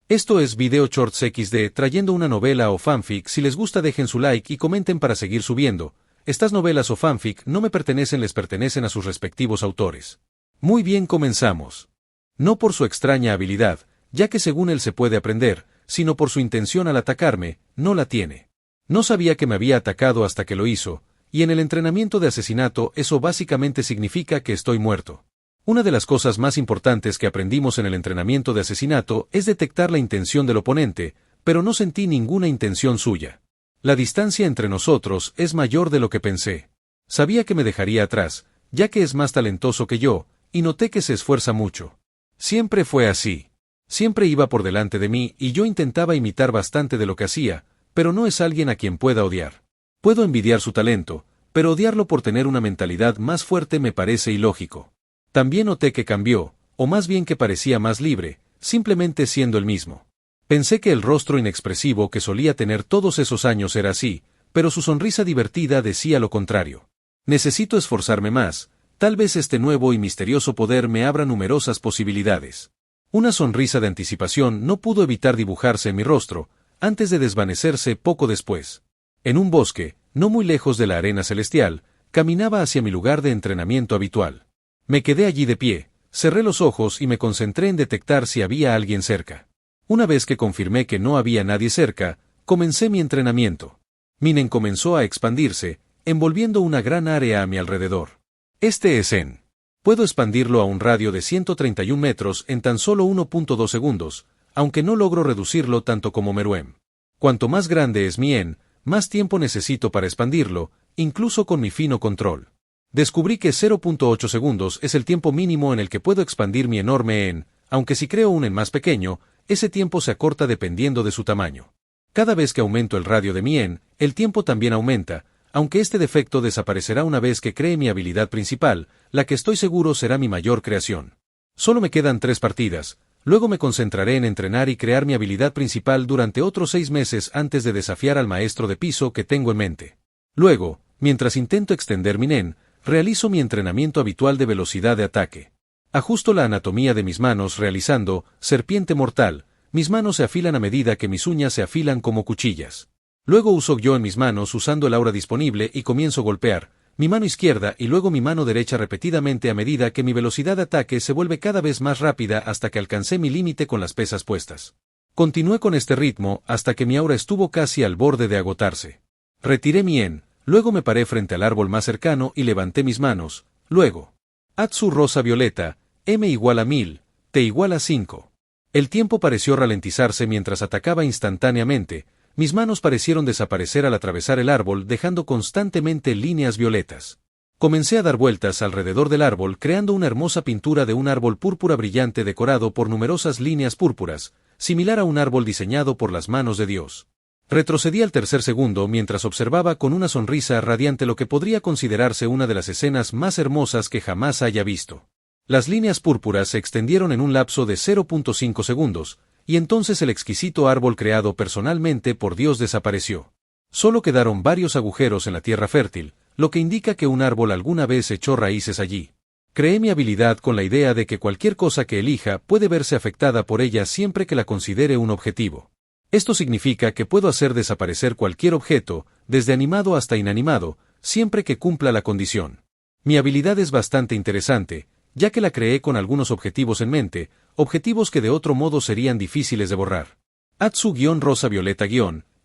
Esto es Video Shorts XD trayendo una novela o fanfic. Si les gusta dejen su like y comenten para seguir subiendo. Estas novelas o fanfic no me pertenecen, les pertenecen a sus respectivos autores. Muy bien, comenzamos. No por su extraña habilidad, ya que según él se puede aprender, sino por su intención al atacarme, no la tiene. No sabía que me había atacado hasta que lo hizo, y en el entrenamiento de asesinato eso básicamente significa que estoy muerto. Una de las cosas más importantes que aprendimos en el entrenamiento de asesinato es detectar la intención del oponente, pero no sentí ninguna intención suya. La distancia entre nosotros es mayor de lo que pensé. Sabía que me dejaría atrás, ya que es más talentoso que yo, y noté que se esfuerza mucho. Siempre fue así. Siempre iba por delante de mí y yo intentaba imitar bastante de lo que hacía, pero no es alguien a quien pueda odiar. Puedo envidiar su talento, pero odiarlo por tener una mentalidad más fuerte me parece ilógico. También noté que cambió, o más bien que parecía más libre, simplemente siendo el mismo. Pensé que el rostro inexpresivo que solía tener todos esos años era así, pero su sonrisa divertida decía lo contrario. Necesito esforzarme más, tal vez este nuevo y misterioso poder me abra numerosas posibilidades. Una sonrisa de anticipación no pudo evitar dibujarse en mi rostro, antes de desvanecerse poco después. En un bosque, no muy lejos de la arena celestial, caminaba hacia mi lugar de entrenamiento habitual. Me quedé allí de pie, cerré los ojos y me concentré en detectar si había alguien cerca. Una vez que confirmé que no había nadie cerca, comencé mi entrenamiento. Minen comenzó a expandirse, envolviendo una gran área a mi alrededor. Este es Zen. Puedo expandirlo a un radio de 131 metros en tan solo 1.2 segundos, aunque no logro reducirlo tanto como Meruem. Cuanto más grande es mi En, más tiempo necesito para expandirlo, incluso con mi fino control. Descubrí que 0.8 segundos es el tiempo mínimo en el que puedo expandir mi enorme En, aunque si creo un En más pequeño, ese tiempo se acorta dependiendo de su tamaño. Cada vez que aumento el radio de mi En, el tiempo también aumenta, aunque este defecto desaparecerá una vez que cree mi habilidad principal, la que estoy seguro será mi mayor creación. Solo me quedan 3 partidas, luego me concentraré en entrenar y crear mi habilidad principal durante otros 6 meses antes de desafiar al maestro de piso que tengo en mente. Luego, mientras intento extender mi Nen, realizo mi entrenamiento habitual de velocidad de ataque. Ajusto la anatomía de mis manos realizando serpiente mortal. Mis manos se afilan a medida que mis uñas se afilan como cuchillas. Luego uso yo en mis manos usando el aura disponible y comienzo a golpear mi mano izquierda y luego mi mano derecha repetidamente a medida que mi velocidad de ataque se vuelve cada vez más rápida hasta que alcancé mi límite con las pesas puestas. Continué con este ritmo hasta que mi aura estuvo casi al borde de agotarse. Retiré mi En. Luego me paré frente al árbol más cercano y levanté mis manos. Luego. Atsu rosa violeta, M igual a 1000, T igual a 5. El tiempo pareció ralentizarse mientras atacaba instantáneamente. Mis manos parecieron desaparecer al atravesar el árbol dejando constantemente líneas violetas. Comencé a dar vueltas alrededor del árbol creando una hermosa pintura de un árbol púrpura brillante decorado por numerosas líneas púrpuras, similar a un árbol diseñado por las manos de Dios. Retrocedí al tercer segundo mientras observaba con una sonrisa radiante lo que podría considerarse una de las escenas más hermosas que jamás haya visto. Las líneas púrpuras se extendieron en un lapso de 0.5 segundos, y entonces el exquisito árbol creado personalmente por Dios desapareció. Solo quedaron varios agujeros en la tierra fértil, lo que indica que un árbol alguna vez echó raíces allí. Creé mi habilidad con la idea de que cualquier cosa que elija puede verse afectada por ella siempre que la considere un objetivo. Esto significa que puedo hacer desaparecer cualquier objeto, desde animado hasta inanimado, siempre que cumpla la condición. Mi habilidad es bastante interesante, ya que la creé con algunos objetivos en mente, objetivos que de otro modo serían difíciles de borrar. Atsu-rosa violeta-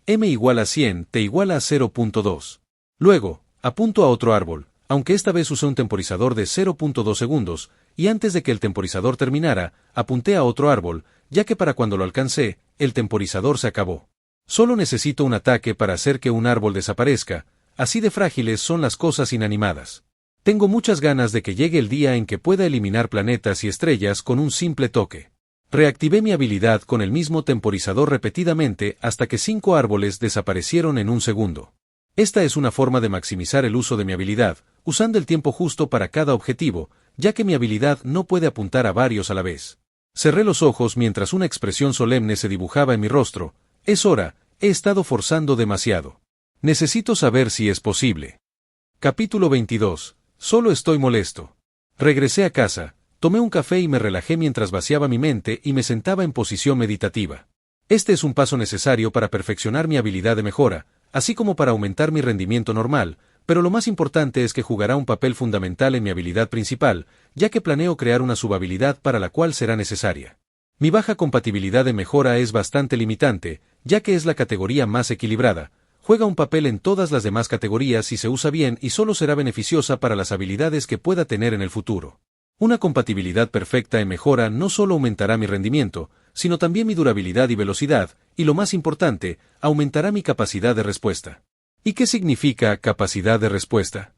M igual a 100, T igual a 0.2. Luego, apunto a otro árbol, aunque esta vez usé un temporizador de 0.2 segundos, y antes de que el temporizador terminara, apunté a otro árbol, ya que para cuando lo alcancé, el temporizador se acabó. Solo necesito un ataque para hacer que un árbol desaparezca, así de frágiles son las cosas inanimadas. Tengo muchas ganas de que llegue el día en que pueda eliminar planetas y estrellas con un simple toque. Reactivé mi habilidad con el mismo temporizador repetidamente hasta que 5 árboles desaparecieron en un segundo. Esta es una forma de maximizar el uso de mi habilidad, usando el tiempo justo para cada objetivo, ya que mi habilidad no puede apuntar a varios a la vez. Cerré los ojos mientras una expresión solemne se dibujaba en mi rostro. Es hora, he estado forzando demasiado. Necesito saber si es posible. Capítulo 22. Solo estoy molesto. Regresé a casa, Tomé un café y me relajé mientras vaciaba mi mente y me sentaba en posición meditativa. Este es un paso necesario para perfeccionar mi habilidad de mejora, así como para aumentar mi rendimiento normal, pero lo más importante es que jugará un papel fundamental en mi habilidad principal, ya que planeo crear una subhabilidad para la cual será necesaria. Mi baja compatibilidad de mejora es bastante limitante, ya que es la categoría más equilibrada. Juega un papel en todas las demás categorías si se usa bien y solo será beneficiosa para las habilidades que pueda tener en el futuro. Una compatibilidad perfecta en mejora no solo aumentará mi rendimiento, sino también mi durabilidad y velocidad, y lo más importante, aumentará mi capacidad de respuesta. ¿Y qué significa capacidad de respuesta?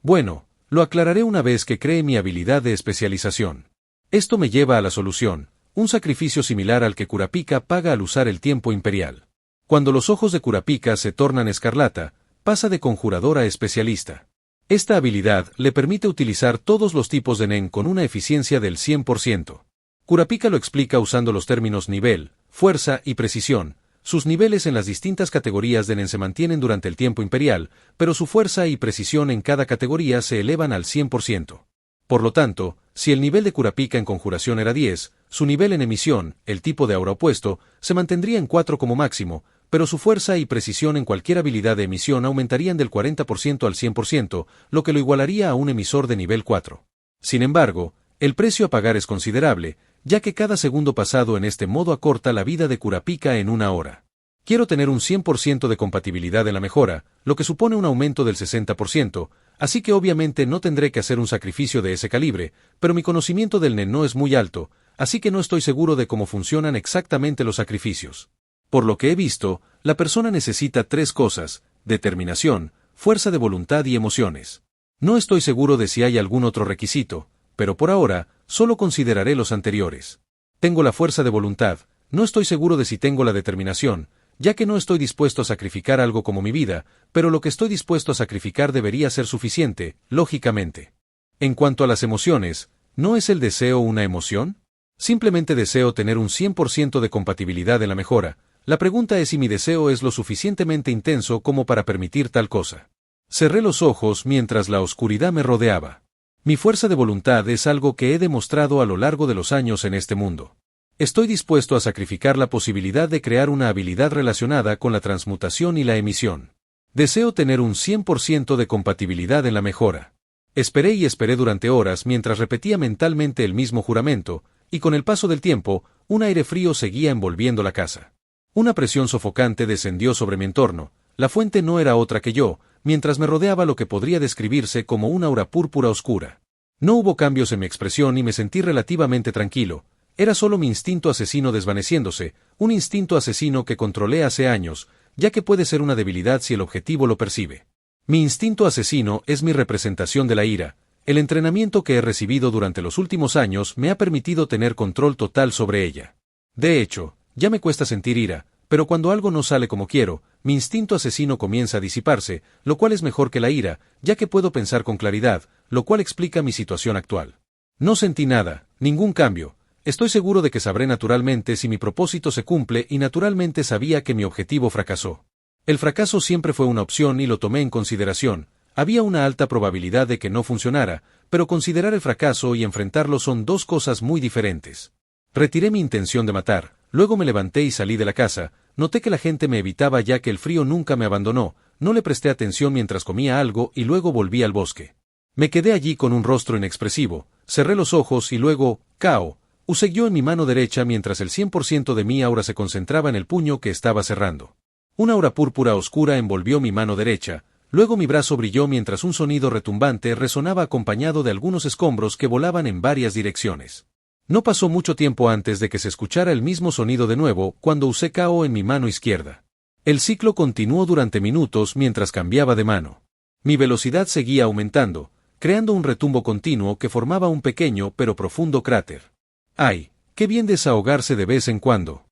Bueno, lo aclararé una vez que cree mi habilidad de especialización. Esto me lleva a la solución, un sacrificio similar al que Kurapika paga al usar el tiempo imperial. Cuando los ojos de Kurapika se tornan escarlata, pasa de conjurador a especialista. Esta habilidad le permite utilizar todos los tipos de Nen con una eficiencia del 100%. Kurapika lo explica usando los términos nivel, fuerza y precisión. Sus niveles en las distintas categorías de Nen se mantienen durante el tiempo imperial, pero su fuerza y precisión en cada categoría se elevan al 100%. Por lo tanto, si el nivel de Kurapika en conjuración era 10, su nivel en emisión, el tipo de aura opuesto, se mantendría en 4 como máximo, pero su fuerza y precisión en cualquier habilidad de emisión aumentarían del 40% al 100%, lo que lo igualaría a un emisor de nivel 4. Sin embargo, el precio a pagar es considerable, ya que cada segundo pasado en este modo acorta la vida de Kurapika en una hora. Quiero tener un 100% de compatibilidad en la mejora, lo que supone un aumento del 60%, así que obviamente no tendré que hacer un sacrificio de ese calibre, pero mi conocimiento del Nen no es muy alto, así que no estoy seguro de cómo funcionan exactamente los sacrificios. Por lo que he visto, la persona necesita 3 cosas: determinación, fuerza de voluntad y emociones. No estoy seguro de si hay algún otro requisito, pero por ahora, solo consideraré los anteriores. Tengo la fuerza de voluntad, no estoy seguro de si tengo la determinación, ya que no estoy dispuesto a sacrificar algo como mi vida, pero lo que estoy dispuesto a sacrificar debería ser suficiente, lógicamente. En cuanto a las emociones, ¿no es el deseo una emoción? Simplemente deseo tener un 100% de compatibilidad en la mejora. La pregunta es si mi deseo es lo suficientemente intenso como para permitir tal cosa. Cerré los ojos mientras la oscuridad me rodeaba. Mi fuerza de voluntad es algo que he demostrado a lo largo de los años en este mundo. Estoy dispuesto a sacrificar la posibilidad de crear una habilidad relacionada con la transmutación y la emisión. Deseo tener un 100% de compatibilidad en la mejora. Esperé y esperé durante horas mientras repetía mentalmente el mismo juramento, y con el paso del tiempo, un aire frío seguía envolviendo la casa. Una presión sofocante descendió sobre mi entorno. La fuente no era otra que yo, mientras me rodeaba lo que podría describirse como una aura púrpura oscura. No hubo cambios en mi expresión y me sentí relativamente tranquilo. Era solo mi instinto asesino desvaneciéndose, un instinto asesino que controlé hace años, ya que puede ser una debilidad si el objetivo lo percibe. Mi instinto asesino es mi representación de la ira. El entrenamiento que he recibido durante los últimos años me ha permitido tener control total sobre ella. De hecho, ya me cuesta sentir ira, pero cuando algo no sale como quiero, mi instinto asesino comienza a disiparse, lo cual es mejor que la ira, ya que puedo pensar con claridad, lo cual explica mi situación actual. No sentí nada, ningún cambio. Estoy seguro de que sabré naturalmente si mi propósito se cumple y naturalmente sabía que mi objetivo fracasó. El fracaso siempre fue una opción y lo tomé en consideración. Había una alta probabilidad de que no funcionara, pero considerar el fracaso y enfrentarlo son dos cosas muy diferentes. Retiré mi intención de matar, luego me levanté y salí de la casa. Noté que la gente me evitaba ya que el frío nunca me abandonó, no le presté atención mientras comía algo y luego volví al bosque. Me quedé allí con un rostro inexpresivo, cerré los ojos y luego, cao, usé yo en mi mano derecha mientras el 100% de mi aura se concentraba en el puño que estaba cerrando. Una aura púrpura oscura envolvió mi mano derecha, luego mi brazo brilló mientras un sonido retumbante resonaba acompañado de algunos escombros que volaban en varias direcciones. No pasó mucho tiempo antes de que se escuchara el mismo sonido de nuevo cuando usé Kao en mi mano izquierda. El ciclo continuó durante minutos mientras cambiaba de mano. Mi velocidad seguía aumentando, creando un retumbo continuo que formaba un pequeño pero profundo cráter. ¡Ay! ¡Qué bien desahogarse de vez en cuando!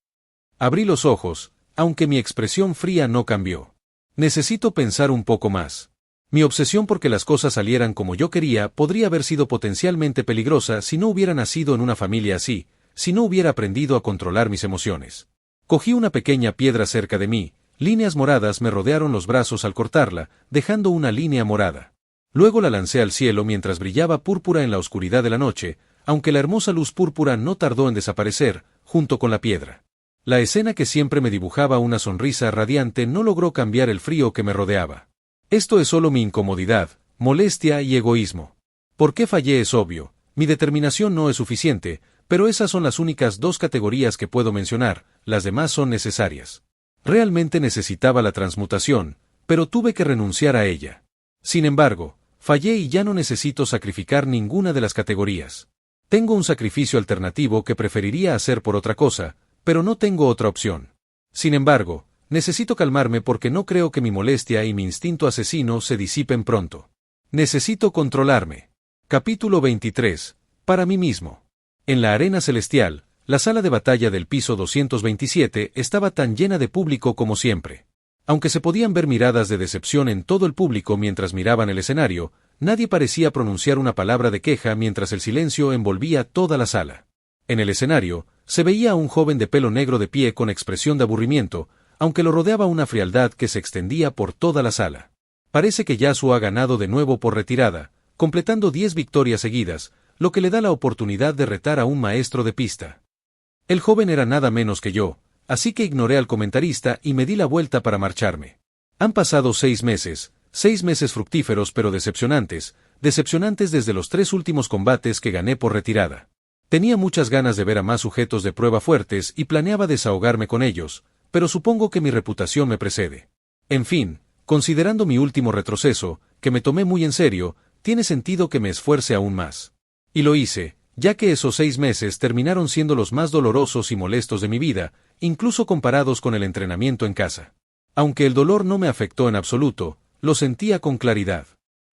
Abrí los ojos, aunque mi expresión fría no cambió. Necesito pensar un poco más. Mi obsesión por que las cosas salieran como yo quería podría haber sido potencialmente peligrosa si no hubiera nacido en una familia así, si no hubiera aprendido a controlar mis emociones. Cogí una pequeña piedra cerca de mí, líneas moradas me rodearon los brazos al cortarla, dejando una línea morada. Luego la lancé al cielo mientras brillaba púrpura en la oscuridad de la noche, aunque la hermosa luz púrpura no tardó en desaparecer, junto con la piedra. La escena que siempre me dibujaba una sonrisa radiante no logró cambiar el frío que me rodeaba. Esto es solo mi incomodidad, molestia y egoísmo. ¿Por qué fallé? Es obvio, mi determinación no es suficiente, pero esas son las únicas dos categorías que puedo mencionar, las demás son necesarias. Realmente necesitaba la transmutación, pero tuve que renunciar a ella. Sin embargo, fallé y ya no necesito sacrificar ninguna de las categorías. Tengo un sacrificio alternativo que preferiría hacer por otra cosa, pero no tengo otra opción. Sin embargo, necesito calmarme porque no creo que mi molestia y mi instinto asesino se disipen pronto. Necesito controlarme. Capítulo 23. Para mí mismo. En la arena celestial, la sala de batalla del piso 227 estaba tan llena de público como siempre. Aunque se podían ver miradas de decepción en todo el público mientras miraban el escenario, nadie parecía pronunciar una palabra de queja mientras el silencio envolvía toda la sala. En el escenario, se veía a un joven de pelo negro de pie con expresión de aburrimiento, aunque lo rodeaba una frialdad que se extendía por toda la sala. Parece que Yasuo ha ganado de nuevo por retirada, completando 10 victorias seguidas, lo que le da la oportunidad de retar a un maestro de pista. El joven era nada menos que yo, así que ignoré al comentarista y me di la vuelta para marcharme. Han pasado 6 meses fructíferos pero decepcionantes desde los 3 últimos combates que gané por retirada. Tenía muchas ganas de ver a más sujetos de prueba fuertes y planeaba desahogarme con ellos, pero supongo que mi reputación me precede. En fin, considerando mi último retroceso, que me tomé muy en serio, tiene sentido que me esfuerce aún más. Y lo hice, ya que esos 6 meses terminaron siendo los más dolorosos y molestos de mi vida, incluso comparados con el entrenamiento en casa. Aunque el dolor no me afectó en absoluto, lo sentía con claridad.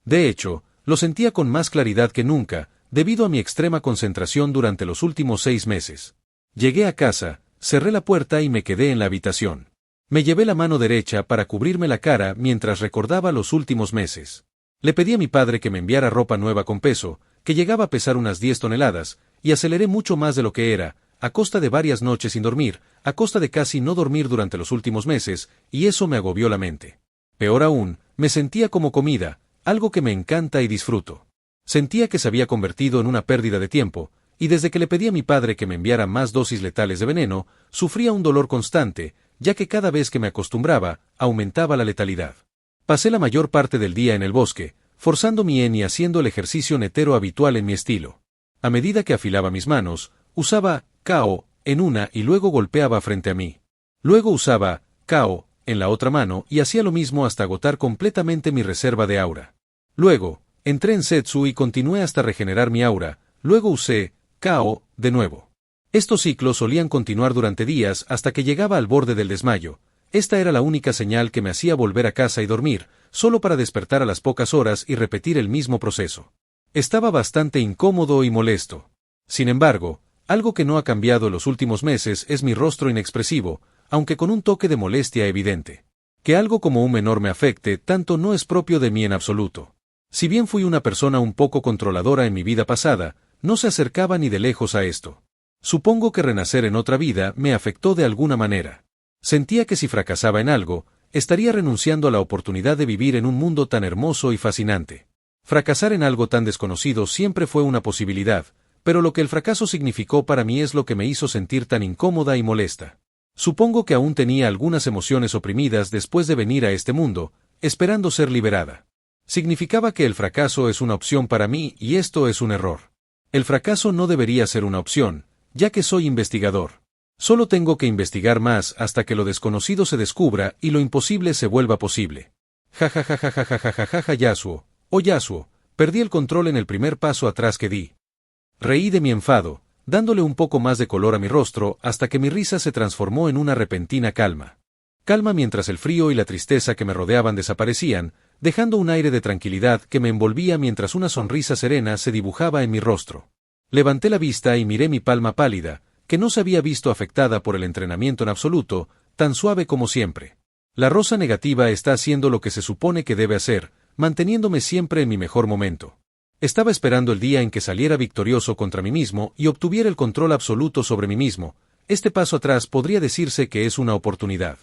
De hecho, lo sentía con más claridad que nunca, debido a mi extrema concentración durante los últimos 6 meses. Llegué a casa, cerré la puerta y me quedé en la habitación. Me llevé la mano derecha para cubrirme la cara mientras recordaba los últimos meses. Le pedí a mi padre que me enviara ropa nueva con peso, que llegaba a pesar unas 10 toneladas, y aceleré mucho más de lo que era, a costa de varias noches sin dormir, a costa de casi no dormir durante los últimos meses, y eso me agobió la mente. Peor aún, me sentía como comida, algo que me encanta y disfruto. Sentía que se había convertido en una pérdida de tiempo, y desde que le pedí a mi padre que me enviara más dosis letales de veneno, sufría un dolor constante, ya que cada vez que me acostumbraba, aumentaba la letalidad. Pasé la mayor parte del día en el bosque, forzando mi en y haciendo el ejercicio netero habitual en mi estilo. A medida que afilaba mis manos, usaba KO en una y luego golpeaba frente a mí. Luego usaba KO en la otra mano y hacía lo mismo hasta agotar completamente mi reserva de aura. Luego, entré en Setsu y continué hasta regenerar mi aura, luego usé KO de nuevo. Estos ciclos solían continuar durante días hasta que llegaba al borde del desmayo. Esta era la única señal que me hacía volver a casa y dormir, solo para despertar a las pocas horas y repetir el mismo proceso. Estaba bastante incómodo y molesto. Sin embargo, algo que no ha cambiado en los últimos meses es mi rostro inexpresivo, aunque con un toque de molestia evidente. Que algo como un menor me afecte tanto no es propio de mí en absoluto. Si bien fui una persona un poco controladora en mi vida pasada, no se acercaba ni de lejos a esto. Supongo que renacer en otra vida me afectó de alguna manera. Sentía que si fracasaba en algo, estaría renunciando a la oportunidad de vivir en un mundo tan hermoso y fascinante. Fracasar en algo tan desconocido siempre fue una posibilidad, pero lo que el fracaso significó para mí es lo que me hizo sentir tan incómoda y molesta. Supongo que aún tenía algunas emociones oprimidas después de venir a este mundo, esperando ser liberada. Significaba que el fracaso es una opción para mí y esto es un error. El fracaso no debería ser una opción, ya que soy investigador. Solo tengo que investigar más hasta que lo desconocido se descubra y lo imposible se vuelva posible. Ja Yasuo, oh Yasuo, perdí el control en el primer paso atrás que di. Reí de mi enfado, dándole un poco más de color a mi rostro hasta que mi risa se transformó en una repentina calma. Calma mientras el frío y la tristeza que me rodeaban desaparecían, dejando un aire de tranquilidad que me envolvía mientras una sonrisa serena se dibujaba en mi rostro. Levanté la vista y miré mi palma pálida, que no se había visto afectada por el entrenamiento en absoluto, tan suave como siempre. La rosa negativa está haciendo lo que se supone que debe hacer, manteniéndome siempre en mi mejor momento. Estaba esperando el día en que saliera victorioso contra mí mismo y obtuviera el control absoluto sobre mí mismo. Este paso atrás podría decirse que es una oportunidad.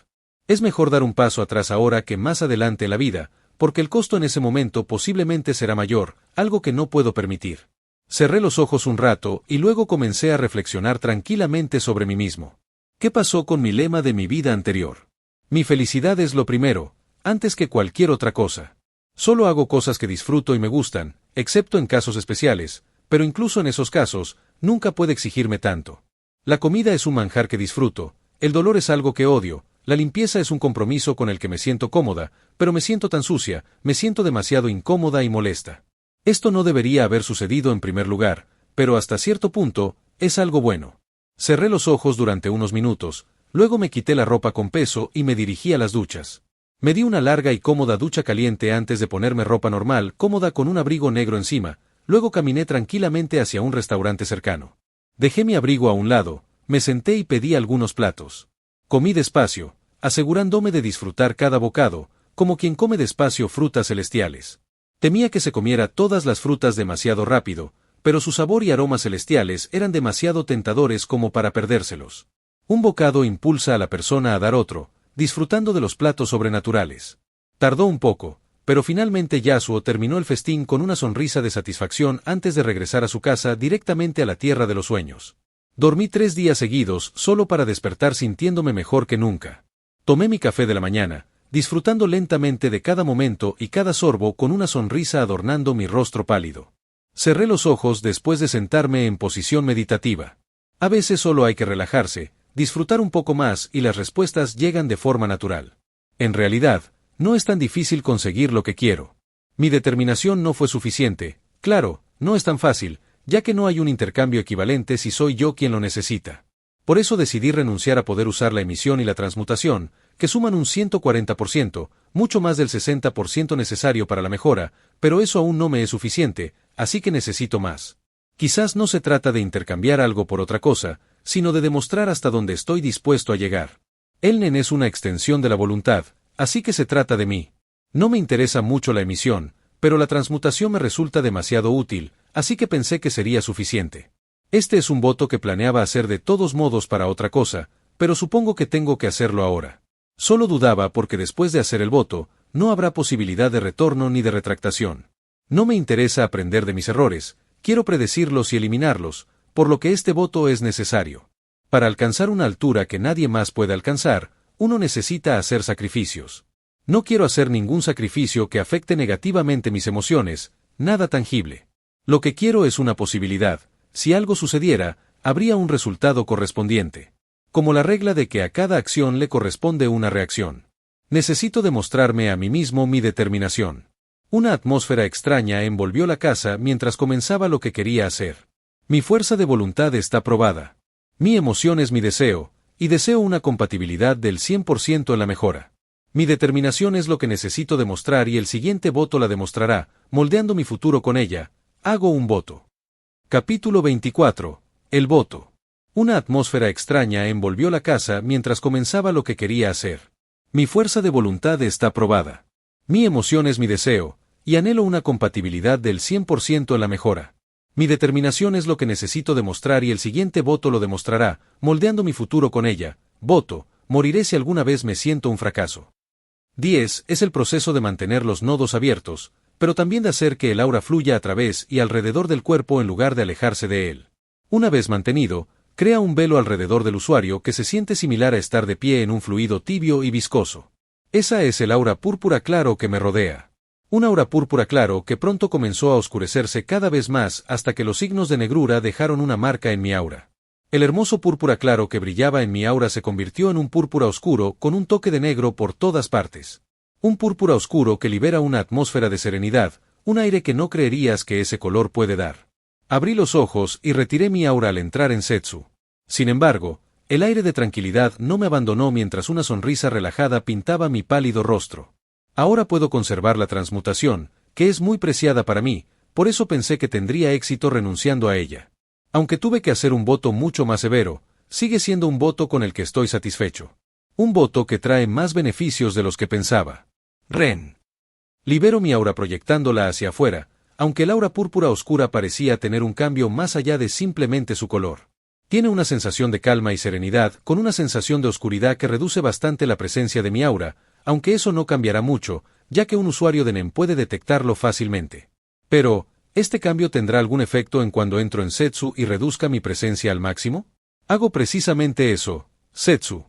Es mejor dar un paso atrás ahora que más adelante en la vida, porque el costo en ese momento posiblemente será mayor, algo que no puedo permitir. Cerré los ojos un rato y luego comencé a reflexionar tranquilamente sobre mí mismo. ¿Qué pasó con mi lema de mi vida anterior? Mi felicidad es lo primero, antes que cualquier otra cosa. Solo hago cosas que disfruto y me gustan, excepto en casos especiales, pero incluso en esos casos, nunca puede exigirme tanto. La comida es un manjar que disfruto, el dolor es algo que odio, la limpieza es un compromiso con el que me siento cómoda, pero me siento tan sucia, me siento demasiado incómoda y molesta. Esto no debería haber sucedido en primer lugar, pero hasta cierto punto, es algo bueno. Cerré los ojos durante unos minutos, luego me quité la ropa con peso y me dirigí a las duchas. Me di una larga y cómoda ducha caliente antes de ponerme ropa normal, cómoda con un abrigo negro encima, luego caminé tranquilamente hacia un restaurante cercano. Dejé mi abrigo a un lado, me senté y pedí algunos platos. Comí despacio, asegurándome de disfrutar cada bocado, como quien come despacio frutas celestiales. Temía que se comiera todas las frutas demasiado rápido, pero su sabor y aromas celestiales eran demasiado tentadores como para perdérselos. Un bocado impulsa a la persona a dar otro, disfrutando de los platos sobrenaturales. Tardó un poco, pero finalmente Yasuo terminó el festín con una sonrisa de satisfacción antes de regresar a su casa directamente a la tierra de los sueños. Dormí 3 días seguidos solo para despertar sintiéndome mejor que nunca. Tomé mi café de la mañana, disfrutando lentamente de cada momento y cada sorbo con una sonrisa adornando mi rostro pálido. Cerré los ojos después de sentarme en posición meditativa. A veces solo hay que relajarse, disfrutar un poco más y las respuestas llegan de forma natural. En realidad, no es tan difícil conseguir lo que quiero. Mi determinación no fue suficiente, claro, no es tan fácil, ya que no hay un intercambio equivalente si soy yo quien lo necesita. Por eso decidí renunciar a poder usar la emisión y la transmutación, que suman un 140%, mucho más del 60% necesario para la mejora, pero eso aún no me es suficiente, así que necesito más. Quizás no se trata de intercambiar algo por otra cosa, sino de demostrar hasta dónde estoy dispuesto a llegar. Elnen es una extensión de la voluntad, así que se trata de mí. No me interesa mucho la emisión, pero la transmutación me resulta demasiado útil, así que pensé que sería suficiente. Este es un voto que planeaba hacer de todos modos para otra cosa, pero supongo que tengo que hacerlo ahora. Solo dudaba porque después de hacer el voto, no habrá posibilidad de retorno ni de retractación. No me interesa aprender de mis errores, quiero predecirlos y eliminarlos, por lo que este voto es necesario. Para alcanzar una altura que nadie más puede alcanzar, uno necesita hacer sacrificios. No quiero hacer ningún sacrificio que afecte negativamente mis emociones, nada tangible. Lo que quiero es una posibilidad. Si algo sucediera, habría un resultado correspondiente. Como la regla de que a cada acción le corresponde una reacción. Necesito demostrarme a mí mismo mi determinación. Una atmósfera extraña envolvió la casa mientras comenzaba lo que quería hacer. Mi fuerza de voluntad está probada. Mi emoción es mi deseo, y deseo una compatibilidad del 100% en la mejora. Mi determinación es lo que necesito demostrar y el siguiente voto la demostrará, moldeando mi futuro con ella. Hago un voto. Capítulo 24. El voto. Una atmósfera extraña envolvió la casa mientras comenzaba lo que quería hacer. Mi fuerza de voluntad está probada. Mi emoción es mi deseo, y anhelo una compatibilidad del 100% en la mejora. Mi determinación es lo que necesito demostrar y el siguiente voto lo demostrará, moldeando mi futuro con ella. Voto, moriré si alguna vez me siento un fracaso. 10. Es el proceso de mantener los nodos abiertos, pero también de hacer que el aura fluya a través y alrededor del cuerpo en lugar de alejarse de él. Una vez mantenido, crea un velo alrededor del usuario que se siente similar a estar de pie en un fluido tibio y viscoso. Esa es el aura púrpura claro que me rodea. Un aura púrpura claro que pronto comenzó a oscurecerse cada vez más hasta que los signos de negrura dejaron una marca en mi aura. El hermoso púrpura claro que brillaba en mi aura se convirtió en un púrpura oscuro con un toque de negro por todas partes. Un púrpura oscuro que libera una atmósfera de serenidad, un aire que no creerías que ese color puede dar. Abrí los ojos y retiré mi aura al entrar en Setsu. Sin embargo, el aire de tranquilidad no me abandonó mientras una sonrisa relajada pintaba mi pálido rostro. Ahora puedo conservar la transmutación, que es muy preciada para mí, por eso pensé que tendría éxito renunciando a ella. Aunque tuve que hacer un voto mucho más severo, sigue siendo un voto con el que estoy satisfecho. Un voto que trae más beneficios de los que pensaba. Ren. Libero mi aura proyectándola hacia afuera, aunque el aura púrpura oscura parecía tener un cambio más allá de simplemente su color. Tiene una sensación de calma y serenidad, con una sensación de oscuridad que reduce bastante la presencia de mi aura, aunque eso no cambiará mucho, ya que un usuario de NEM puede detectarlo fácilmente. Pero, ¿Este cambio tendrá algún efecto en cuando entro en Setsu y reduzca mi presencia al máximo? Hago precisamente eso, Setsu.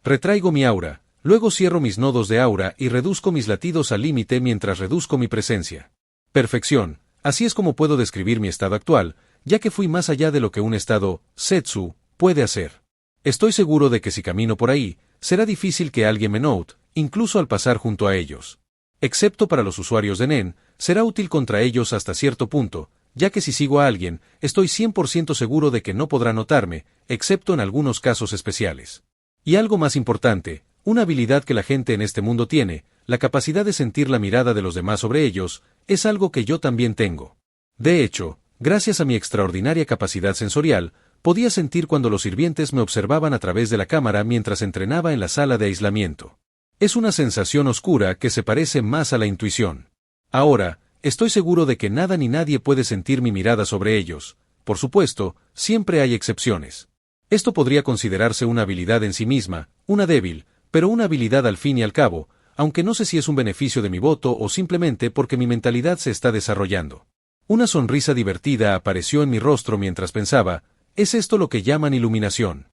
Retraigo mi aura, luego cierro mis nodos de aura y reduzco mis latidos al límite mientras reduzco mi presencia. Perfección, así es como puedo describir mi estado actual, ya que fui más allá de lo que un estado, Setsu, puede hacer. Estoy seguro de que si camino por ahí, será difícil que alguien me note, incluso al pasar junto a ellos. Excepto para los usuarios de Nen, será útil contra ellos hasta cierto punto, ya que si sigo a alguien, estoy 100% seguro de que no podrá notarme, excepto en algunos casos especiales. Y algo más importante, una habilidad que la gente en este mundo tiene, la capacidad de sentir la mirada de los demás sobre ellos, es algo que yo también tengo. De hecho, gracias a mi extraordinaria capacidad sensorial, podía sentir cuando los sirvientes me observaban a través de la cámara mientras entrenaba en la sala de aislamiento. Es una sensación oscura que se parece más a la intuición. Ahora, estoy seguro de que nada ni nadie puede sentir mi mirada sobre ellos. Por supuesto, siempre hay excepciones. Esto podría considerarse una habilidad en sí misma, una débil, pero una habilidad al fin y al cabo, aunque no sé si es un beneficio de mi voto o simplemente porque mi mentalidad se está desarrollando. Una sonrisa divertida apareció en mi rostro mientras pensaba, ¿es esto lo que llaman iluminación?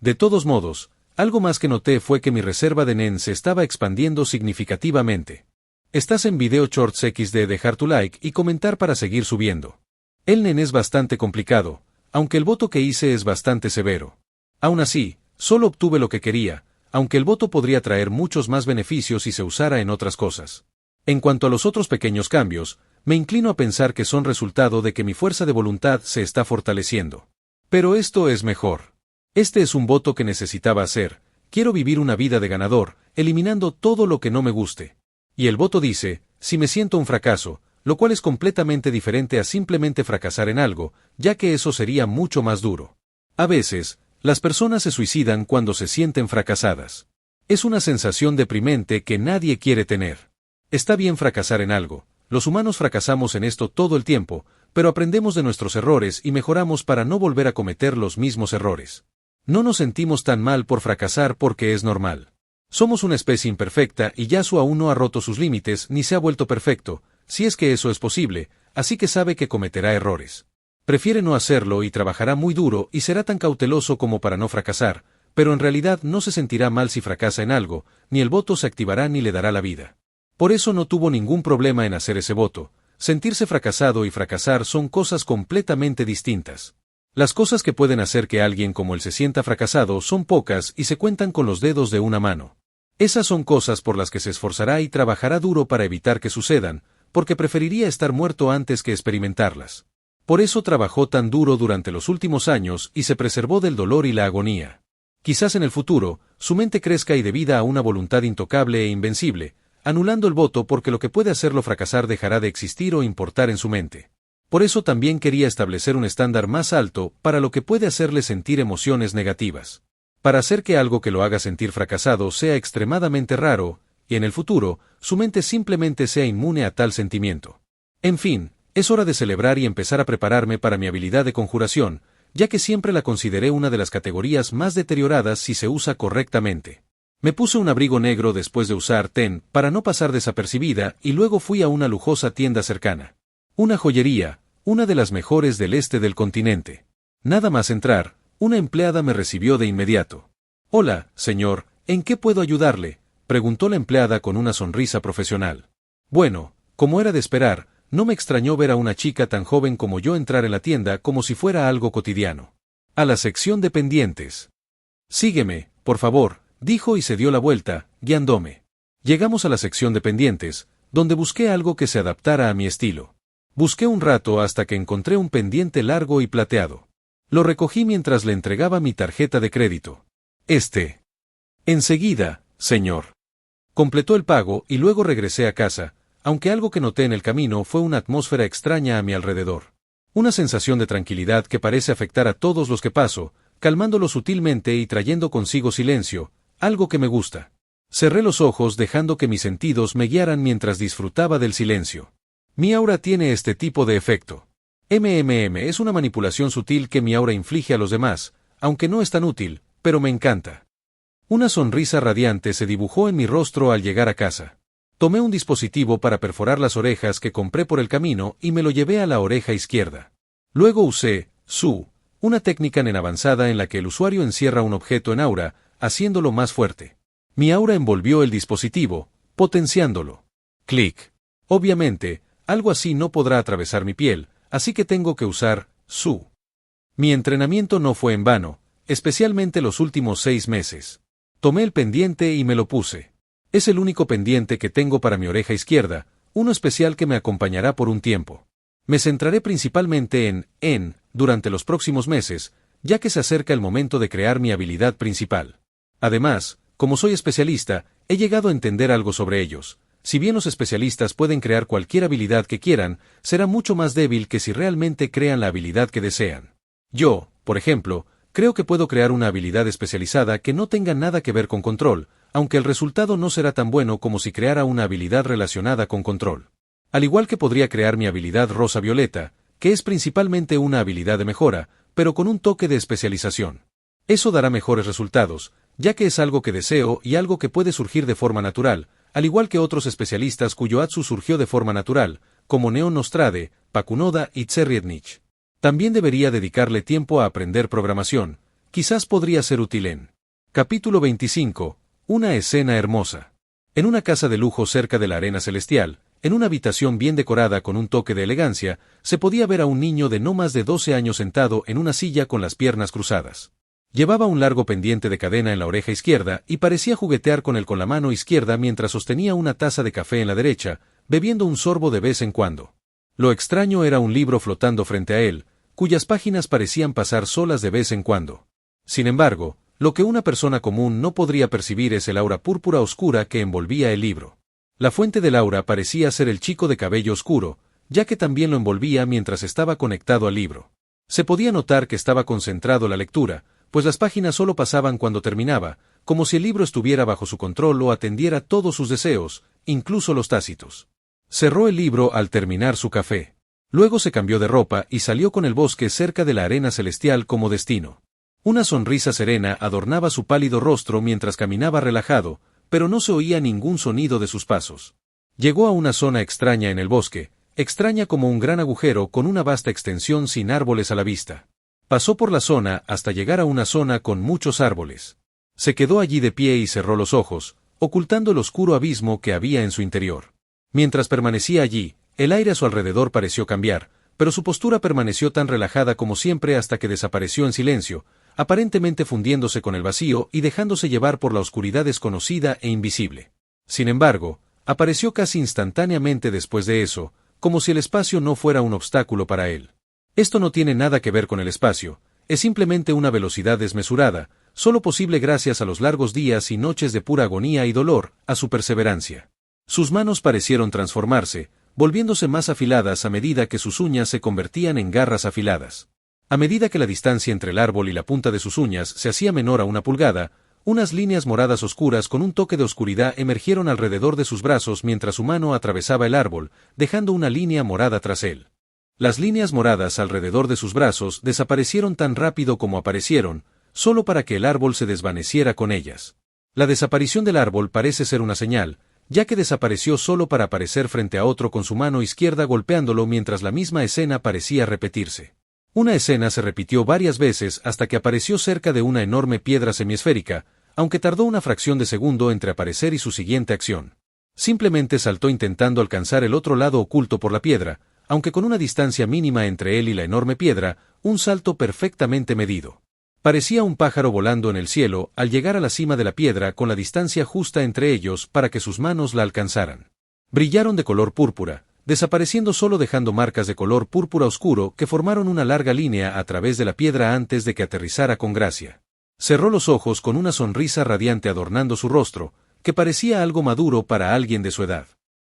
De todos modos, algo más que noté fue que mi reserva de Nen se estaba expandiendo significativamente. Estás en Video Shorts XD, dejar tu like y comentar para seguir subiendo. El Nen es bastante complicado, aunque el voto que hice es bastante severo. Aún así, solo obtuve lo que quería, aunque el voto podría traer muchos más beneficios si se usara en otras cosas. En cuanto a los otros pequeños cambios, me inclino a pensar que son resultado de que mi fuerza de voluntad se está fortaleciendo. Pero esto es mejor. Este es un voto que necesitaba hacer, quiero vivir una vida de ganador, eliminando todo lo que no me guste. Y el voto dice, si me siento un fracaso, lo cual es completamente diferente a simplemente fracasar en algo, ya que eso sería mucho más duro. A veces, las personas se suicidan cuando se sienten fracasadas. Es una sensación deprimente que nadie quiere tener. Está bien fracasar en algo, los humanos fracasamos en esto todo el tiempo, pero aprendemos de nuestros errores y mejoramos para no volver a cometer los mismos errores. No nos sentimos tan mal por fracasar porque es normal. Somos una especie imperfecta y Yasuo aún no ha roto sus límites ni se ha vuelto perfecto, si es que eso es posible, así que sabe que cometerá errores. Prefiere no hacerlo y trabajará muy duro y será tan cauteloso como para no fracasar, pero en realidad no se sentirá mal si fracasa en algo, ni el voto se activará ni le dará la vida. Por eso no tuvo ningún problema en hacer ese voto. Sentirse fracasado y fracasar son cosas completamente distintas. Las cosas que pueden hacer que alguien como él se sienta fracasado son pocas y se cuentan con los dedos de una mano. Esas son cosas por las que se esforzará y trabajará duro para evitar que sucedan, porque preferiría estar muerto antes que experimentarlas. Por eso trabajó tan duro durante los últimos años y se preservó del dolor y la agonía. Quizás en el futuro, su mente crezca y debida a una voluntad intocable e invencible, anulando el voto porque lo que puede hacerlo fracasar dejará de existir o importar en su mente. Por eso también quería establecer un estándar más alto para lo que puede hacerle sentir emociones negativas. Para hacer que algo que lo haga sentir fracasado sea extremadamente raro, y en el futuro, su mente simplemente sea inmune a tal sentimiento. En fin, es hora de celebrar y empezar a prepararme para mi habilidad de conjuración, ya que siempre la consideré una de las categorías más deterioradas si se usa correctamente. Me puse un abrigo negro después de usar Ten para no pasar desapercibida y luego fui a una lujosa tienda cercana. Una joyería, una de las mejores del este del continente. Nada más entrar, una empleada me recibió de inmediato. «Hola, señor, ¿en qué puedo ayudarle?», preguntó la empleada con una sonrisa profesional. Bueno, como era de esperar, no me extrañó ver a una chica tan joven como yo entrar en la tienda como si fuera algo cotidiano. A la sección de pendientes. «Sígueme, por favor», dijo y se dio la vuelta, guiándome. Llegamos a la sección de pendientes, donde busqué algo que se adaptara a mi estilo. Busqué un rato hasta que encontré un pendiente largo y plateado. Lo recogí mientras le entregaba mi tarjeta de crédito. Enseguida, señor. Completó el pago y luego regresé a casa, aunque algo que noté en el camino fue una atmósfera extraña a mi alrededor. Una sensación de tranquilidad que parece afectar a todos los que paso, calmándolo sutilmente y trayendo consigo silencio, algo que me gusta. Cerré los ojos dejando que mis sentidos me guiaran mientras disfrutaba del silencio. Mi aura tiene este tipo de efecto. Es una manipulación sutil que mi aura inflige a los demás, aunque no es tan útil, pero me encanta. Una sonrisa radiante se dibujó en mi rostro al llegar a casa. Tomé un dispositivo para perforar las orejas que compré por el camino y me lo llevé a la oreja izquierda. Luego usé Su, una técnica avanzada en la que el usuario encierra un objeto en aura, haciéndolo más fuerte. Mi aura envolvió el dispositivo, potenciándolo. Clic. Obviamente, algo así no podrá atravesar mi piel, así que tengo que usar Su. Mi entrenamiento no fue en vano, especialmente los últimos 6 meses. Tomé el pendiente y me lo puse. Es el único pendiente que tengo para mi oreja izquierda, uno especial que me acompañará por un tiempo. Me centraré principalmente en durante los próximos meses, ya que se acerca el momento de crear mi habilidad principal. Además, como soy especialista, he llegado a entender algo sobre ellos. Si bien los especialistas pueden crear cualquier habilidad que quieran, será mucho más débil que si realmente crean la habilidad que desean. Yo, por ejemplo, creo que puedo crear una habilidad especializada que no tenga nada que ver con control, aunque el resultado no será tan bueno como si creara una habilidad relacionada con control. Al igual que podría crear mi habilidad rosa-violeta, que es principalmente una habilidad de mejora, pero con un toque de especialización. Eso dará mejores resultados, ya que es algo que deseo y algo que puede surgir de forma natural, al igual que otros especialistas cuyo Atsu surgió de forma natural, como Neon Nostrade, Pakunoda y Tseriednich. También debería dedicarle tiempo a aprender programación, quizás podría ser útil en. Capítulo 25. Una escena hermosa. En una casa de lujo cerca de la arena celestial, en una habitación bien decorada con un toque de elegancia, se podía ver a un niño de no más de 12 años sentado en una silla con las piernas cruzadas. Llevaba un largo pendiente de cadena en la oreja izquierda y parecía juguetear con él con la mano izquierda mientras sostenía una taza de café en la derecha, bebiendo un sorbo de vez en cuando. Lo extraño era un libro flotando frente a él, cuyas páginas parecían pasar solas de vez en cuando. Sin embargo, lo que una persona común no podría percibir es el aura púrpura oscura que envolvía el libro. La fuente del aura parecía ser el chico de cabello oscuro, ya que también lo envolvía mientras estaba conectado al libro. Se podía notar que estaba concentrado en la lectura, pues las páginas solo pasaban cuando terminaba, como si el libro estuviera bajo su control o atendiera todos sus deseos, incluso los tácitos. Cerró el libro al terminar su café. Luego se cambió de ropa y salió con el bosque cerca de la arena celestial como destino. Una sonrisa serena adornaba su pálido rostro mientras caminaba relajado, pero no se oía ningún sonido de sus pasos. Llegó a una zona extraña en el bosque, extraña como un gran agujero con una vasta extensión sin árboles a la vista. Pasó por la zona hasta llegar a una zona con muchos árboles. Se quedó allí de pie y cerró los ojos, ocultando el oscuro abismo que había en su interior. Mientras permanecía allí, el aire a su alrededor pareció cambiar, pero su postura permaneció tan relajada como siempre hasta que desapareció en silencio, aparentemente fundiéndose con el vacío y dejándose llevar por la oscuridad desconocida e invisible. Sin embargo, apareció casi instantáneamente después de eso, como si el espacio no fuera un obstáculo para él. Esto no tiene nada que ver con el espacio, es simplemente una velocidad desmesurada, solo posible gracias a los largos días y noches de pura agonía y dolor, a su perseverancia. Sus manos parecieron transformarse, volviéndose más afiladas a medida que sus uñas se convertían en garras afiladas. A medida que la distancia entre el árbol y la punta de sus uñas se hacía menor a 1 pulgada, unas líneas moradas oscuras con un toque de oscuridad emergieron alrededor de sus brazos mientras su mano atravesaba el árbol, dejando una línea morada tras él. Las líneas moradas alrededor de sus brazos desaparecieron tan rápido como aparecieron, solo para que el árbol se desvaneciera con ellas. La desaparición del árbol parece ser una señal, ya que desapareció solo para aparecer frente a otro con su mano izquierda golpeándolo mientras la misma escena parecía repetirse. Una escena se repitió varias veces hasta que apareció cerca de una enorme piedra semiesférica, aunque tardó una fracción de segundo entre aparecer y su siguiente acción. Simplemente saltó intentando alcanzar el otro lado oculto por la piedra, aunque con una distancia mínima entre él y la enorme piedra, un salto perfectamente medido. Parecía un pájaro volando en el cielo al llegar a la cima de la piedra con la distancia justa entre ellos para que sus manos la alcanzaran. Brillaron de color púrpura, desapareciendo solo dejando marcas de color púrpura oscuro que formaron una larga línea a través de la piedra antes de que aterrizara con gracia. Cerró los ojos con una sonrisa radiante adornando su rostro, que parecía algo maduro para alguien de su edad.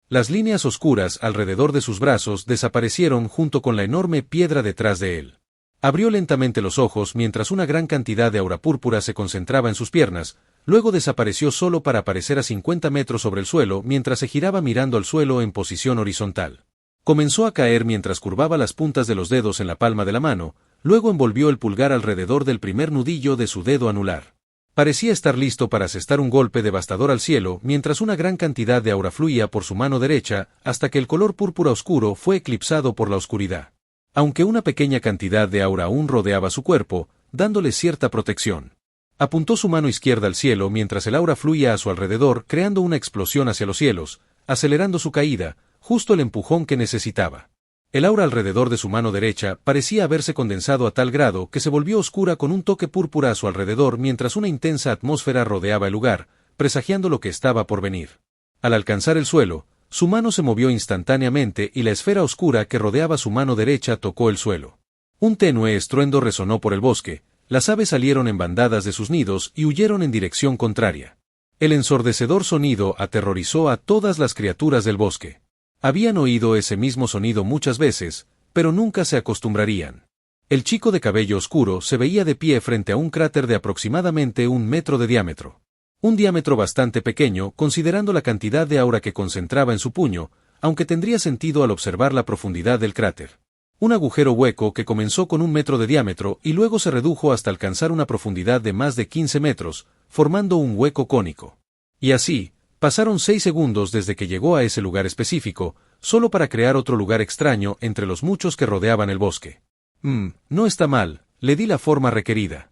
Las líneas oscuras alrededor de sus brazos desaparecieron junto con la enorme piedra detrás de él. Abrió lentamente los ojos mientras una gran cantidad de aura púrpura se concentraba en sus piernas, luego desapareció solo para aparecer a 50 metros sobre el suelo mientras se giraba mirando al suelo en posición horizontal. Comenzó a caer mientras curvaba las puntas de los dedos en la palma de la mano, luego envolvió el pulgar alrededor del primer nudillo de su dedo anular. Parecía estar listo para asestar un golpe devastador al cielo mientras una gran cantidad de aura fluía por su mano derecha hasta que el color púrpura oscuro fue eclipsado por la oscuridad. Aunque una pequeña cantidad de aura aún rodeaba su cuerpo, dándole cierta protección. Apuntó su mano izquierda al cielo mientras el aura fluía a su alrededor creando una explosión hacia los cielos, acelerando su caída, justo el empujón que necesitaba. El aura alrededor de su mano derecha parecía haberse condensado a tal grado que se volvió oscura con un toque púrpura a su alrededor mientras una intensa atmósfera rodeaba el lugar, presagiando lo que estaba por venir. Al alcanzar el suelo, su mano se movió instantáneamente y la esfera oscura que rodeaba su mano derecha tocó el suelo. Un tenue estruendo resonó por el bosque, las aves salieron en bandadas de sus nidos y huyeron en dirección contraria. El ensordecedor sonido aterrorizó a todas las criaturas del bosque. Habían oído ese mismo sonido muchas veces, pero nunca se acostumbrarían. El chico de cabello oscuro se veía de pie frente a un cráter de aproximadamente 1 metro de diámetro. Un diámetro bastante pequeño considerando la cantidad de aura que concentraba en su puño, aunque tendría sentido al observar la profundidad del cráter. Un agujero hueco que comenzó con 1 metro de diámetro y luego se redujo hasta alcanzar una profundidad de más de 15 metros, formando un hueco cónico. Y así, pasaron 6 segundos desde que llegó a ese lugar específico, solo para crear otro lugar extraño entre los muchos que rodeaban el bosque. No está mal, le di la forma requerida.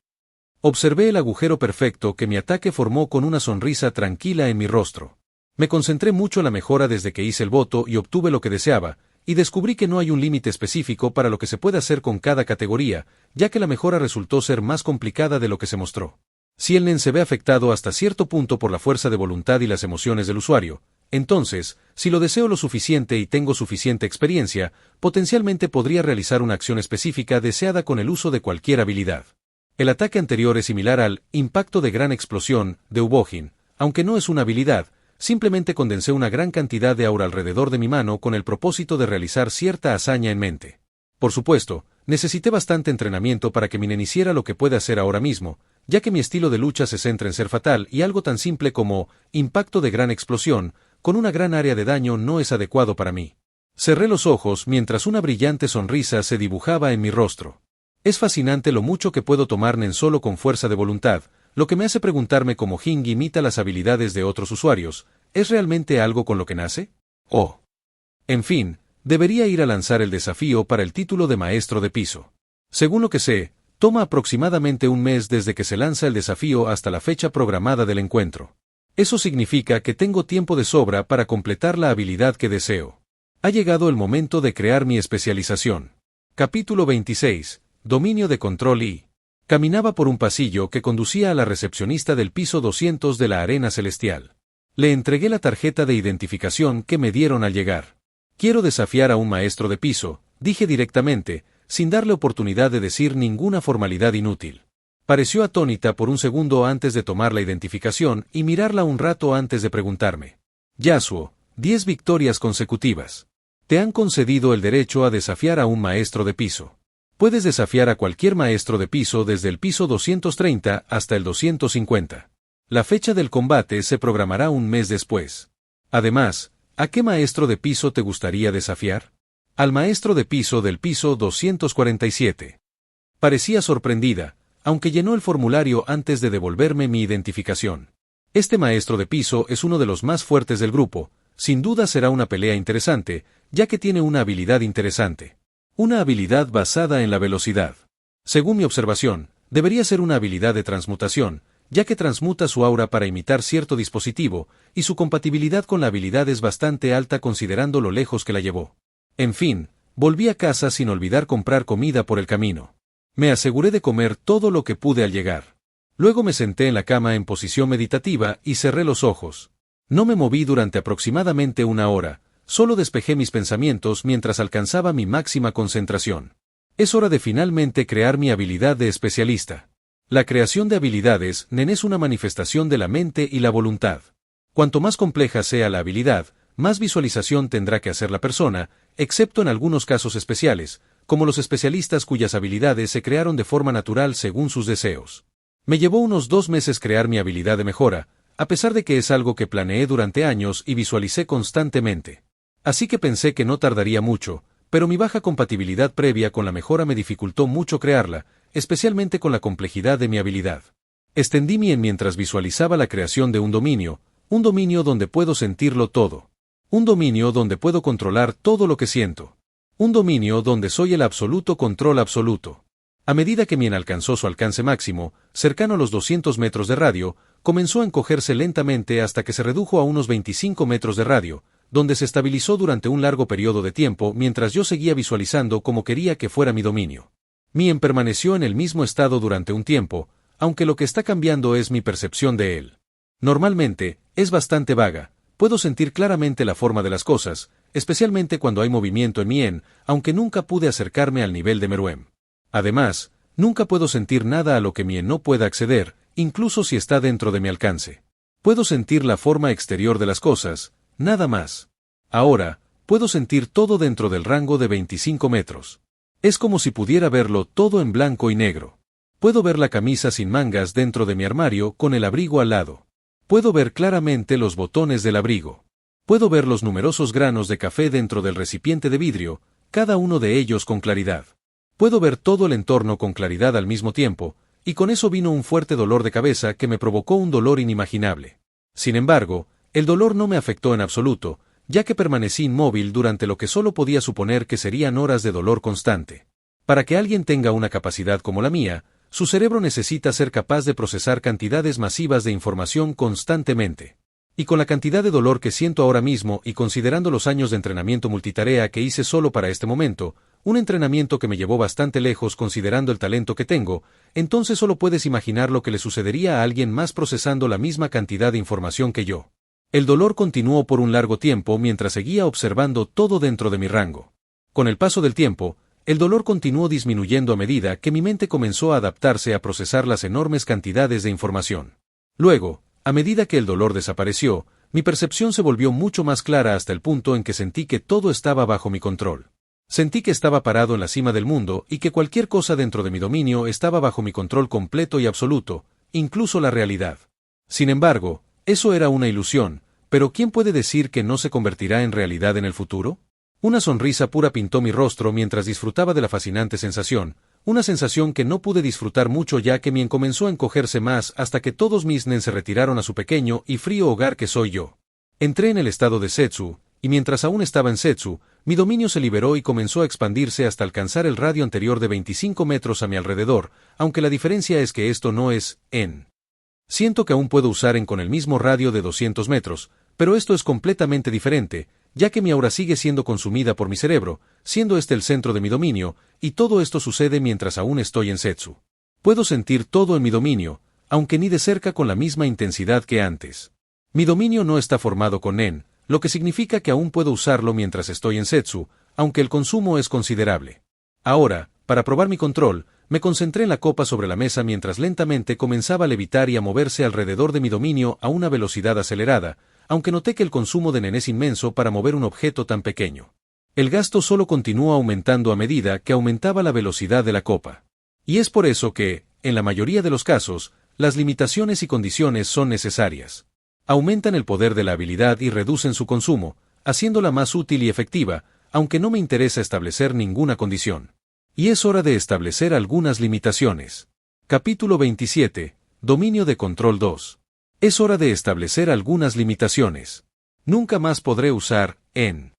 Observé el agujero perfecto que mi ataque formó con una sonrisa tranquila en mi rostro. Me concentré mucho en la mejora desde que hice el voto y obtuve lo que deseaba, y descubrí que no hay un límite específico para lo que se puede hacer con cada categoría, ya que la mejora resultó ser más complicada de lo que se mostró. Si el NEN se ve afectado hasta cierto punto por la fuerza de voluntad y las emociones del usuario, entonces, si lo deseo lo suficiente y tengo suficiente experiencia, potencialmente podría realizar una acción específica deseada con el uso de cualquier habilidad. El ataque anterior es similar al impacto de gran explosión de Ubojin, aunque no es una habilidad, simplemente condensé una gran cantidad de aura alrededor de mi mano con el propósito de realizar cierta hazaña en mente. Por supuesto, necesité bastante entrenamiento para que mi nen hiciera lo que puede hacer ahora mismo, ya que mi estilo de lucha se centra en ser fatal y algo tan simple como impacto de gran explosión, con una gran área de daño no es adecuado para mí. Cerré los ojos mientras una brillante sonrisa se dibujaba en mi rostro. Es fascinante lo mucho que puedo tomar NEN solo con fuerza de voluntad, lo que me hace preguntarme cómo Hing imita las habilidades de otros usuarios. ¿Es realmente algo con lo que nace? Oh. En fin, debería ir a lanzar el desafío para el título de maestro de piso. Según lo que sé, toma aproximadamente 1 mes desde que se lanza el desafío hasta la fecha programada del encuentro. Eso significa que tengo tiempo de sobra para completar la habilidad que deseo. Ha llegado el momento de crear mi especialización. Capítulo 26. Dominio de control y... Caminaba por un pasillo que conducía a la recepcionista del piso 200 de la arena celestial. Le entregué la tarjeta de identificación que me dieron al llegar. Quiero desafiar a un maestro de piso, dije directamente, sin darle oportunidad de decir ninguna formalidad inútil. Pareció atónita por un segundo antes de tomar la identificación y mirarla un rato antes de preguntarme. Yasuo, 10 victorias consecutivas. Te han concedido el derecho a desafiar a un maestro de piso. Puedes desafiar a cualquier maestro de piso desde el piso 230 hasta el 250. La fecha del combate se programará 1 mes después. Además, ¿a qué maestro de piso te gustaría desafiar? Al maestro de piso del piso 247. Parecía sorprendida, aunque llenó el formulario antes de devolverme mi identificación. Este maestro de piso es uno de los más fuertes del grupo, sin duda será una pelea interesante, ya que tiene una habilidad interesante. Una habilidad basada en la velocidad. Según mi observación, debería ser una habilidad de transmutación, ya que transmuta su aura para imitar cierto dispositivo, y su compatibilidad con la habilidad es bastante alta considerando lo lejos que la llevó. En fin, volví a casa sin olvidar comprar comida por el camino. Me aseguré de comer todo lo que pude al llegar. Luego me senté en la cama en posición meditativa y cerré los ojos. No me moví durante aproximadamente 1 hora, solo despejé mis pensamientos mientras alcanzaba mi máxima concentración. Es hora de finalmente crear mi habilidad de especialista. La creación de habilidades NEN es una manifestación de la mente y la voluntad. Cuanto más compleja sea la habilidad, más visualización tendrá que hacer la persona, excepto en algunos casos especiales, como los especialistas cuyas habilidades se crearon de forma natural según sus deseos. Me llevó unos 2 meses crear mi habilidad de mejora, a pesar de que es algo que planeé durante años y visualicé constantemente. Así que pensé que no tardaría mucho, pero mi baja compatibilidad previa con la mejora me dificultó mucho crearla, especialmente con la complejidad de mi habilidad. Extendí mi en mientras visualizaba la creación de un dominio donde puedo sentirlo todo. Un dominio donde puedo controlar todo lo que siento. Un dominio donde soy el absoluto control absoluto. A medida que mi en alcanzó su alcance máximo, cercano a los 200 metros de radio, comenzó a encogerse lentamente hasta que se redujo a unos 25 metros de radio, donde se estabilizó durante un largo periodo de tiempo mientras yo seguía visualizando como quería que fuera mi dominio. Mien permaneció en el mismo estado durante un tiempo, aunque lo que está cambiando es mi percepción de él. Normalmente, es bastante vaga, puedo sentir claramente la forma de las cosas, especialmente cuando hay movimiento en Mien, aunque nunca pude acercarme al nivel de Meruem. Además, nunca puedo sentir nada a lo que Mien no pueda acceder, incluso si está dentro de mi alcance. Puedo sentir la forma exterior de las cosas, nada más. Ahora, puedo sentir todo dentro del rango de 25 metros. Es como si pudiera verlo todo en blanco y negro. Puedo ver la camisa sin mangas dentro de mi armario con el abrigo al lado. Puedo ver claramente los botones del abrigo. Puedo ver los numerosos granos de café dentro del recipiente de vidrio, cada uno de ellos con claridad. Puedo ver todo el entorno con claridad al mismo tiempo, y con eso vino un fuerte dolor de cabeza que me provocó un dolor inimaginable. Sin embargo, el dolor no me afectó en absoluto, ya que permanecí inmóvil durante lo que solo podía suponer que serían horas de dolor constante. Para que alguien tenga una capacidad como la mía, su cerebro necesita ser capaz de procesar cantidades masivas de información constantemente. Y con la cantidad de dolor que siento ahora mismo y considerando los años de entrenamiento multitarea que hice solo para este momento, un entrenamiento que me llevó bastante lejos considerando el talento que tengo, entonces solo puedes imaginar lo que le sucedería a alguien más procesando la misma cantidad de información que yo. El dolor continuó por un largo tiempo mientras seguía observando todo dentro de mi rango. Con el paso del tiempo, el dolor continuó disminuyendo a medida que mi mente comenzó a adaptarse a procesar las enormes cantidades de información. Luego, a medida que el dolor desapareció, mi percepción se volvió mucho más clara hasta el punto en que sentí que todo estaba bajo mi control. Sentí que estaba parado en la cima del mundo y que cualquier cosa dentro de mi dominio estaba bajo mi control completo y absoluto, incluso la realidad. Sin embargo, eso era una ilusión, pero ¿quién puede decir que no se convertirá en realidad en el futuro? Una sonrisa pura pintó mi rostro mientras disfrutaba de la fascinante sensación, una sensación que no pude disfrutar mucho ya que Mien comenzó a encogerse más hasta que todos mis nen se retiraron a su pequeño y frío hogar que soy yo. Entré en el estado de Setsu, y mientras aún estaba en Setsu, mi dominio se liberó y comenzó a expandirse hasta alcanzar el radio anterior de 25 metros a mi alrededor, aunque la diferencia es que esto no es en. Siento que aún puedo usar en con el mismo radio de 200 metros, pero esto es completamente diferente, ya que mi aura sigue siendo consumida por mi cerebro, siendo este el centro de mi dominio, y todo esto sucede mientras aún estoy en Setsu. Puedo sentir todo en mi dominio, aunque ni de cerca con la misma intensidad que antes. Mi dominio no está formado con Nen, lo que significa que aún puedo usarlo mientras estoy en Setsu, aunque el consumo es considerable. Ahora, para probar mi control, me concentré en la copa sobre la mesa mientras lentamente comenzaba a levitar y a moverse alrededor de mi dominio a una velocidad acelerada, aunque noté que el consumo de Nen es inmenso para mover un objeto tan pequeño. El gasto solo continuó aumentando a medida que aumentaba la velocidad de la copa. Y es por eso que, en la mayoría de los casos, las limitaciones y condiciones son necesarias. Aumentan el poder de la habilidad y reducen su consumo, haciéndola más útil y efectiva, aunque no me interesa establecer ninguna condición. Y es hora de establecer algunas limitaciones. Capítulo 27. Dominio de control 2. Es hora de establecer algunas limitaciones. Nunca más podré usar en.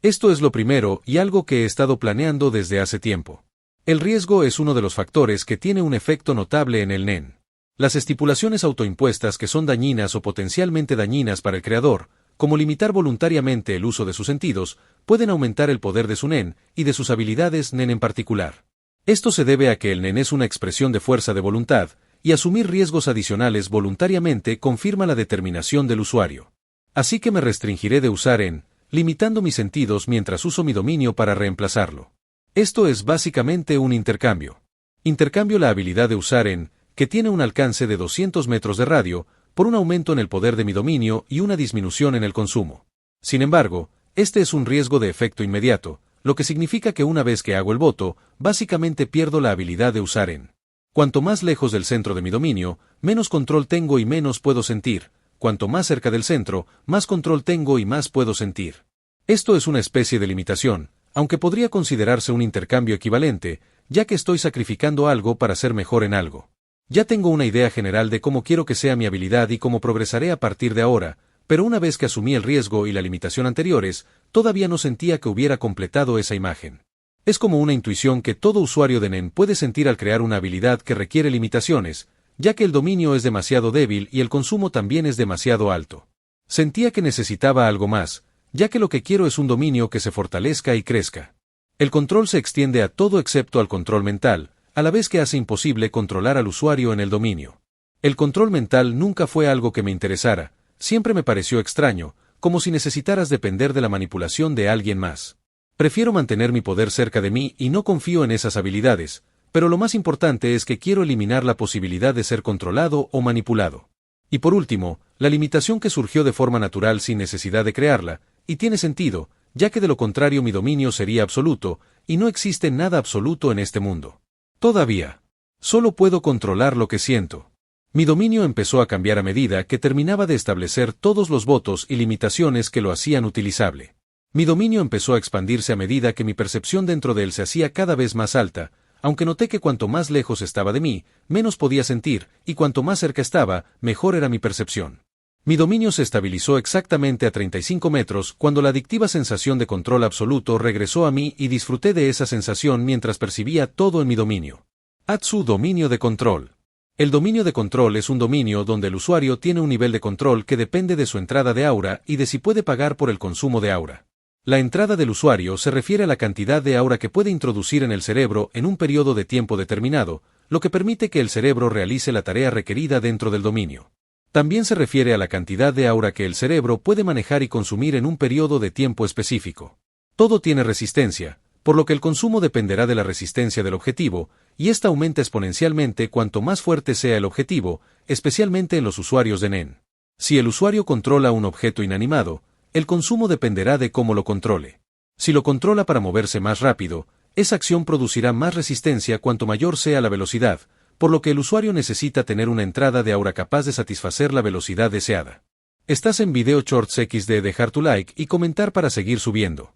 Esto es lo primero y algo que he estado planeando desde hace tiempo. El riesgo es uno de los factores que tiene un efecto notable en el Nen. Las estipulaciones autoimpuestas que son dañinas o potencialmente dañinas para el creador, como limitar voluntariamente el uso de sus sentidos, pueden aumentar el poder de su Nen y de sus habilidades Nen en particular. Esto se debe a que el Nen es una expresión de fuerza de voluntad, y asumir riesgos adicionales voluntariamente confirma la determinación del usuario. Así que me restringiré de usar en, limitando mis sentidos mientras uso mi dominio para reemplazarlo. Esto es básicamente un intercambio. Intercambio la habilidad de usar en, que tiene un alcance de 200 metros de radio, por un aumento en el poder de mi dominio y una disminución en el consumo. Sin embargo, este es un riesgo de efecto inmediato, lo que significa que una vez que hago el voto, básicamente pierdo la habilidad de usar en. Cuanto más lejos del centro de mi dominio, menos control tengo y menos puedo sentir. Cuanto más cerca del centro, más control tengo y más puedo sentir. Esto es una especie de limitación, aunque podría considerarse un intercambio equivalente, ya que estoy sacrificando algo para ser mejor en algo. Ya tengo una idea general de cómo quiero que sea mi habilidad y cómo progresaré a partir de ahora, pero una vez que asumí el riesgo y la limitación anteriores, todavía no sentía que hubiera completado esa imagen. Es como una intuición que todo usuario de NEN puede sentir al crear una habilidad que requiere limitaciones, ya que el dominio es demasiado débil y el consumo también es demasiado alto. Sentía que necesitaba algo más, ya que lo que quiero es un dominio que se fortalezca y crezca. El control se extiende a todo excepto al control mental, a la vez que hace imposible controlar al usuario en el dominio. El control mental nunca fue algo que me interesara, siempre me pareció extraño, como si necesitaras depender de la manipulación de alguien más. Prefiero mantener mi poder cerca de mí y no confío en esas habilidades, pero lo más importante es que quiero eliminar la posibilidad de ser controlado o manipulado. Y por último, la limitación que surgió de forma natural sin necesidad de crearla, y tiene sentido, ya que de lo contrario mi dominio sería absoluto, y no existe nada absoluto en este mundo. Todavía. Solo puedo controlar lo que siento. Mi dominio empezó a cambiar a medida que terminaba de establecer todos los votos y limitaciones que lo hacían utilizable. Mi dominio empezó a expandirse a medida que mi percepción dentro de él se hacía cada vez más alta, aunque noté que cuanto más lejos estaba de mí, menos podía sentir, y cuanto más cerca estaba, mejor era mi percepción. Mi dominio se estabilizó exactamente a 35 metros cuando la adictiva sensación de control absoluto regresó a mí y disfruté de esa sensación mientras percibía todo en mi dominio. Atsu dominio de control. El dominio de control es un dominio donde el usuario tiene un nivel de control que depende de su entrada de aura y de si puede pagar por el consumo de aura. La entrada del usuario se refiere a la cantidad de aura que puede introducir en el cerebro en un periodo de tiempo determinado, lo que permite que el cerebro realice la tarea requerida dentro del dominio. También se refiere a la cantidad de aura que el cerebro puede manejar y consumir en un periodo de tiempo específico. Todo tiene resistencia, por lo que el consumo dependerá de la resistencia del objetivo, y esta aumenta exponencialmente cuanto más fuerte sea el objetivo, especialmente en los usuarios de NEN. Si el usuario controla un objeto inanimado, el consumo dependerá de cómo lo controle. Si lo controla para moverse más rápido, esa acción producirá más resistencia cuanto mayor sea la velocidad, por lo que el usuario necesita tener una entrada de aura capaz de satisfacer la velocidad deseada. Estás en Video Shorts XD, dejar tu like y comentar para seguir subiendo.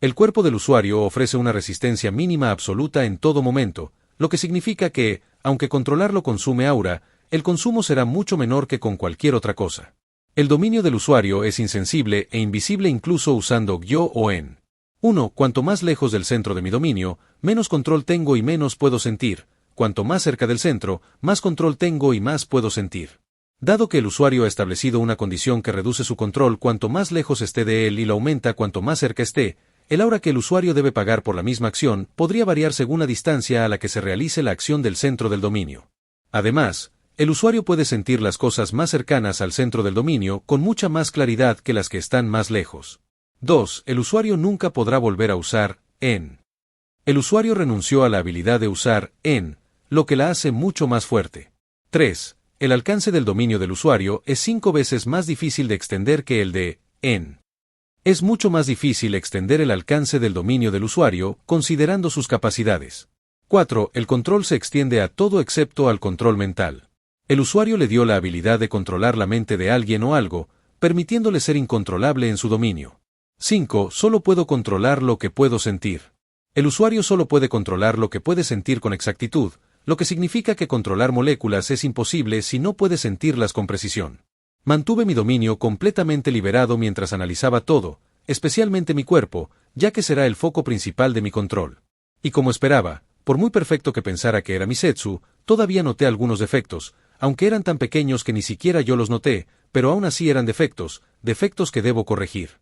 El cuerpo del usuario ofrece una resistencia mínima absoluta en todo momento, lo que significa que, aunque controlarlo consume aura, el consumo será mucho menor que con cualquier otra cosa. El dominio del usuario es insensible e invisible incluso usando yo o en. 1. Cuanto más lejos del centro de mi dominio, menos control tengo y menos puedo sentir. Cuanto más cerca del centro, más control tengo y más puedo sentir. Dado que el usuario ha establecido una condición que reduce su control cuanto más lejos esté de él y lo aumenta cuanto más cerca esté, el aura que el usuario debe pagar por la misma acción podría variar según la distancia a la que se realice la acción del centro del dominio. Además, el usuario puede sentir las cosas más cercanas al centro del dominio con mucha más claridad que las que están más lejos. 2. El usuario nunca podrá volver a usar en. El usuario renunció a la habilidad de usar en, lo que la hace mucho más fuerte. 3. El alcance del dominio del usuario es 5 veces más difícil de extender que el de en. Es mucho más difícil extender el alcance del dominio del usuario, considerando sus capacidades. 4. El control se extiende a todo excepto al control mental. El usuario le dio la habilidad de controlar la mente de alguien o algo, permitiéndole ser incontrolable en su dominio. 5. Solo puedo controlar lo que puedo sentir. El usuario solo puede controlar lo que puede sentir con exactitud, lo que significa que controlar moléculas es imposible si no puede sentirlas con precisión. Mantuve mi dominio completamente liberado mientras analizaba todo, especialmente mi cuerpo, ya que será el foco principal de mi control. Y como esperaba, por muy perfecto que pensara que era mi Setsu, todavía noté algunos defectos, aunque eran tan pequeños que ni siquiera yo los noté, pero aún así eran defectos que debo corregir.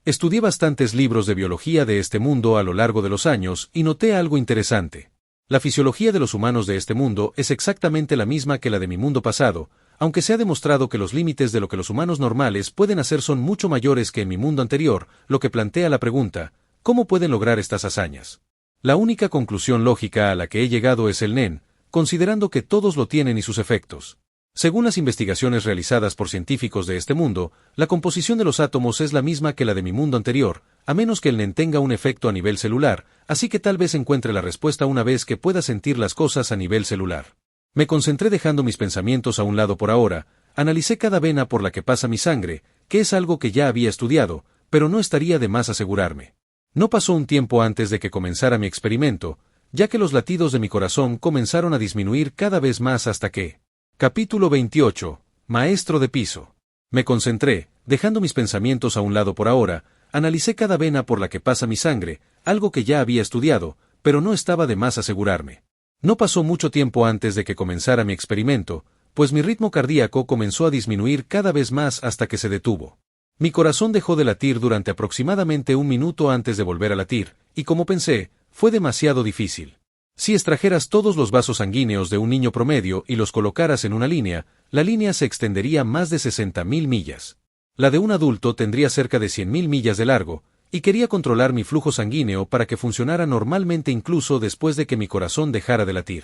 Estudié bastantes libros de biología de este mundo a lo largo de los años y noté algo interesante. La fisiología de los humanos de este mundo es exactamente la misma que la de mi mundo pasado, aunque se ha demostrado que los límites de lo que los humanos normales pueden hacer son mucho mayores que en mi mundo anterior, lo que plantea la pregunta, ¿cómo pueden lograr estas hazañas? La única conclusión lógica a la que he llegado es el NEN, considerando que todos lo tienen y sus efectos. Según las investigaciones realizadas por científicos de este mundo, la composición de los átomos es la misma que la de mi mundo anterior, a menos que el NEN tenga un efecto a nivel celular, así que tal vez encuentre la respuesta una vez que pueda sentir las cosas a nivel celular. Me concentré dejando mis pensamientos a un lado por ahora, analicé cada vena por la que pasa mi sangre, que es algo que ya había estudiado, pero no estaría de más asegurarme. No pasó un tiempo antes de que comenzara mi experimento, ya que los latidos de mi corazón comenzaron a disminuir cada vez más hasta que... Capítulo 28. Maestro de piso. Me concentré, dejando mis pensamientos a un lado por ahora, analicé cada vena por la que pasa mi sangre, algo que ya había estudiado, pero no estaba de más asegurarme. No pasó mucho tiempo antes de que comenzara mi experimento, pues mi ritmo cardíaco comenzó a disminuir cada vez más hasta que se detuvo. Mi corazón dejó de latir durante aproximadamente un minuto antes de volver a latir, y como pensé, fue demasiado difícil. Si extrajeras todos los vasos sanguíneos de un niño promedio y los colocaras en una línea, la línea se extendería más de 60.000 millas. La de un adulto tendría cerca de 100.000 millas de largo, y quería controlar mi flujo sanguíneo para que funcionara normalmente incluso después de que mi corazón dejara de latir.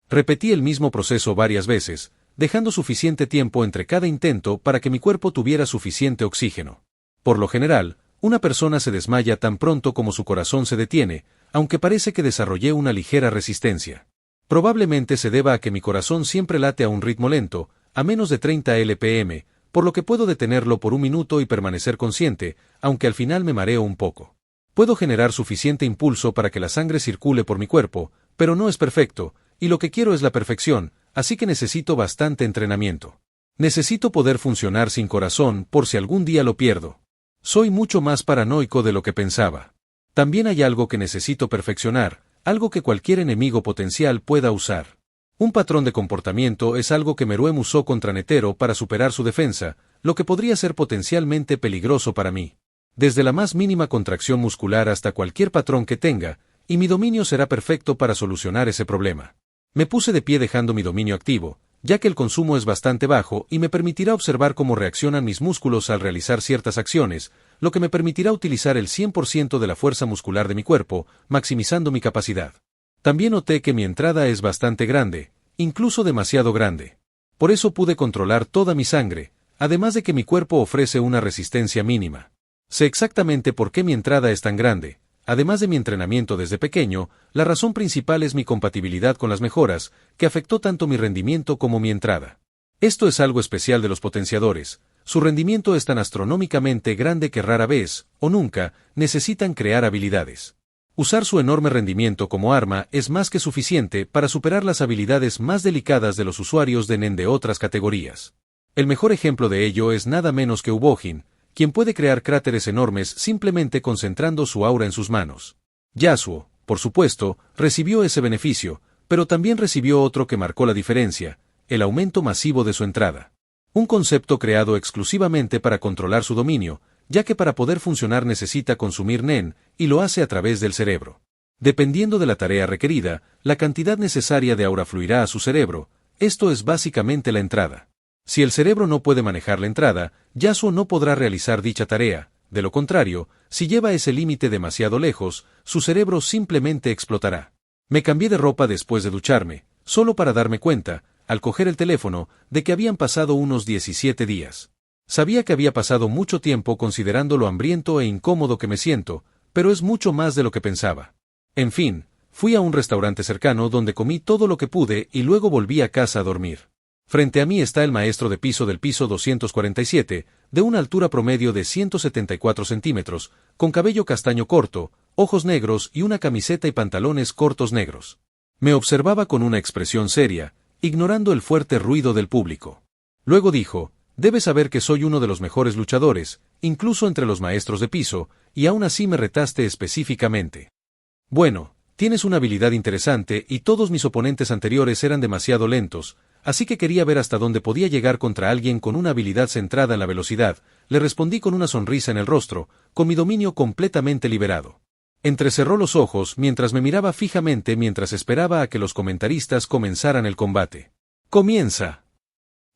Repetí el mismo proceso varias veces, dejando suficiente tiempo entre cada intento para que mi cuerpo tuviera suficiente oxígeno. Por lo general, una persona se desmaya tan pronto como su corazón se detiene, aunque parece que desarrollé una ligera resistencia. Probablemente se deba a que mi corazón siempre late a un ritmo lento, a menos de 30 LPM, por lo que puedo detenerlo por un minuto y permanecer consciente, aunque al final me mareo un poco. Puedo generar suficiente impulso para que la sangre circule por mi cuerpo, pero no es perfecto, y lo que quiero es la perfección, así que necesito bastante entrenamiento. Necesito poder funcionar sin corazón por si algún día lo pierdo. Soy mucho más paranoico de lo que pensaba. También hay algo que necesito perfeccionar, algo que cualquier enemigo potencial pueda usar. Un patrón de comportamiento es algo que Meruem usó contra Netero para superar su defensa, lo que podría ser potencialmente peligroso para mí. Desde la más mínima contracción muscular hasta cualquier patrón que tenga, y mi dominio será perfecto para solucionar ese problema. Me puse de pie dejando mi dominio activo, ya que el consumo es bastante bajo y me permitirá observar cómo reaccionan mis músculos al realizar ciertas acciones, lo que me permitirá utilizar el 100% de la fuerza muscular de mi cuerpo, maximizando mi capacidad. También noté que mi entrada es bastante grande, incluso demasiado grande. Por eso pude controlar toda mi sangre, además de que mi cuerpo ofrece una resistencia mínima. Sé exactamente por qué mi entrada es tan grande. Además de mi entrenamiento desde pequeño, la razón principal es mi compatibilidad con las mejoras, que afectó tanto mi rendimiento como mi entrada. Esto es algo especial de los potenciadores. Su rendimiento es tan astronómicamente grande que rara vez, o nunca, necesitan crear habilidades. Usar su enorme rendimiento como arma es más que suficiente para superar las habilidades más delicadas de los usuarios de NEN de otras categorías. El mejor ejemplo de ello es nada menos que Ubojin, quien puede crear cráteres enormes simplemente concentrando su aura en sus manos. Yasuo, por supuesto, recibió ese beneficio, pero también recibió otro que marcó la diferencia, el aumento masivo de su entrada. Un concepto creado exclusivamente para controlar su dominio, ya que para poder funcionar necesita consumir NEN, y lo hace a través del cerebro. Dependiendo de la tarea requerida, la cantidad necesaria de aura fluirá a su cerebro, esto es básicamente la entrada. Si el cerebro no puede manejar la entrada, Yasuo no podrá realizar dicha tarea, de lo contrario, si lleva ese límite demasiado lejos, su cerebro simplemente explotará. Me cambié de ropa después de ducharme, solo para darme cuenta, al coger el teléfono, de que habían pasado unos 17 días. Sabía que había pasado mucho tiempo considerando lo hambriento e incómodo que me siento, pero es mucho más de lo que pensaba. En fin, fui a un restaurante cercano donde comí todo lo que pude y luego volví a casa a dormir. Frente a mí está el maestro de piso del piso 247, de una altura promedio de 174 centímetros, con cabello castaño corto, ojos negros y una camiseta y pantalones cortos negros. Me observaba con una expresión seria, ignorando el fuerte ruido del público. Luego dijo: «Debes saber que soy uno de los mejores luchadores, incluso entre los maestros de piso, y aún así me retaste específicamente. Bueno, tienes una habilidad interesante y todos mis oponentes anteriores eran demasiado lentos, así que quería ver hasta dónde podía llegar contra alguien con una habilidad centrada en la velocidad», le respondí con una sonrisa en el rostro, con mi dominio completamente liberado. Entrecerró los ojos mientras me miraba fijamente mientras esperaba a que los comentaristas comenzaran el combate. «¡Comienza!».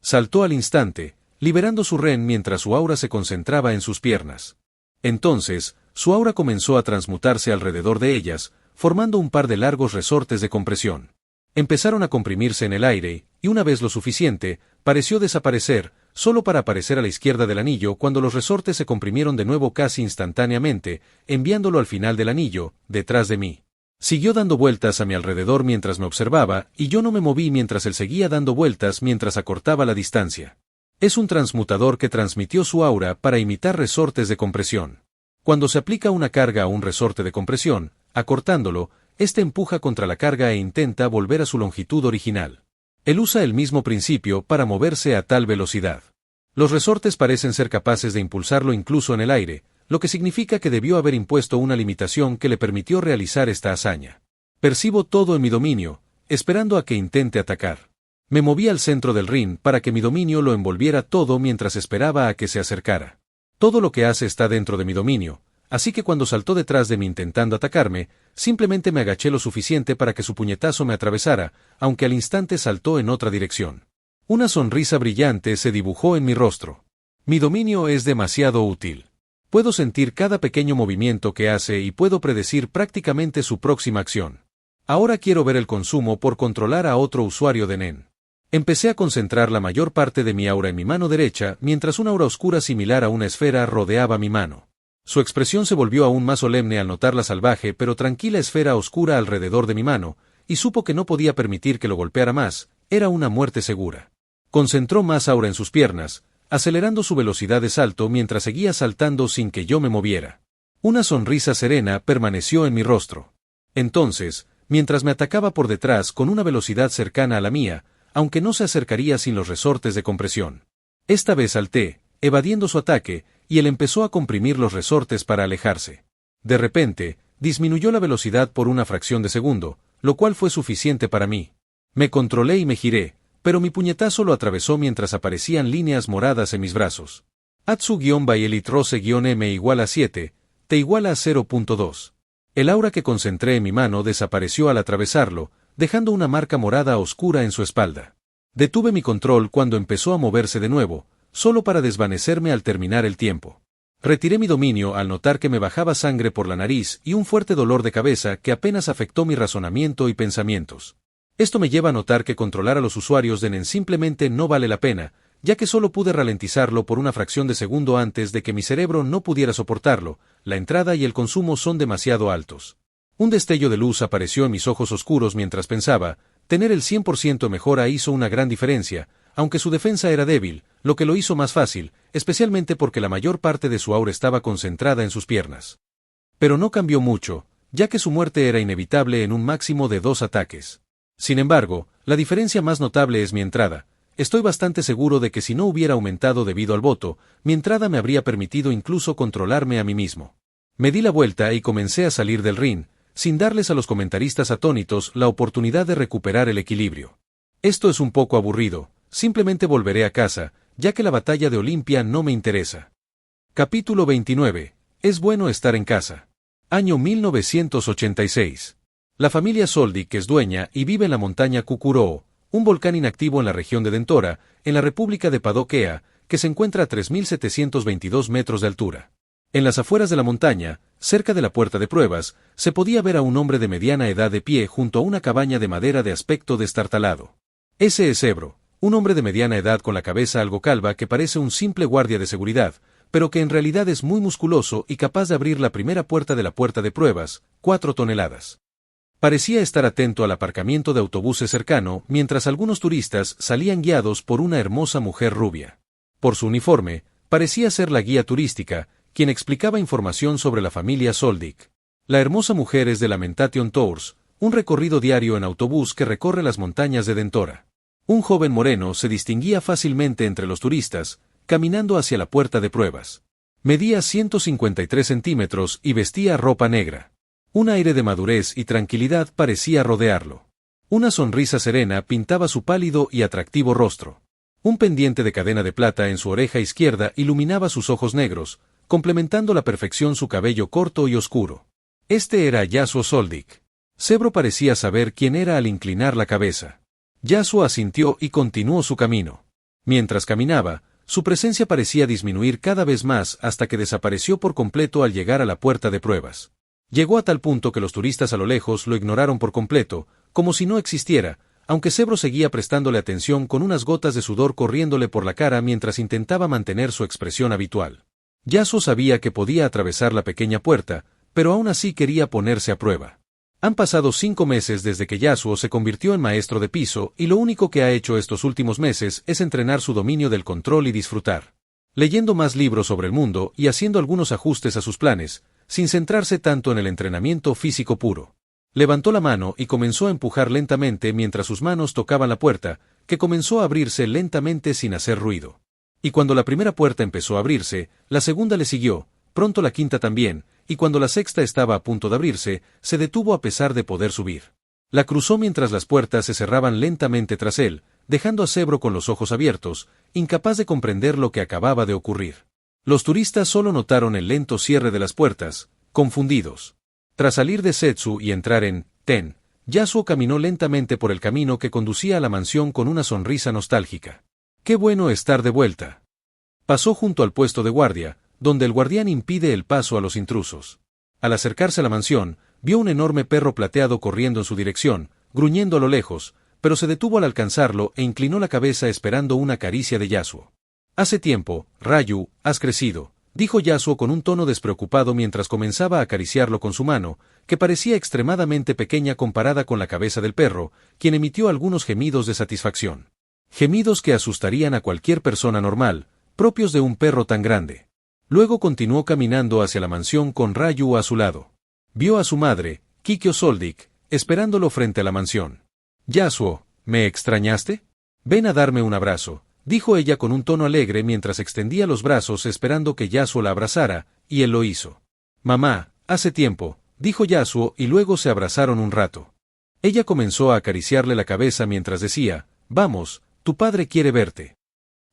Saltó al instante, liberando su ren mientras su aura se concentraba en sus piernas. Entonces, su aura comenzó a transmutarse alrededor de ellas, formando un par de largos resortes de compresión. Empezaron a comprimirse en el aire, y una vez lo suficiente, pareció desaparecer, solo para aparecer a la izquierda del anillo cuando los resortes se comprimieron de nuevo casi instantáneamente, enviándolo al final del anillo, detrás de mí. Siguió dando vueltas a mi alrededor mientras me observaba, y yo no me moví mientras él seguía dando vueltas mientras acortaba la distancia. Es un transmutador que transmitió su aura para imitar resortes de compresión. Cuando se aplica una carga a un resorte de compresión, acortándolo, este empuja contra la carga e intenta volver a su longitud original. Él usa el mismo principio para moverse a tal velocidad. Los resortes parecen ser capaces de impulsarlo incluso en el aire, lo que significa que debió haber impuesto una limitación que le permitió realizar esta hazaña. Percibo todo en mi dominio, esperando a que intente atacar. Me moví al centro del ring para que mi dominio lo envolviera todo mientras esperaba a que se acercara. Todo lo que hace está dentro de mi dominio, así que cuando saltó detrás de mí intentando atacarme, simplemente me agaché lo suficiente para que su puñetazo me atravesara, aunque al instante saltó en otra dirección. Una sonrisa brillante se dibujó en mi rostro. Mi dominio es demasiado útil. Puedo sentir cada pequeño movimiento que hace y puedo predecir prácticamente su próxima acción. Ahora quiero ver el consumo por controlar a otro usuario de Nen. Empecé a concentrar la mayor parte de mi aura en mi mano derecha mientras una aura oscura similar a una esfera rodeaba mi mano. Su expresión se volvió aún más solemne al notar la salvaje pero tranquila esfera oscura alrededor de mi mano, y supo que no podía permitir que lo golpeara más, era una muerte segura. Concentró más aura en sus piernas, acelerando su velocidad de salto mientras seguía saltando sin que yo me moviera. Una sonrisa serena permaneció en mi rostro. Entonces, mientras me atacaba por detrás con una velocidad cercana a la mía, aunque no se acercaría sin los resortes de compresión. Esta vez salté, evadiendo su ataque, y él empezó a comprimir los resortes para alejarse. De repente, disminuyó la velocidad por una fracción de segundo, lo cual fue suficiente para mí. Me controlé y me giré, pero mi puñetazo lo atravesó mientras aparecían líneas moradas en mis brazos. Atsu-Elite Rose-M igual a 7, T igual a 0.2. El aura que concentré en mi mano desapareció al atravesarlo, dejando una marca morada oscura en su espalda. Detuve mi control cuando empezó a moverse de nuevo, solo para desvanecerme al terminar el tiempo. Retiré mi dominio al notar que me bajaba sangre por la nariz y un fuerte dolor de cabeza que apenas afectó mi razonamiento y pensamientos. Esto me lleva a notar que controlar a los usuarios de Nen simplemente no vale la pena, ya que solo pude ralentizarlo por una fracción de segundo antes de que mi cerebro no pudiera soportarlo, la entrada y el consumo son demasiado altos. Un destello de luz apareció en mis ojos oscuros mientras pensaba, tener el 100% mejora hizo una gran diferencia, aunque su defensa era débil, lo que lo hizo más fácil, especialmente porque la mayor parte de su aura estaba concentrada en sus piernas. Pero no cambió mucho, ya que su muerte era inevitable en un máximo de 2 ataques. Sin embargo, la diferencia más notable es mi entrada. Estoy bastante seguro de que si no hubiera aumentado debido al voto, mi entrada me habría permitido incluso controlarme a mí mismo. Me di la vuelta y comencé a salir del ring, sin darles a los comentaristas atónitos la oportunidad de recuperar el equilibrio. Esto es un poco aburrido, simplemente volveré a casa, ya que la batalla de Olimpia no me interesa. Capítulo 29. Es bueno estar en casa. Año 1986. La familia Soldic es dueña y vive en la montaña Kukuroo, un volcán inactivo en la región de Dentora, en la República de Padokea, que se encuentra a 3.722 metros de altura. En las afueras de la montaña, cerca de la puerta de pruebas, se podía ver a un hombre de mediana edad de pie junto a una cabaña de madera de aspecto destartalado. Ese es Ebro, un hombre de mediana edad con la cabeza algo calva que parece un simple guardia de seguridad, pero que en realidad es muy musculoso y capaz de abrir la primera puerta de la puerta de pruebas, 4 toneladas. Parecía estar atento al aparcamiento de autobuses cercano mientras algunos turistas salían guiados por una hermosa mujer rubia. Por su uniforme, parecía ser la guía turística, quien explicaba información sobre la familia Soldic. La hermosa mujer es de Lamentation Tours, un recorrido diario en autobús que recorre las montañas de Dentora. Un joven moreno se distinguía fácilmente entre los turistas, caminando hacia la puerta de pruebas. Medía 153 centímetros y vestía ropa negra. Un aire de madurez y tranquilidad parecía rodearlo. Una sonrisa serena pintaba su pálido y atractivo rostro. Un pendiente de cadena de plata en su oreja izquierda iluminaba sus ojos negros, complementando a la perfección su cabello corto y oscuro. Este era Yasuo Soldic. Sebro parecía saber quién era al inclinar la cabeza. Yasuo asintió y continuó su camino. Mientras caminaba, su presencia parecía disminuir cada vez más hasta que desapareció por completo al llegar a la puerta de pruebas. Llegó a tal punto que los turistas a lo lejos lo ignoraron por completo, como si no existiera, aunque Sebro seguía prestándole atención con unas gotas de sudor corriéndole por la cara mientras intentaba mantener su expresión habitual. Yasuo sabía que podía atravesar la pequeña puerta, pero aún así quería ponerse a prueba. Han pasado 5 meses desde que Yasuo se convirtió en maestro de piso y lo único que ha hecho estos últimos meses es entrenar su dominio del control y disfrutar. Leyendo más libros sobre el mundo y haciendo algunos ajustes a sus planes, sin centrarse tanto en el entrenamiento físico puro. Levantó la mano y comenzó a empujar lentamente mientras sus manos tocaban la puerta, que comenzó a abrirse lentamente sin hacer ruido. Y cuando la primera puerta empezó a abrirse, la segunda le siguió, pronto la quinta también, y cuando la sexta estaba a punto de abrirse, se detuvo a pesar de poder subir. La cruzó mientras las puertas se cerraban lentamente tras él, dejando a Zebro con los ojos abiertos, incapaz de comprender lo que acababa de ocurrir. Los turistas solo notaron el lento cierre de las puertas, confundidos. Tras salir de Setsu y entrar en Ten, Yasuo caminó lentamente por el camino que conducía a la mansión con una sonrisa nostálgica. ¡Qué bueno estar de vuelta! Pasó junto al puesto de guardia, donde el guardián impide el paso a los intrusos. Al acercarse a la mansión, vio un enorme perro plateado corriendo en su dirección, gruñendo a lo lejos, pero se detuvo al alcanzarlo e inclinó la cabeza esperando una caricia de Yasuo. «Hace tiempo, Ryu, has crecido», dijo Yasuo con un tono despreocupado mientras comenzaba a acariciarlo con su mano, que parecía extremadamente pequeña comparada con la cabeza del perro, quien emitió algunos gemidos de satisfacción. Gemidos que asustarían a cualquier persona normal, propios de un perro tan grande. Luego continuó caminando hacia la mansión con Ryu a su lado. Vio a su madre, Kikyo Soldik, esperándolo frente a la mansión. «Yasuo, ¿me extrañaste? Ven a darme un abrazo», dijo ella con un tono alegre mientras extendía los brazos esperando que Yasuo la abrazara, y él lo hizo. «Mamá, hace tiempo», dijo Yasuo y luego se abrazaron un rato. Ella comenzó a acariciarle la cabeza mientras decía, «Vamos, tu padre quiere verte».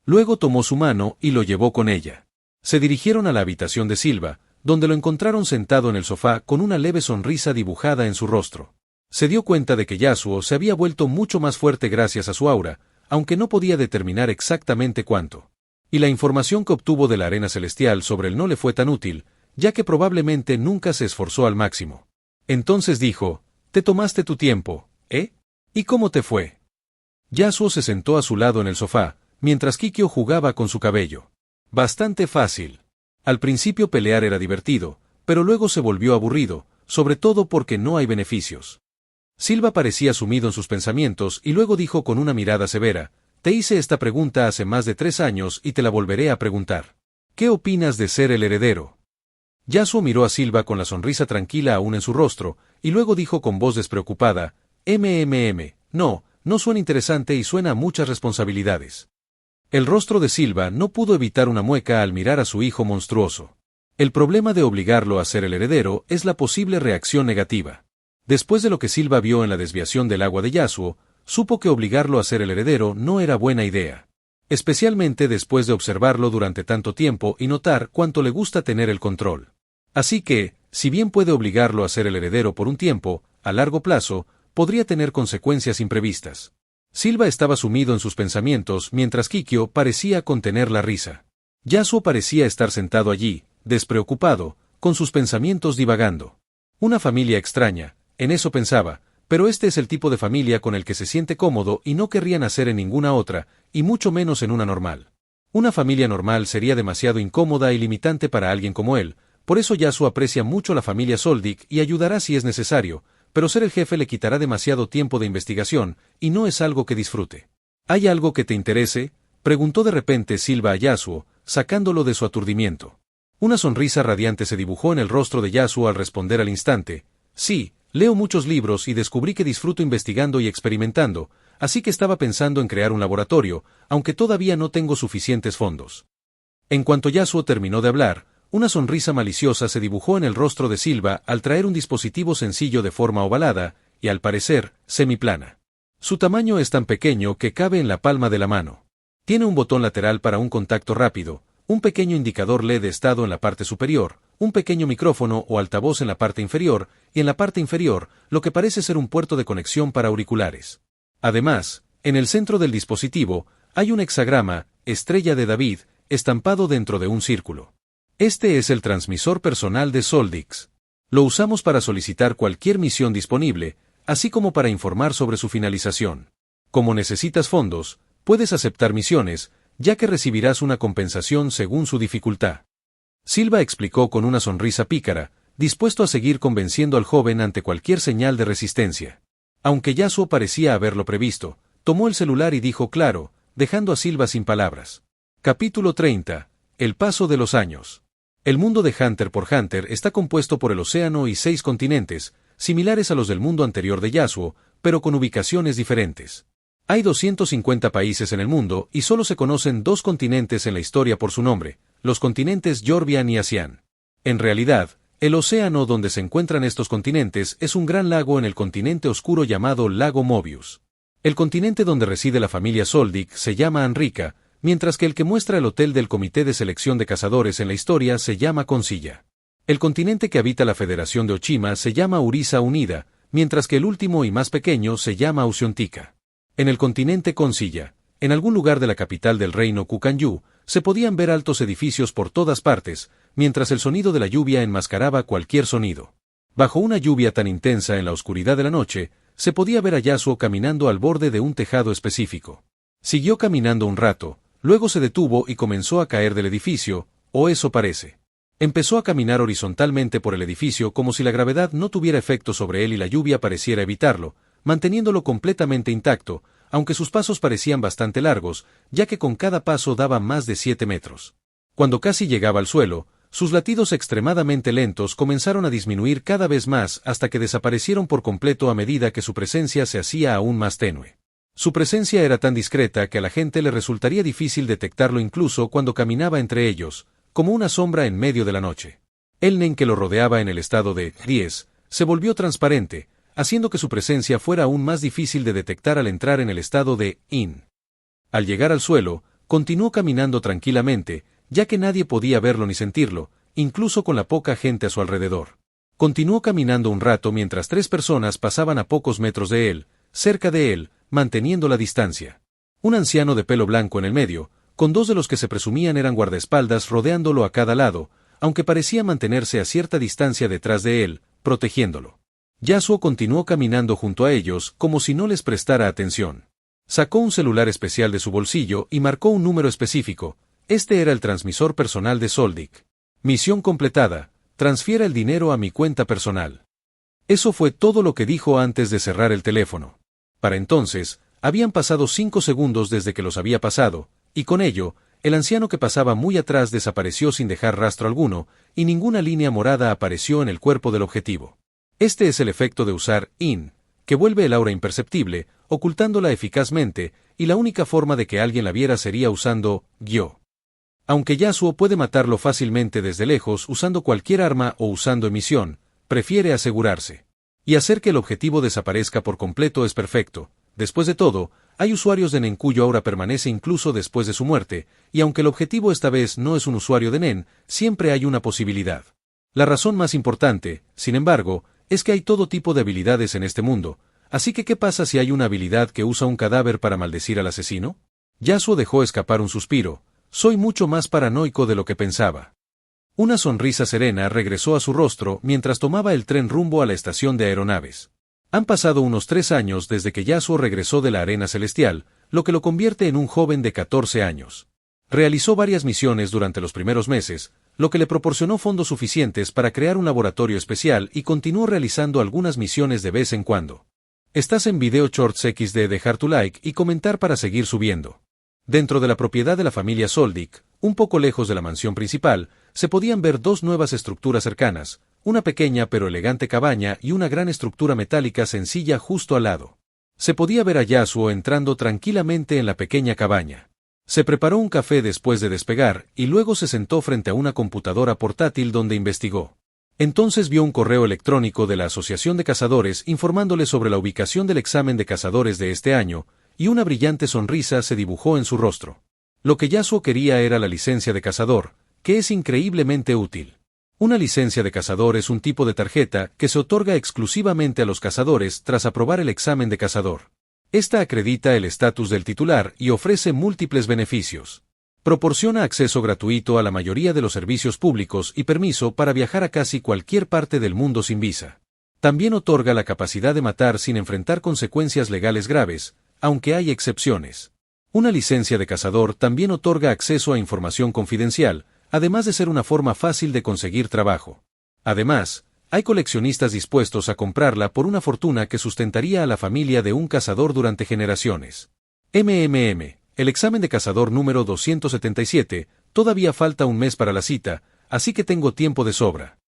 Luego tomó su mano y lo llevó con ella. Se dirigieron a la habitación de Silva, donde lo encontraron sentado en el sofá con una leve sonrisa dibujada en su rostro. Se dio cuenta de que Yasuo se había vuelto mucho más fuerte gracias a su aura, aunque no podía determinar exactamente cuánto. Y la información que obtuvo de la arena celestial sobre él no le fue tan útil, ya que probablemente nunca se esforzó al máximo. Entonces dijo, «Te tomaste tu tiempo, ¿eh? ¿Y cómo te fue?» Yasuo se sentó a su lado en el sofá, mientras Kikyo jugaba con su cabello. «Bastante fácil. Al principio pelear era divertido, pero luego se volvió aburrido, sobre todo porque no hay beneficios». Silva parecía sumido en sus pensamientos y luego dijo con una mirada severa, «Te hice esta pregunta hace más de 3 años y te la volveré a preguntar. ¿Qué opinas de ser el heredero?» Yasuo miró a Silva con la sonrisa tranquila aún en su rostro, y luego dijo con voz despreocupada, no suena interesante y suena a muchas responsabilidades». El rostro de Silva no pudo evitar una mueca al mirar a su hijo monstruoso. El problema de obligarlo a ser el heredero es la posible reacción negativa. Después de lo que Silva vio en la desviación del agua de Yasuo, supo que obligarlo a ser el heredero no era buena idea. Especialmente después de observarlo durante tanto tiempo y notar cuánto le gusta tener el control. Así que, si bien puede obligarlo a ser el heredero por un tiempo, a largo plazo, podría tener consecuencias imprevistas. Silva estaba sumido en sus pensamientos mientras Kikyo parecía contener la risa. Yasuo parecía estar sentado allí, despreocupado, con sus pensamientos divagando. Una familia extraña, en eso pensaba, pero este es el tipo de familia con el que se siente cómodo y no querría nacer en ninguna otra, y mucho menos en una normal. Una familia normal sería demasiado incómoda y limitante para alguien como él, por eso Yasuo aprecia mucho la familia Soldik y ayudará si es necesario, pero ser el jefe le quitará demasiado tiempo de investigación, y no es algo que disfrute. ¿Hay algo que te interese?, preguntó de repente Silva a Yasuo, sacándolo de su aturdimiento. Una sonrisa radiante se dibujó en el rostro de Yasuo al responder al instante, «Sí, leo muchos libros y descubrí que disfruto investigando y experimentando, así que estaba pensando en crear un laboratorio, aunque todavía no tengo suficientes fondos». En cuanto Yasuo terminó de hablar, una sonrisa maliciosa se dibujó en el rostro de Silva al traer un dispositivo sencillo de forma ovalada, y al parecer, semiplana. Su tamaño es tan pequeño que cabe en la palma de la mano. Tiene un botón lateral para un contacto rápido, un pequeño indicador LED de estado en la parte superior, un pequeño micrófono o altavoz en la parte inferior, y en la parte inferior, lo que parece ser un puerto de conexión para auriculares. Además, en el centro del dispositivo, hay un hexagrama, estrella de David, estampado dentro de un círculo. Este es el transmisor personal de Soldix. Lo usamos para solicitar cualquier misión disponible, así como para informar sobre su finalización. Como necesitas fondos, puedes aceptar misiones, ya que recibirás una compensación según su dificultad. Silva explicó con una sonrisa pícara, dispuesto a seguir convenciendo al joven ante cualquier señal de resistencia. Aunque Yasuo parecía haberlo previsto, tomó el celular y dijo claro, dejando a Silva sin palabras. Capítulo 30. El paso de los años. El mundo de Hunter por Hunter está compuesto por el océano y 6 continentes, similares a los del mundo anterior de Yasuo, pero con ubicaciones diferentes. Hay 250 países en el mundo y solo se conocen 2 continentes en la historia por su nombre, los continentes Jorvian y Asian. En realidad, el océano donde se encuentran estos continentes es un gran lago en el continente oscuro llamado Lago Mobius. El continente donde reside la familia Soldic se llama Anrica, mientras que el que muestra el hotel del Comité de Selección de Cazadores en la historia se llama Consilla. El continente que habita la Federación de Ochima se llama Urisa Unida, mientras que el último y más pequeño se llama Usiontica. En el continente Consilla, en algún lugar de la capital del reino Kukanyu, se podían ver altos edificios por todas partes, mientras el sonido de la lluvia enmascaraba cualquier sonido. Bajo una lluvia tan intensa en la oscuridad de la noche, se podía ver a Yasuo caminando al borde de un tejado específico. Siguió caminando un rato, luego se detuvo y comenzó a caer del edificio, o eso parece. Empezó a caminar horizontalmente por el edificio como si la gravedad no tuviera efecto sobre él y la lluvia pareciera evitarlo, manteniéndolo completamente intacto, aunque sus pasos parecían bastante largos, ya que con cada paso daba más de 7 metros. Cuando casi llegaba al suelo, sus latidos extremadamente lentos comenzaron a disminuir cada vez más hasta que desaparecieron por completo a medida que su presencia se hacía aún más tenue. Su presencia era tan discreta que a la gente le resultaría difícil detectarlo incluso cuando caminaba entre ellos, como una sombra en medio de la noche. El nen que lo rodeaba en el estado de 10 se volvió transparente, haciendo que su presencia fuera aún más difícil de detectar al entrar en el estado de in. Al llegar al suelo, continuó caminando tranquilamente, ya que nadie podía verlo ni sentirlo, incluso con la poca gente a su alrededor. Continuó caminando un rato mientras 3 personas pasaban a pocos metros de él, cerca de él, manteniendo la distancia. Un anciano de pelo blanco en el medio, con 2 de los que se presumían eran guardaespaldas rodeándolo a cada lado, aunque parecía mantenerse a cierta distancia detrás de él, protegiéndolo. Yasuo continuó caminando junto a ellos como si no les prestara atención. Sacó un celular especial de su bolsillo y marcó un número específico. Este era el transmisor personal de Soldic. Misión completada, transfiera el dinero a mi cuenta personal. Eso fue todo lo que dijo antes de cerrar el teléfono. Para entonces, habían pasado 5 segundos desde que los había pasado, y con ello, el anciano que pasaba muy atrás desapareció sin dejar rastro alguno, y ninguna línea morada apareció en el cuerpo del objetivo. Este es el efecto de usar IN, que vuelve el aura imperceptible, ocultándola eficazmente, y la única forma de que alguien la viera sería usando Gyo. Aunque Yasuo puede matarlo fácilmente desde lejos usando cualquier arma o usando emisión, prefiere asegurarse. Y hacer que el objetivo desaparezca por completo es perfecto. Después de todo, hay usuarios de Nen cuyo aura permanece incluso después de su muerte, y aunque el objetivo esta vez no es un usuario de Nen, siempre hay una posibilidad. La razón más importante, sin embargo, es que hay todo tipo de habilidades en este mundo, así que ¿qué pasa si hay una habilidad que usa un cadáver para maldecir al asesino? Yasuo dejó escapar un suspiro. Soy mucho más paranoico de lo que pensaba. Una sonrisa serena regresó a su rostro mientras tomaba el tren rumbo a la estación de aeronaves. Han pasado unos 3 años desde que Yasuo regresó de la arena celestial, lo que lo convierte en un joven de 14 años. Realizó varias misiones durante los primeros meses, lo que le proporcionó fondos suficientes para crear un laboratorio especial y continuó realizando algunas misiones de vez en cuando. Estás en Video Shorts XD, dejar tu like y comentar para seguir subiendo. Dentro de la propiedad de la familia Soldic, un poco lejos de la mansión principal, se podían ver 2 nuevas estructuras cercanas, una pequeña pero elegante cabaña y una gran estructura metálica sencilla justo al lado. Se podía ver a Yasuo entrando tranquilamente en la pequeña cabaña. Se preparó un café después de despegar y luego se sentó frente a una computadora portátil donde investigó. Entonces vio un correo electrónico de la Asociación de Cazadores informándole sobre la ubicación del examen de cazadores de este año, y una brillante sonrisa se dibujó en su rostro. Lo que Yasuo quería era la licencia de cazador, que es increíblemente útil. Una licencia de cazador es un tipo de tarjeta que se otorga exclusivamente a los cazadores tras aprobar el examen de cazador. Esta acredita el estatus del titular y ofrece múltiples beneficios. Proporciona acceso gratuito a la mayoría de los servicios públicos y permiso para viajar a casi cualquier parte del mundo sin visa. También otorga la capacidad de matar sin enfrentar consecuencias legales graves, aunque hay excepciones. Una licencia de cazador también otorga acceso a información confidencial, además de ser una forma fácil de conseguir trabajo. Además, hay coleccionistas dispuestos a comprarla por una fortuna que sustentaría a la familia de un cazador durante generaciones. El examen de cazador número 277, todavía falta un mes para la cita, así que tengo tiempo de sobra.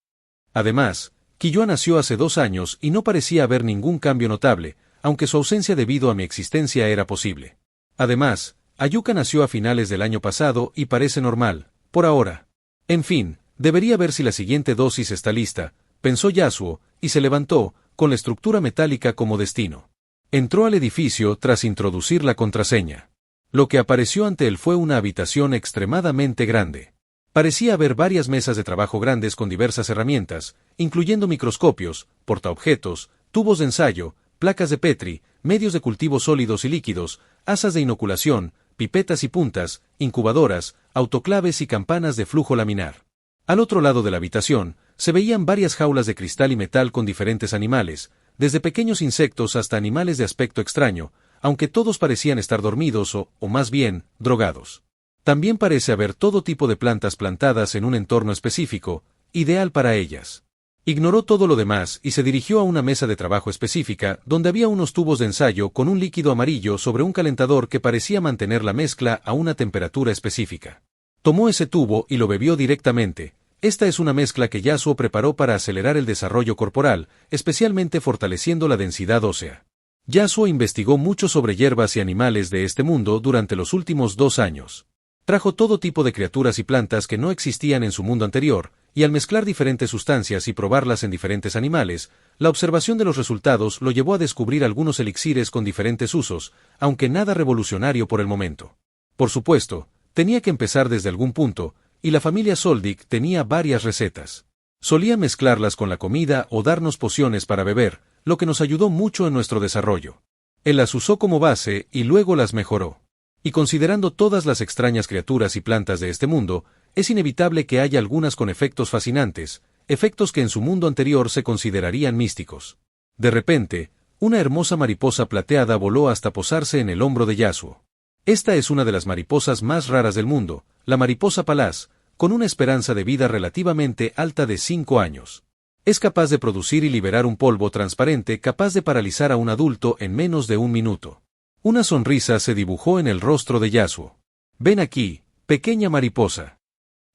Además, Killua nació hace 2 años y no parecía haber ningún cambio notable, aunque su ausencia debido a mi existencia era posible. Además, Ayuka nació a finales del año pasado y parece normal, por ahora. En fin, debería ver si la siguiente dosis está lista, pensó Yasuo, y se levantó, con la estructura metálica como destino. Entró al edificio tras introducir la contraseña. Lo que apareció ante él fue una habitación extremadamente grande. Parecía haber varias mesas de trabajo grandes con diversas herramientas, incluyendo microscopios, portaobjetos, tubos de ensayo, placas de Petri, medios de cultivo sólidos y líquidos, asas de inoculación, pipetas y puntas, incubadoras, autoclaves y campanas de flujo laminar. Al otro lado de la habitación, se veían varias jaulas de cristal y metal con diferentes animales, desde pequeños insectos hasta animales de aspecto extraño, aunque todos parecían estar dormidos o más bien, drogados. También parece haber todo tipo de plantas plantadas en un entorno específico, ideal para ellas. Ignoró todo lo demás y se dirigió a una mesa de trabajo específica, donde había unos tubos de ensayo con un líquido amarillo sobre un calentador que parecía mantener la mezcla a una temperatura específica. Tomó ese tubo y lo bebió directamente. Esta es una mezcla que Yasuo preparó para acelerar el desarrollo corporal, especialmente fortaleciendo la densidad ósea. Yasuo investigó mucho sobre hierbas y animales de este mundo durante los últimos 2 años. Trajo todo tipo de criaturas y plantas que no existían en su mundo anterior, y al mezclar diferentes sustancias y probarlas en diferentes animales, la observación de los resultados lo llevó a descubrir algunos elixires con diferentes usos, aunque nada revolucionario por el momento. Por supuesto, tenía que empezar desde algún punto, y la familia Soldic tenía varias recetas. Solía mezclarlas con la comida o darnos pociones para beber, lo que nos ayudó mucho en nuestro desarrollo. Él las usó como base y luego las mejoró. Y considerando todas las extrañas criaturas y plantas de este mundo, es inevitable que haya algunas con efectos fascinantes, efectos que en su mundo anterior se considerarían místicos. De repente, una hermosa mariposa plateada voló hasta posarse en el hombro de Yasuo. Esta es una de las mariposas más raras del mundo, la mariposa palaz, con una esperanza de vida relativamente alta de 5 años. Es capaz de producir y liberar un polvo transparente capaz de paralizar a un adulto en menos de 1 minuto. Una sonrisa se dibujó en el rostro de Yasuo. «Ven aquí, pequeña mariposa».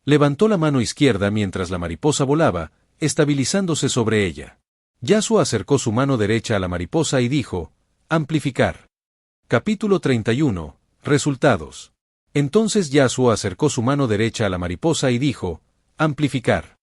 Levantó la mano izquierda mientras la mariposa volaba, estabilizándose sobre ella. Yasuo acercó su mano derecha a la mariposa y dijo, «Amplificar». Capítulo 31. Resultados. Entonces Yasuo acercó su mano derecha a la mariposa y dijo, «Amplificar».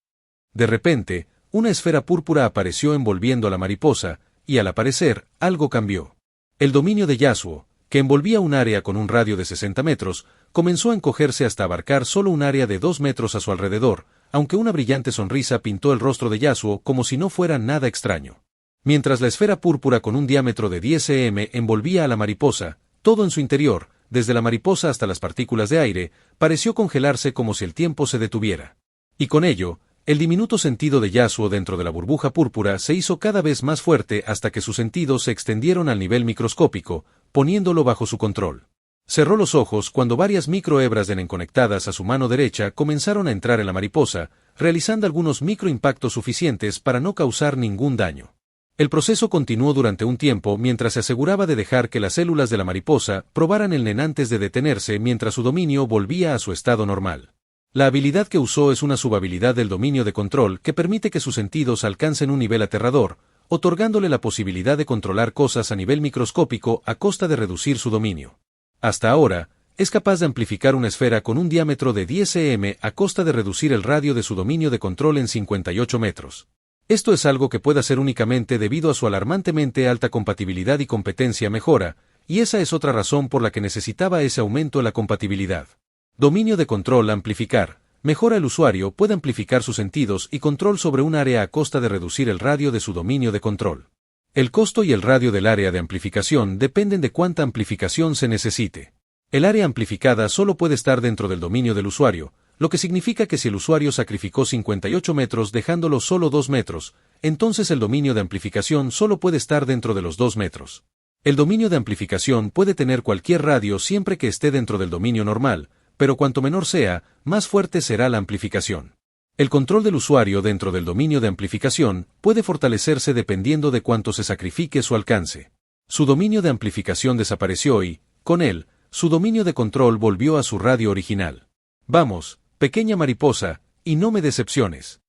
De repente, una esfera púrpura apareció envolviendo a la mariposa, y al aparecer, algo cambió. El dominio de Yasuo, que envolvía un área con un radio de 60 metros, comenzó a encogerse hasta abarcar solo un área de 2 metros a su alrededor, aunque una brillante sonrisa pintó el rostro de Yasuo como si no fuera nada extraño. Mientras la esfera púrpura con un diámetro de 10 cm envolvía a la mariposa, todo en su interior, desde la mariposa hasta las partículas de aire, pareció congelarse como si el tiempo se detuviera. Y con ello, el diminuto sentido de Yasuo dentro de la burbuja púrpura se hizo cada vez más fuerte hasta que sus sentidos se extendieron al nivel microscópico, poniéndolo bajo su control. Cerró los ojos cuando varias microhebras de nen conectadas a su mano derecha comenzaron a entrar en la mariposa, realizando algunos microimpactos suficientes para no causar ningún daño. El proceso continuó durante un tiempo mientras se aseguraba de dejar que las células de la mariposa probaran el nen antes de detenerse mientras su dominio volvía a su estado normal. La habilidad que usó es una subhabilidad del dominio de control que permite que sus sentidos alcancen un nivel aterrador, otorgándole la posibilidad de controlar cosas a nivel microscópico a costa de reducir su dominio. Hasta ahora, es capaz de amplificar una esfera con un diámetro de 10 cm a costa de reducir el radio de su dominio de control en 58 metros. Esto es algo que puede hacer únicamente debido a su alarmantemente alta compatibilidad y competencia mejora, y esa es otra razón por la que necesitaba ese aumento en la compatibilidad. Dominio de control amplificar. Mejora el usuario puede amplificar sus sentidos y control sobre un área a costa de reducir el radio de su dominio de control. El costo y el radio del área de amplificación dependen de cuánta amplificación se necesite. El área amplificada solo puede estar dentro del dominio del usuario, lo que significa que si el usuario sacrificó 58 metros dejándolo solo 2 metros, entonces el dominio de amplificación solo puede estar dentro de los 2 metros. El dominio de amplificación puede tener cualquier radio siempre que esté dentro del dominio normal, pero cuanto menor sea, más fuerte será la amplificación. El control del usuario dentro del dominio de amplificación puede fortalecerse dependiendo de cuánto se sacrifique su alcance. Su dominio de amplificación desapareció y, con él, su dominio de control volvió a su radio original. Vamos, pequeña mariposa, y no me decepciones.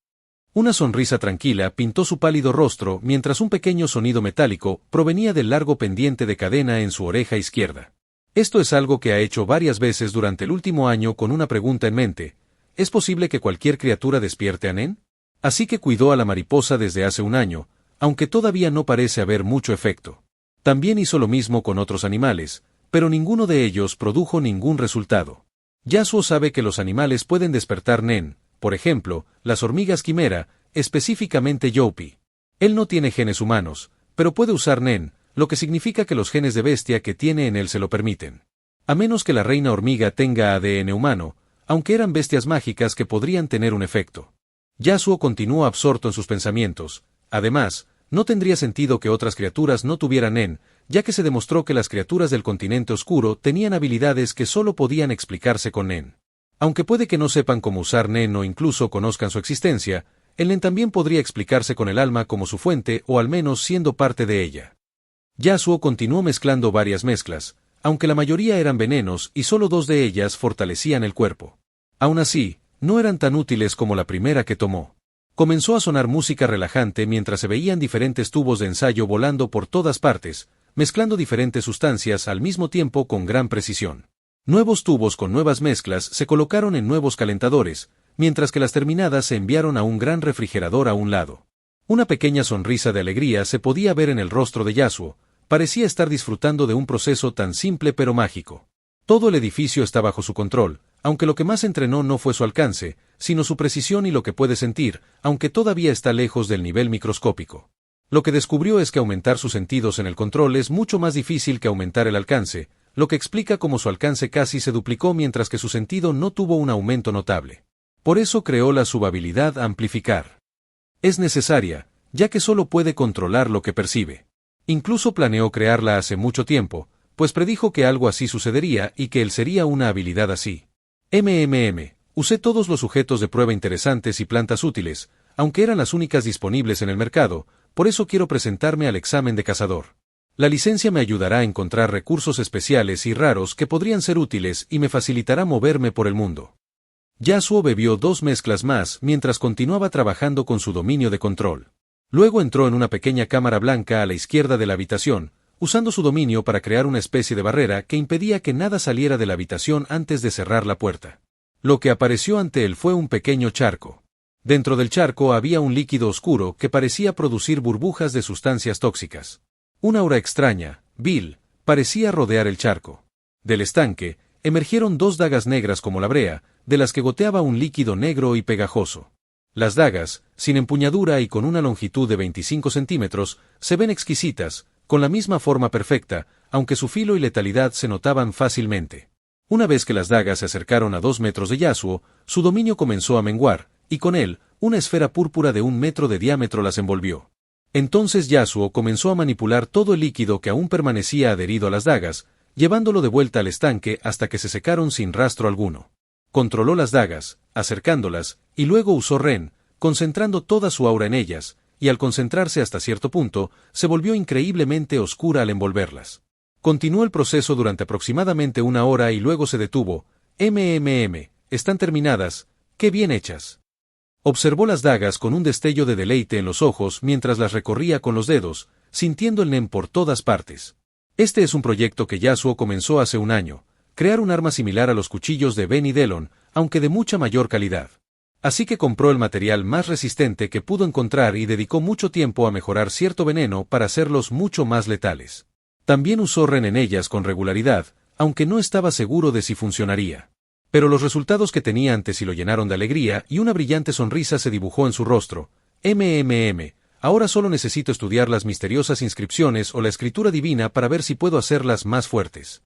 Una sonrisa tranquila pintó su pálido rostro mientras un pequeño sonido metálico provenía del largo pendiente de cadena en su oreja izquierda. Esto es algo que ha hecho varias veces durante el último año con una pregunta en mente. ¿Es posible que cualquier criatura despierte a Nen? Así que cuidó a la mariposa desde hace un año, aunque todavía no parece haber mucho efecto. También hizo lo mismo con otros animales, pero ninguno de ellos produjo ningún resultado. Yasuo sabe que los animales pueden despertar Nen, por ejemplo, las hormigas quimera, específicamente Youpi. Él no tiene genes humanos, pero puede usar Nen, lo que significa que los genes de bestia que tiene en él se lo permiten. A menos que la reina hormiga tenga ADN humano, aunque eran bestias mágicas que podrían tener un efecto. Yasuo continuó absorto en sus pensamientos. Además, no tendría sentido que otras criaturas no tuvieran Nen, ya que se demostró que las criaturas del continente oscuro tenían habilidades que solo podían explicarse con Nen. Aunque puede que no sepan cómo usar Nen o incluso conozcan su existencia, el Nen también podría explicarse con el alma como su fuente o al menos siendo parte de ella. Yasuo continuó mezclando varias mezclas, aunque la mayoría eran venenos y solo 2 de ellas fortalecían el cuerpo. Aún así, no eran tan útiles como la primera que tomó. Comenzó a sonar música relajante mientras se veían diferentes tubos de ensayo volando por todas partes, mezclando diferentes sustancias al mismo tiempo con gran precisión. Nuevos tubos con nuevas mezclas se colocaron en nuevos calentadores, mientras que las terminadas se enviaron a un gran refrigerador a un lado. Una pequeña sonrisa de alegría se podía ver en el rostro de Yasuo, parecía estar disfrutando de un proceso tan simple pero mágico. Todo el edificio está bajo su control, aunque lo que más entrenó no fue su alcance, sino su precisión y lo que puede sentir, aunque todavía está lejos del nivel microscópico. Lo que descubrió es que aumentar sus sentidos en el control es mucho más difícil que aumentar el alcance, lo que explica cómo su alcance casi se duplicó mientras que su sentido no tuvo un aumento notable. Por eso creó la subhabilidad amplificar. Es necesaria, ya que solo puede controlar lo que percibe. Incluso planeó crearla hace mucho tiempo, pues predijo que algo así sucedería y que él sería una habilidad así. Usé todos los sujetos de prueba interesantes y plantas útiles, aunque eran las únicas disponibles en el mercado, por eso quiero presentarme al examen de cazador. La licencia me ayudará a encontrar recursos especiales y raros que podrían ser útiles y me facilitará moverme por el mundo. Yasuo bebió 2 mezclas más mientras continuaba trabajando con su dominio de control. Luego entró en una pequeña cámara blanca a la izquierda de la habitación, usando su dominio para crear una especie de barrera que impedía que nada saliera de la habitación antes de cerrar la puerta. Lo que apareció ante él fue un pequeño charco. Dentro del charco había un líquido oscuro que parecía producir burbujas de sustancias tóxicas. Una aura extraña, vil, parecía rodear el charco. Del estanque, emergieron 2 dagas negras como la brea, de las que goteaba un líquido negro y pegajoso. Las dagas, sin empuñadura y con una longitud de 25 centímetros, se ven exquisitas, con la misma forma perfecta, aunque su filo y letalidad se notaban fácilmente. Una vez que las dagas se acercaron a 2 metros de Yasuo, su dominio comenzó a menguar, y con él, una esfera púrpura de 1 metro de diámetro las envolvió. Entonces Yasuo comenzó a manipular todo el líquido que aún permanecía adherido a las dagas, llevándolo de vuelta al estanque hasta que se secaron sin rastro alguno. Controló las dagas, acercándolas, y luego usó Ren, concentrando toda su aura en ellas, y al concentrarse hasta cierto punto, se volvió increíblemente oscura al envolverlas. Continuó el proceso durante aproximadamente 1 hora y luego se detuvo. Están terminadas, qué bien hechas. Observó las dagas con un destello de deleite en los ojos mientras las recorría con los dedos, sintiendo el Nen por todas partes. Este es un proyecto que Yasuo comenzó hace un año, crear un arma similar a los cuchillos de Ben y Delon, aunque de mucha mayor calidad. Así que compró el material más resistente que pudo encontrar y dedicó mucho tiempo a mejorar cierto veneno para hacerlos mucho más letales. También usó Ren en ellas con regularidad, aunque no estaba seguro de si funcionaría. Pero los resultados que tenía antes lo llenaron de alegría y una brillante sonrisa se dibujó en su rostro. Ahora solo necesito estudiar las misteriosas inscripciones o la escritura divina para ver si puedo hacerlas más fuertes.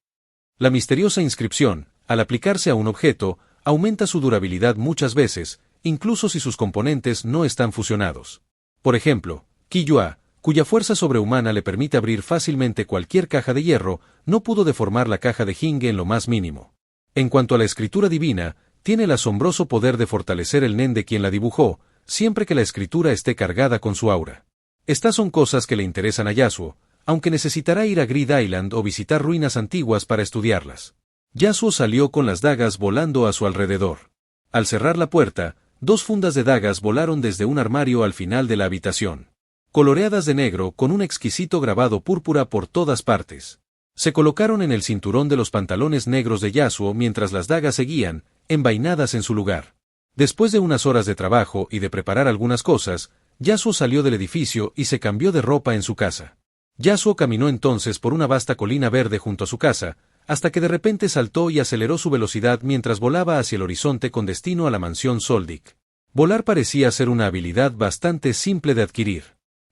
La misteriosa inscripción, al aplicarse a un objeto, aumenta su durabilidad muchas veces, incluso si sus componentes no están fusionados. Por ejemplo, Qiyua, cuya fuerza sobrehumana le permite abrir fácilmente cualquier caja de hierro, no pudo deformar la caja de Jinge en lo más mínimo. En cuanto a la escritura divina, tiene el asombroso poder de fortalecer el Nen de quien la dibujó, siempre que la escritura esté cargada con su aura. Estas son cosas que le interesan a Yasuo, aunque necesitará ir a Grid Island o visitar ruinas antiguas para estudiarlas. Yasuo salió con las dagas volando a su alrededor. Al cerrar la puerta, 2 fundas de dagas volaron desde un armario al final de la habitación. Coloreadas de negro con un exquisito grabado púrpura por todas partes. Se colocaron en el cinturón de los pantalones negros de Yasuo mientras las dagas seguían, envainadas en su lugar. Después de unas horas de trabajo y de preparar algunas cosas, Yasuo salió del edificio y se cambió de ropa en su casa. Yasuo caminó entonces por una vasta colina verde junto a su casa, hasta que de repente saltó y aceleró su velocidad mientras volaba hacia el horizonte con destino a la mansión Soldic. Volar parecía ser una habilidad bastante simple de adquirir.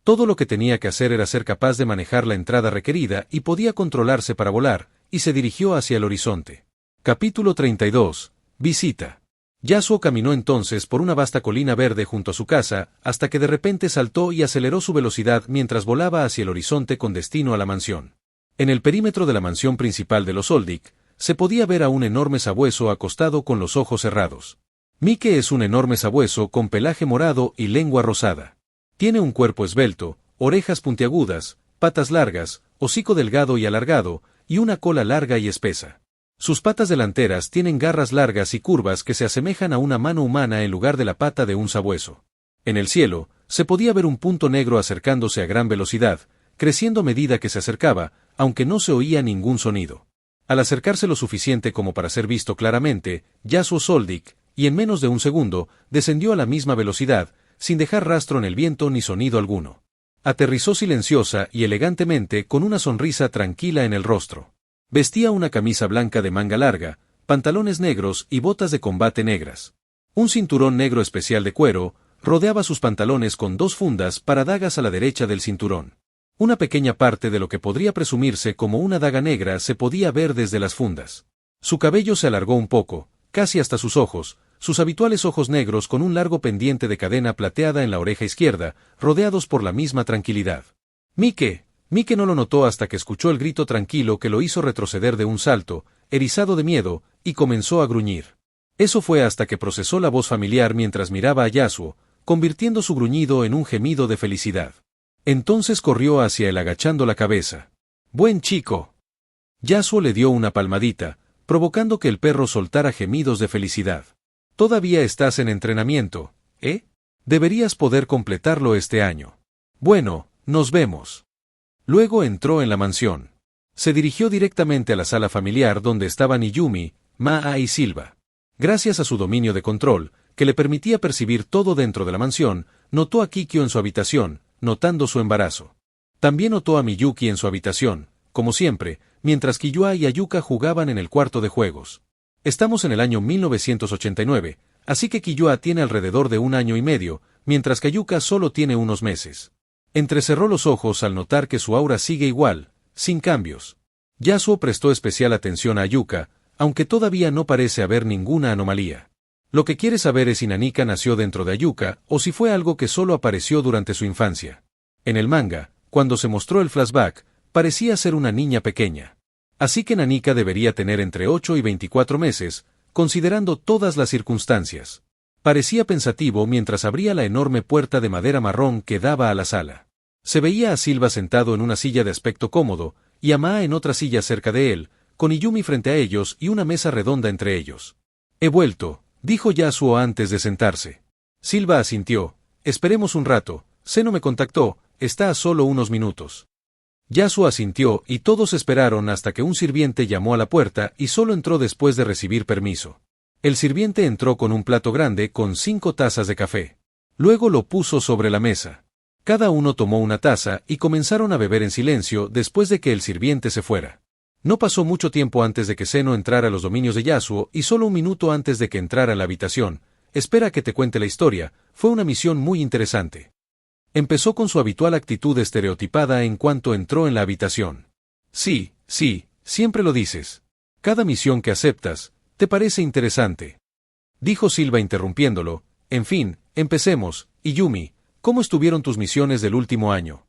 Todo lo que tenía que hacer era ser capaz de manejar la entrada requerida y podía controlarse para volar, y se dirigió hacia el horizonte. Capítulo 32. Visita. Yasuo caminó entonces por una vasta colina verde junto a su casa, hasta que de repente saltó y aceleró su velocidad mientras volaba hacia el horizonte con destino a la mansión. En el perímetro de la mansión principal de los Soldic, se podía ver a un enorme sabueso acostado con los ojos cerrados. Mike es un enorme sabueso con pelaje morado y lengua rosada. Tiene un cuerpo esbelto, orejas puntiagudas, patas largas, hocico delgado y alargado, y una cola larga y espesa. Sus patas delanteras tienen garras largas y curvas que se asemejan a una mano humana en lugar de la pata de un sabueso. En el cielo, se podía ver un punto negro acercándose a gran velocidad, creciendo a medida que se acercaba, aunque no se oía ningún sonido. Al acercarse lo suficiente como para ser visto claramente, Yasuo Soldic, y en menos de un segundo, descendió a la misma velocidad, sin dejar rastro en el viento ni sonido alguno. Aterrizó silenciosa y elegantemente con una sonrisa tranquila en el rostro. Vestía una camisa blanca de manga larga, pantalones negros y botas de combate negras. Un cinturón negro especial de cuero rodeaba sus pantalones con 2 fundas para dagas a la derecha del cinturón. Una pequeña parte de lo que podría presumirse como una daga negra se podía ver desde las fundas. Su cabello se alargó un poco, casi hasta sus ojos, sus habituales ojos negros con un largo pendiente de cadena plateada en la oreja izquierda, rodeados por la misma tranquilidad. Mike no lo notó hasta que escuchó el grito tranquilo que lo hizo retroceder de un salto, erizado de miedo, y comenzó a gruñir. Eso fue hasta que procesó la voz familiar mientras miraba a Yasuo, convirtiendo su gruñido en un gemido de felicidad. Entonces corrió hacia él agachando la cabeza. «¡Buen chico!». Yasuo le dio una palmadita, provocando que el perro soltara gemidos de felicidad. «Todavía estás en entrenamiento, ¿eh? Deberías poder completarlo este año. Bueno, nos vemos». Luego entró en la mansión. Se dirigió directamente a la sala familiar donde estaban Iyumi, Maa y Silva. Gracias a su dominio de control, que le permitía percibir todo dentro de la mansión, notó a Kikyo en su habitación, notando su embarazo. También notó a Miyuki en su habitación, como siempre, mientras Killua y Ayuka jugaban en el cuarto de juegos. Estamos en el año 1989, así que Killua tiene alrededor de 1 año y medio, mientras que Ayuka solo tiene unos meses. Entrecerró los ojos al notar que su aura sigue igual, sin cambios. Yasuo prestó especial atención a Ayuka, aunque todavía no parece haber ninguna anomalía. Lo que quiere saber es si Nanika nació dentro de Ayuka o si fue algo que solo apareció durante su infancia. En el manga, cuando se mostró el flashback, parecía ser una niña pequeña. Así que Nanika debería tener entre 8 y 24 meses, considerando todas las circunstancias. Parecía pensativo mientras abría la enorme puerta de madera marrón que daba a la sala. Se veía a Silva sentado en una silla de aspecto cómodo, y a Maa en otra silla cerca de él, con Iyumi frente a ellos y una mesa redonda entre ellos. «He vuelto», dijo Yasuo antes de sentarse. Silva asintió. «Esperemos un rato, Seno me contactó, está a solo unos minutos». Yasuo asintió y todos esperaron hasta que un sirviente llamó a la puerta y solo entró después de recibir permiso. El sirviente entró con un plato grande con 5 tazas de café. Luego lo puso sobre la mesa. Cada uno tomó una taza y comenzaron a beber en silencio después de que el sirviente se fuera. No pasó mucho tiempo antes de que Seno entrara a los dominios de Yasuo y solo un minuto antes de que entrara a la habitación. «Espera que te cuente la historia, fue una misión muy interesante». Empezó con su habitual actitud estereotipada en cuanto entró en la habitación. «Sí, siempre lo dices. Cada misión que aceptas, te parece interesante», dijo Silva interrumpiéndolo. «En fin, empecemos, Iyumi, ¿cómo estuvieron tus misiones del último año?»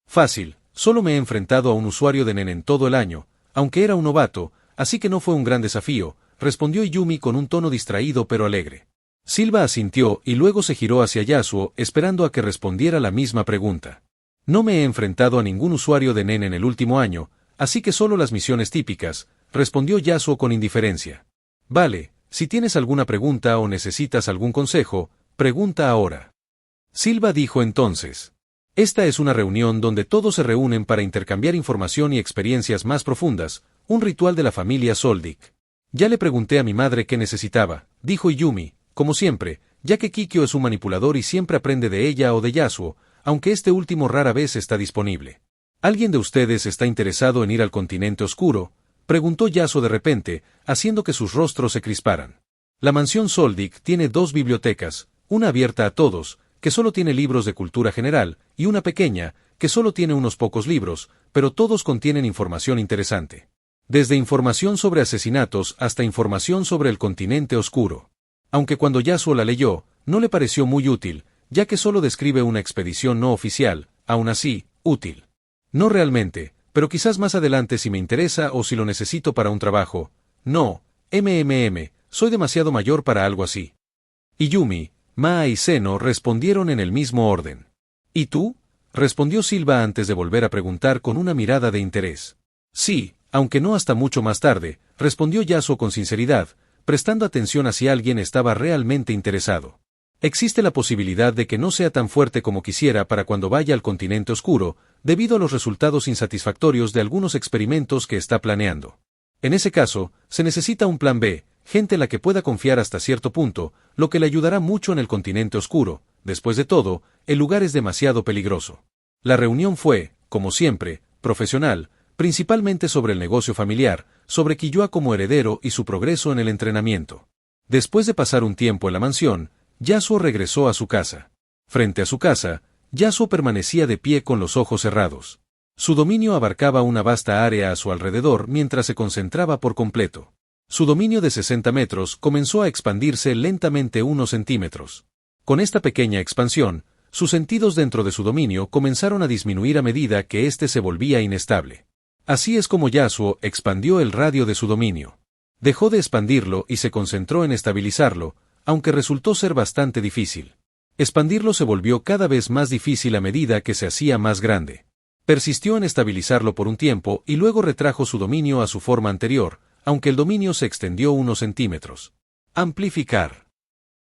«Fácil, solo me he enfrentado a un usuario de Nen en todo el año, aunque era un novato, así que no fue un gran desafío», respondió Iyumi con un tono distraído pero alegre. Silva asintió y luego se giró hacia Yasuo esperando a que respondiera la misma pregunta. «No me he enfrentado a ningún usuario de Nen en el último año, así que solo las misiones típicas», respondió Yasuo con indiferencia. «Vale, si tienes alguna pregunta o necesitas algún consejo, Pregunta ahora. Silva dijo entonces. Esta es una reunión donde todos se reúnen para intercambiar información y experiencias más profundas, un ritual de la familia Soldic. Ya le pregunté a mi madre qué necesitaba, dijo Yumi, como siempre, ya que Kikyo es un manipulador y siempre aprende de ella o de Yasuo, aunque este último rara vez está disponible. ¿Alguien de ustedes está interesado en ir al continente oscuro?, preguntó Yasuo de repente, haciendo que sus rostros se crisparan. La mansión Soldic tiene 2 bibliotecas, una abierta a todos, que solo tiene libros de cultura general, y una pequeña, que solo tiene unos pocos libros, pero todos contienen información interesante. Desde información sobre asesinatos hasta información sobre el continente oscuro. Aunque cuando Yasuo la leyó, no le pareció muy útil, ya que solo describe una expedición no oficial, aún así, útil. No realmente, pero quizás más adelante si me interesa o si lo necesito para un trabajo. No, soy demasiado mayor para algo así. Y Yumi, Maa y Seno respondieron en el mismo orden. ¿Y tú?, respondió Silva antes de volver a preguntar con una mirada de interés. Sí, aunque no hasta mucho más tarde, respondió Yasuo con sinceridad, prestando atención a si alguien estaba realmente interesado. Existe la posibilidad de que no sea tan fuerte como quisiera para cuando vaya al continente oscuro, debido a los resultados insatisfactorios de algunos experimentos que está planeando. En ese caso, se necesita un plan B, gente en la que pueda confiar hasta cierto punto, lo que le ayudará mucho en el continente oscuro. Después de todo, el lugar es demasiado peligroso. La reunión fue, como siempre, profesional, principalmente sobre el negocio familiar, sobre Killua como heredero y su progreso en el entrenamiento. Después de pasar un tiempo en la mansión, Yasuo regresó a su casa. Frente a su casa, Yasuo permanecía de pie con los ojos cerrados. Su dominio abarcaba una vasta área a su alrededor mientras se concentraba por completo. Su dominio de 60 metros comenzó a expandirse lentamente unos centímetros. Con esta pequeña expansión, sus sentidos dentro de su dominio comenzaron a disminuir a medida que éste se volvía inestable. Así es como Yasuo expandió el radio de su dominio. Dejó de expandirlo y se concentró en estabilizarlo, aunque resultó ser bastante difícil. Expandirlo se volvió cada vez más difícil a medida que se hacía más grande. Persistió en estabilizarlo por un tiempo y luego retrajo su dominio a su forma anterior, aunque el dominio se extendió unos centímetros. Amplificar.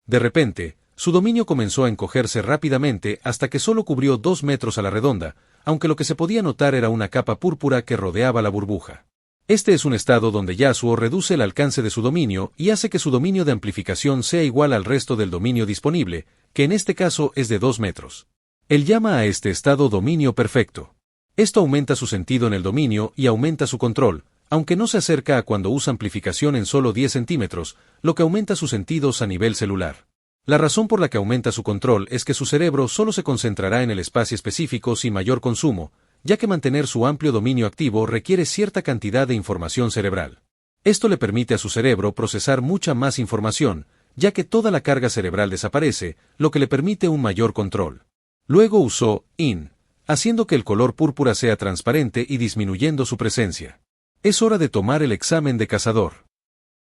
De repente, su dominio comenzó a encogerse rápidamente hasta que solo cubrió 2 metros a la redonda, aunque lo que se podía notar era una capa púrpura que rodeaba la burbuja. Este es un estado donde Yasuo reduce el alcance de su dominio y hace que su dominio de amplificación sea igual al resto del dominio disponible, que en este caso es de 2 metros. Él llama a este estado dominio perfecto. Esto aumenta su sentido en el dominio y aumenta su control, aunque no se acerca a cuando usa amplificación en solo 10 centímetros, lo que aumenta sus sentidos a nivel celular. La razón por la que aumenta su control es que su cerebro solo se concentrará en el espacio específico sin mayor consumo, ya que mantener su amplio dominio activo requiere cierta cantidad de información cerebral. Esto le permite a su cerebro procesar mucha más información, ya que toda la carga cerebral desaparece, lo que le permite un mayor control. Luego usó IN, haciendo que el color púrpura sea transparente y disminuyendo su presencia. Es hora de tomar el examen de cazador.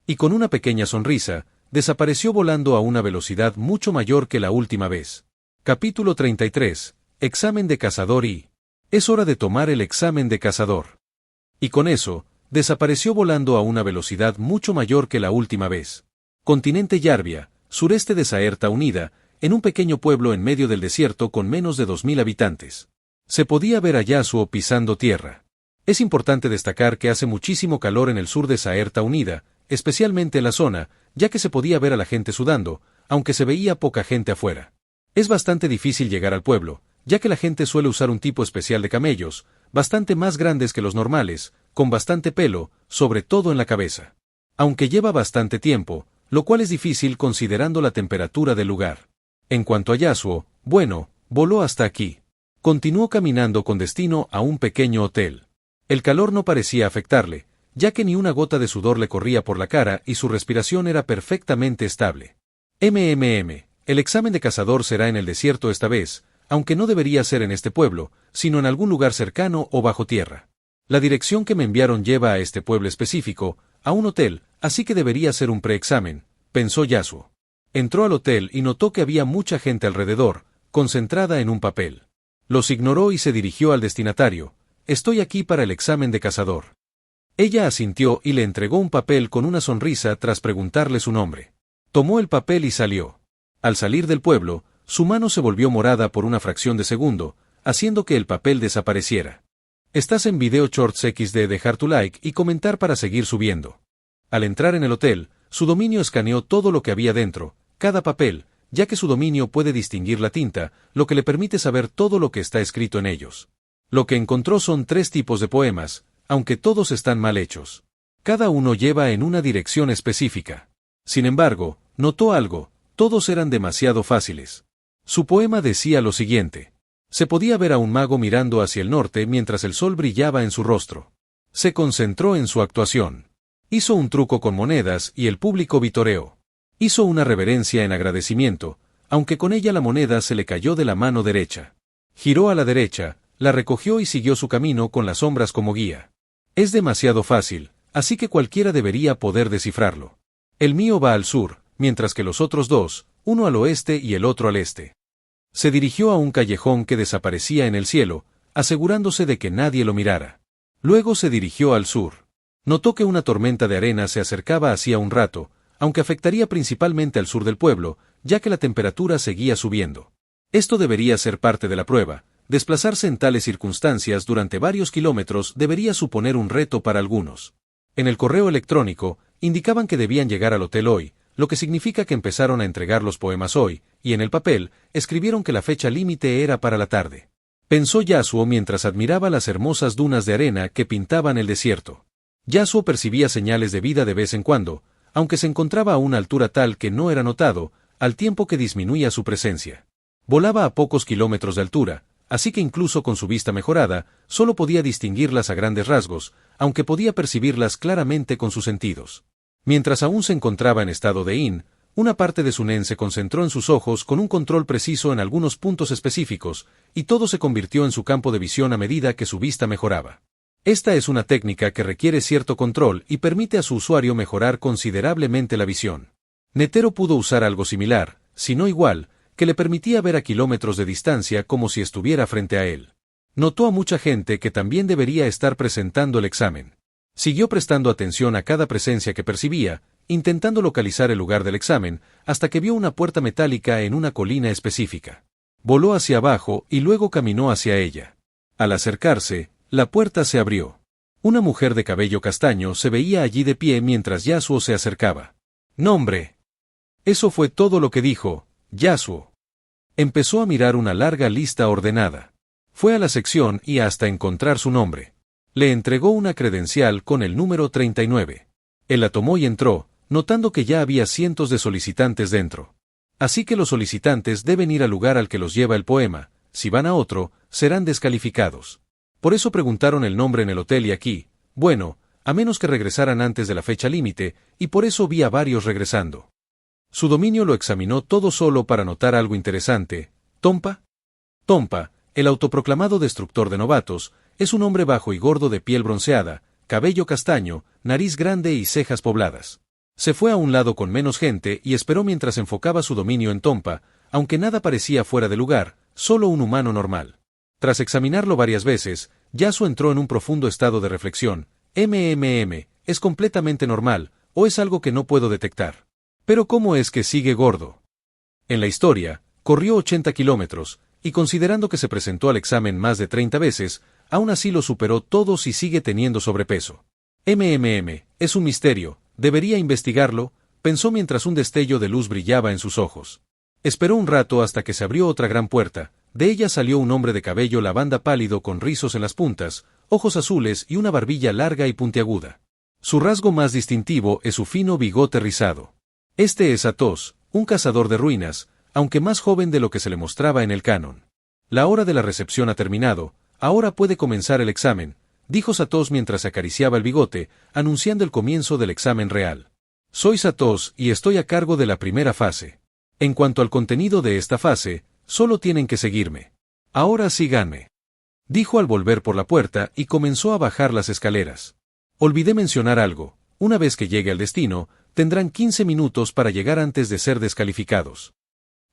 Y con una pequeña sonrisa, desapareció volando a una velocidad mucho mayor que la última vez. Capítulo 33. Examen de cazador y... Es hora de tomar el examen de cazador. Y con eso, desapareció volando a una velocidad mucho mayor que la última vez. Continente Yarbia, sureste de Saerta Unida, en un pequeño pueblo en medio del desierto con menos de 2000 habitantes. Se podía ver a Yasuo pisando tierra. Es importante destacar que hace muchísimo calor en el sur de Saerta Unida, especialmente en la zona, ya que se podía ver a la gente sudando, aunque se veía poca gente afuera. Es bastante difícil llegar al pueblo, ya que la gente suele usar un tipo especial de camellos, bastante más grandes que los normales, con bastante pelo, sobre todo en la cabeza. Aunque lleva bastante tiempo, lo cual es difícil considerando la temperatura del lugar. En cuanto a Yasuo, bueno, voló hasta aquí. Continuó caminando con destino a un pequeño hotel. El calor no parecía afectarle, ya que ni una gota de sudor le corría por la cara y su respiración era perfectamente estable. El examen de cazador será en el desierto esta vez, aunque no debería ser en este pueblo, sino en algún lugar cercano o bajo tierra. La dirección que me enviaron lleva a este pueblo específico, a un hotel, así que debería ser un preexamen, pensó Yasuo. Entró al hotel y notó que había mucha gente alrededor, concentrada en un papel. Los ignoró y se dirigió al destinatario. Estoy aquí para el examen de cazador. Ella asintió y le entregó un papel con una sonrisa tras preguntarle su nombre. Tomó el papel y salió. Al salir del pueblo, su mano se volvió morada por una fracción de segundo, haciendo que el papel desapareciera. Estás en Video Shorts XD, dejar tu like y comentar para seguir subiendo. Al entrar en el hotel, su dominio escaneó todo lo que había dentro, cada papel, ya que su dominio puede distinguir la tinta, lo que le permite saber todo lo que está escrito en ellos. Lo que encontró son 3 tipos de poemas, aunque todos están mal hechos. Cada uno lleva en una dirección específica. Sin embargo, notó algo, todos eran demasiado fáciles. Su poema decía lo siguiente. Se podía ver a un mago mirando hacia el norte mientras el sol brillaba en su rostro. Se concentró en su actuación. Hizo un truco con monedas y el público vitoreó. Hizo una reverencia en agradecimiento, aunque con ella la moneda se le cayó de la mano derecha. Giró a la derecha, la recogió y siguió su camino con las sombras como guía. Es demasiado fácil, así que cualquiera debería poder descifrarlo. El mío va al sur, mientras que los otros 2, uno al oeste y el otro al este. Se dirigió a un callejón que desaparecía en el cielo, asegurándose de que nadie lo mirara. Luego se dirigió al sur. Notó que una tormenta de arena se acercaba hacía un rato, aunque afectaría principalmente al sur del pueblo, ya que la temperatura seguía subiendo. Esto debería ser parte de la prueba. Desplazarse en tales circunstancias durante varios kilómetros debería suponer un reto para algunos. En el correo electrónico, indicaban que debían llegar al hotel hoy, lo que significa que empezaron a entregar los poemas hoy, y en el papel, escribieron que la fecha límite era para la tarde. Pensó Yasuo mientras admiraba las hermosas dunas de arena que pintaban el desierto. Yasuo percibía señales de vida de vez en cuando, aunque se encontraba a una altura tal que no era notado, al tiempo que disminuía su presencia. Volaba a pocos kilómetros de altura, así que incluso con su vista mejorada, solo podía distinguirlas a grandes rasgos, aunque podía percibirlas claramente con sus sentidos. Mientras aún se encontraba en estado de in, una parte de su nen se concentró en sus ojos con un control preciso en algunos puntos específicos, y todo se convirtió en su campo de visión a medida que su vista mejoraba. Esta es una técnica que requiere cierto control y permite a su usuario mejorar considerablemente la visión. Netero pudo usar algo similar, si no igual, que le permitía ver a kilómetros de distancia como si estuviera frente a él. Notó a mucha gente que también debería estar presentando el examen. Siguió prestando atención a cada presencia que percibía, intentando localizar el lugar del examen, hasta que vio una puerta metálica en una colina específica. Voló hacia abajo y luego caminó hacia ella. Al acercarse, la puerta se abrió. Una mujer de cabello castaño se veía allí de pie mientras Yasuo se acercaba. ¡Nombre! Eso fue todo lo que dijo, Yasuo. Empezó a mirar una larga lista ordenada. Fue a la sección y hasta encontrar su nombre. Le entregó una credencial con el número 39. Él la tomó y entró, notando que ya había cientos de solicitantes dentro. Así que los solicitantes deben ir al lugar al que los lleva el poema, si van a otro, serán descalificados. Por eso preguntaron el nombre en el hotel y aquí, bueno, a menos que regresaran antes de la fecha límite, y por eso vi a varios regresando. Su dominio lo examinó todo solo para notar algo interesante. ¿Tompa? Tompa, el autoproclamado destructor de novatos, es un hombre bajo y gordo de piel bronceada, cabello castaño, nariz grande y cejas pobladas. Se fue a un lado con menos gente y esperó mientras enfocaba su dominio en Tompa, aunque nada parecía fuera de lugar, solo un humano normal. Tras examinarlo varias veces, Yasuo entró en un profundo estado de reflexión. ¿Es completamente normal, o es algo que no puedo detectar? Pero ¿cómo es que sigue gordo? En la historia, corrió 80 kilómetros, y considerando que se presentó al examen más de 30 veces, aún así lo superó todos y sigue teniendo sobrepeso. Es un misterio, debería investigarlo, pensó mientras un destello de luz brillaba en sus ojos. Esperó un rato hasta que se abrió otra gran puerta, de ella salió un hombre de cabello lavanda pálido con rizos en las puntas, ojos azules y una barbilla larga y puntiaguda. Su rasgo más distintivo es su fino bigote rizado. Este es Athos, un cazador de ruinas, aunque más joven de lo que se le mostraba en el canon. La hora de la recepción ha terminado, ahora puede comenzar el examen, dijo Athos mientras acariciaba el bigote, anunciando el comienzo del examen real. Soy Athos y estoy a cargo de la primera fase. En cuanto al contenido de esta fase, solo tienen que seguirme. Ahora síganme. Dijo al volver por la puerta y comenzó a bajar las escaleras. Olvidé mencionar algo, una vez que llegue al destino, tendrán 15 minutos para llegar antes de ser descalificados.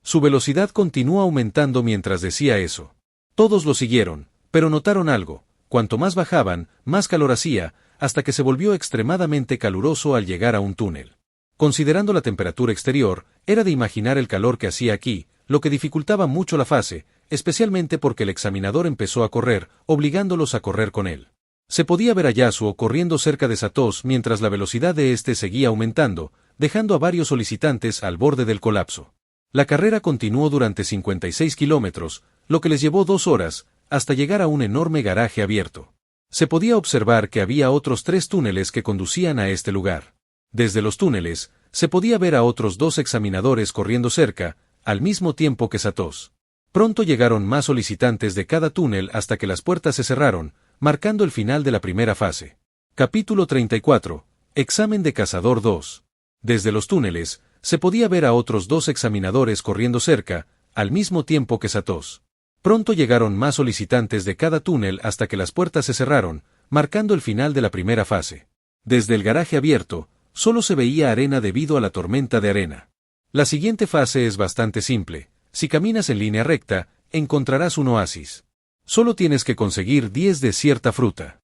Su velocidad continuó aumentando mientras decía eso. Todos lo siguieron, pero notaron algo, cuanto más bajaban, más calor hacía, hasta que se volvió extremadamente caluroso al llegar a un túnel. Considerando la temperatura exterior, era de imaginar el calor que hacía aquí, lo que dificultaba mucho la fase, especialmente porque el examinador empezó a correr, obligándolos a correr con él. Se podía ver a Yasuo corriendo cerca de Satos mientras la velocidad de este seguía aumentando, dejando a varios solicitantes al borde del colapso. La carrera continuó durante 56 kilómetros, lo que les llevó 2 horas, hasta llegar a un enorme garaje abierto. Se podía observar que había otros 3 túneles que conducían a este lugar. Desde los túneles, se podía ver a otros 2 examinadores corriendo cerca, al mismo tiempo que Satos. Pronto llegaron más solicitantes de cada túnel hasta que las puertas se cerraron, marcando el final de la primera fase. Capítulo 34. Examen de Cazador 2. Desde los túneles, se podía ver a otros 2 examinadores corriendo cerca, al mismo tiempo que Satos. Pronto llegaron más solicitantes de cada túnel hasta que las puertas se cerraron, marcando el final de la primera fase. Desde el garaje abierto, solo se veía arena debido a la tormenta de arena. La siguiente fase es bastante simple. Si caminas en línea recta, encontrarás un oasis. Solo tienes que conseguir 10 de cierta fruta.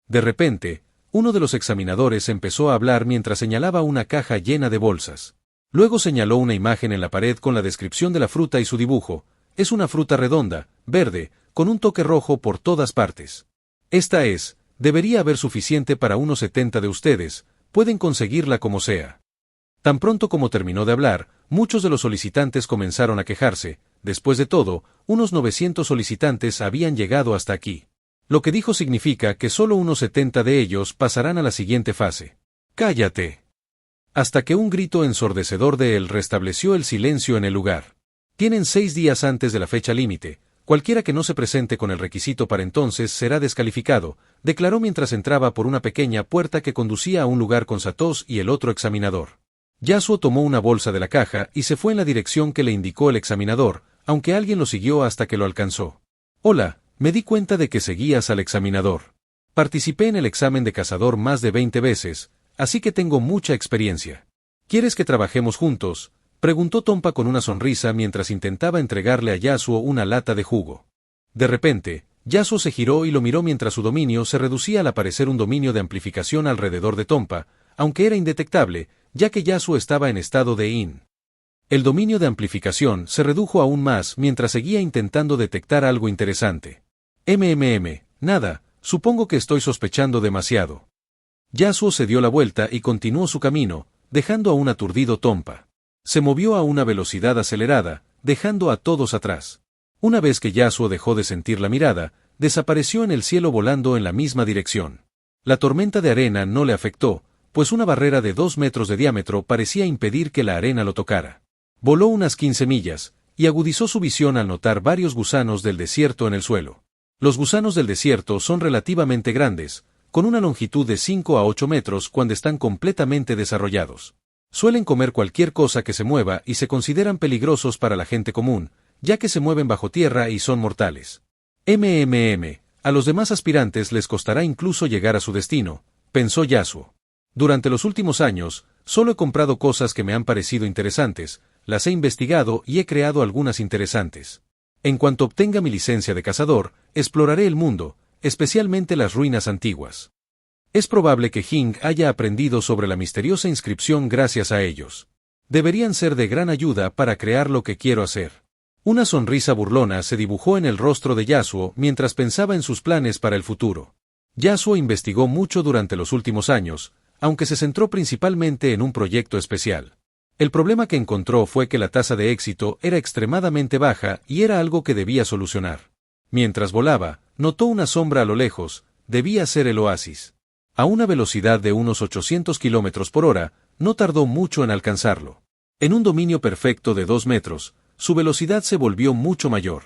De repente, uno de los examinadores empezó a hablar mientras señalaba una caja llena de bolsas. Luego señaló una imagen en la pared con la descripción de la fruta y su dibujo. Es una fruta redonda, verde, con un toque rojo por todas partes. Debería haber suficiente para unos 70 de ustedes, pueden conseguirla como sea. Tan pronto como terminó de hablar, muchos de los solicitantes comenzaron a quejarse. Después de todo, unos 900 solicitantes habían llegado hasta aquí. Lo que dijo significa que solo unos 70 de ellos pasarán a la siguiente fase. ¡Cállate! Hasta que un grito ensordecedor de él restableció el silencio en el lugar. Tienen 6 días antes de la fecha límite. Cualquiera que no se presente con el requisito para entonces será descalificado, declaró mientras entraba por una pequeña puerta que conducía a un lugar con Satos y el otro examinador. Yasuo tomó una bolsa de la caja y se fue en la dirección que le indicó el examinador, aunque alguien lo siguió hasta que lo alcanzó. Hola, me di cuenta de que seguías al examinador. Participé en el examen de cazador más de 20 veces, así que tengo mucha experiencia. ¿Quieres que trabajemos juntos?, preguntó Tompa con una sonrisa mientras intentaba entregarle a Yasuo una lata de jugo. De repente, Yasuo se giró y lo miró mientras su dominio se reducía al aparecer un dominio de amplificación alrededor de Tompa, aunque era indetectable, ya que Yasuo estaba en estado de IN. El dominio de amplificación se redujo aún más mientras seguía intentando detectar algo interesante. Nada, supongo que estoy sospechando demasiado. Yasuo se dio la vuelta y continuó su camino, dejando a un aturdido Tompa. Se movió a una velocidad acelerada, dejando a todos atrás. Una vez que Yasuo dejó de sentir la mirada, desapareció en el cielo volando en la misma dirección. La tormenta de arena no le afectó, pues una barrera de 2 metros de diámetro parecía impedir que la arena lo tocara. Voló unas 15 millas, y agudizó su visión al notar varios gusanos del desierto en el suelo. Los gusanos del desierto son relativamente grandes, con una longitud de 5 a 8 metros cuando están completamente desarrollados. Suelen comer cualquier cosa que se mueva y se consideran peligrosos para la gente común, ya que se mueven bajo tierra y son mortales. A los demás aspirantes les costará incluso llegar a su destino, pensó Yasuo. Durante los últimos años, solo he comprado cosas que me han parecido interesantes, las he investigado y he creado algunas interesantes. En cuanto obtenga mi licencia de cazador, exploraré el mundo, especialmente las ruinas antiguas. Es probable que Hing haya aprendido sobre la misteriosa inscripción gracias a ellos. Deberían ser de gran ayuda para crear lo que quiero hacer. Una sonrisa burlona se dibujó en el rostro de Yasuo mientras pensaba en sus planes para el futuro. Yasuo investigó mucho durante los últimos años, aunque se centró principalmente en un proyecto especial. El problema que encontró fue que la tasa de éxito era extremadamente baja y era algo que debía solucionar. Mientras volaba, notó una sombra a lo lejos, debía ser el oasis. A una velocidad de unos 800 km por hora, no tardó mucho en alcanzarlo. En un dominio perfecto de 2 metros, su velocidad se volvió mucho mayor.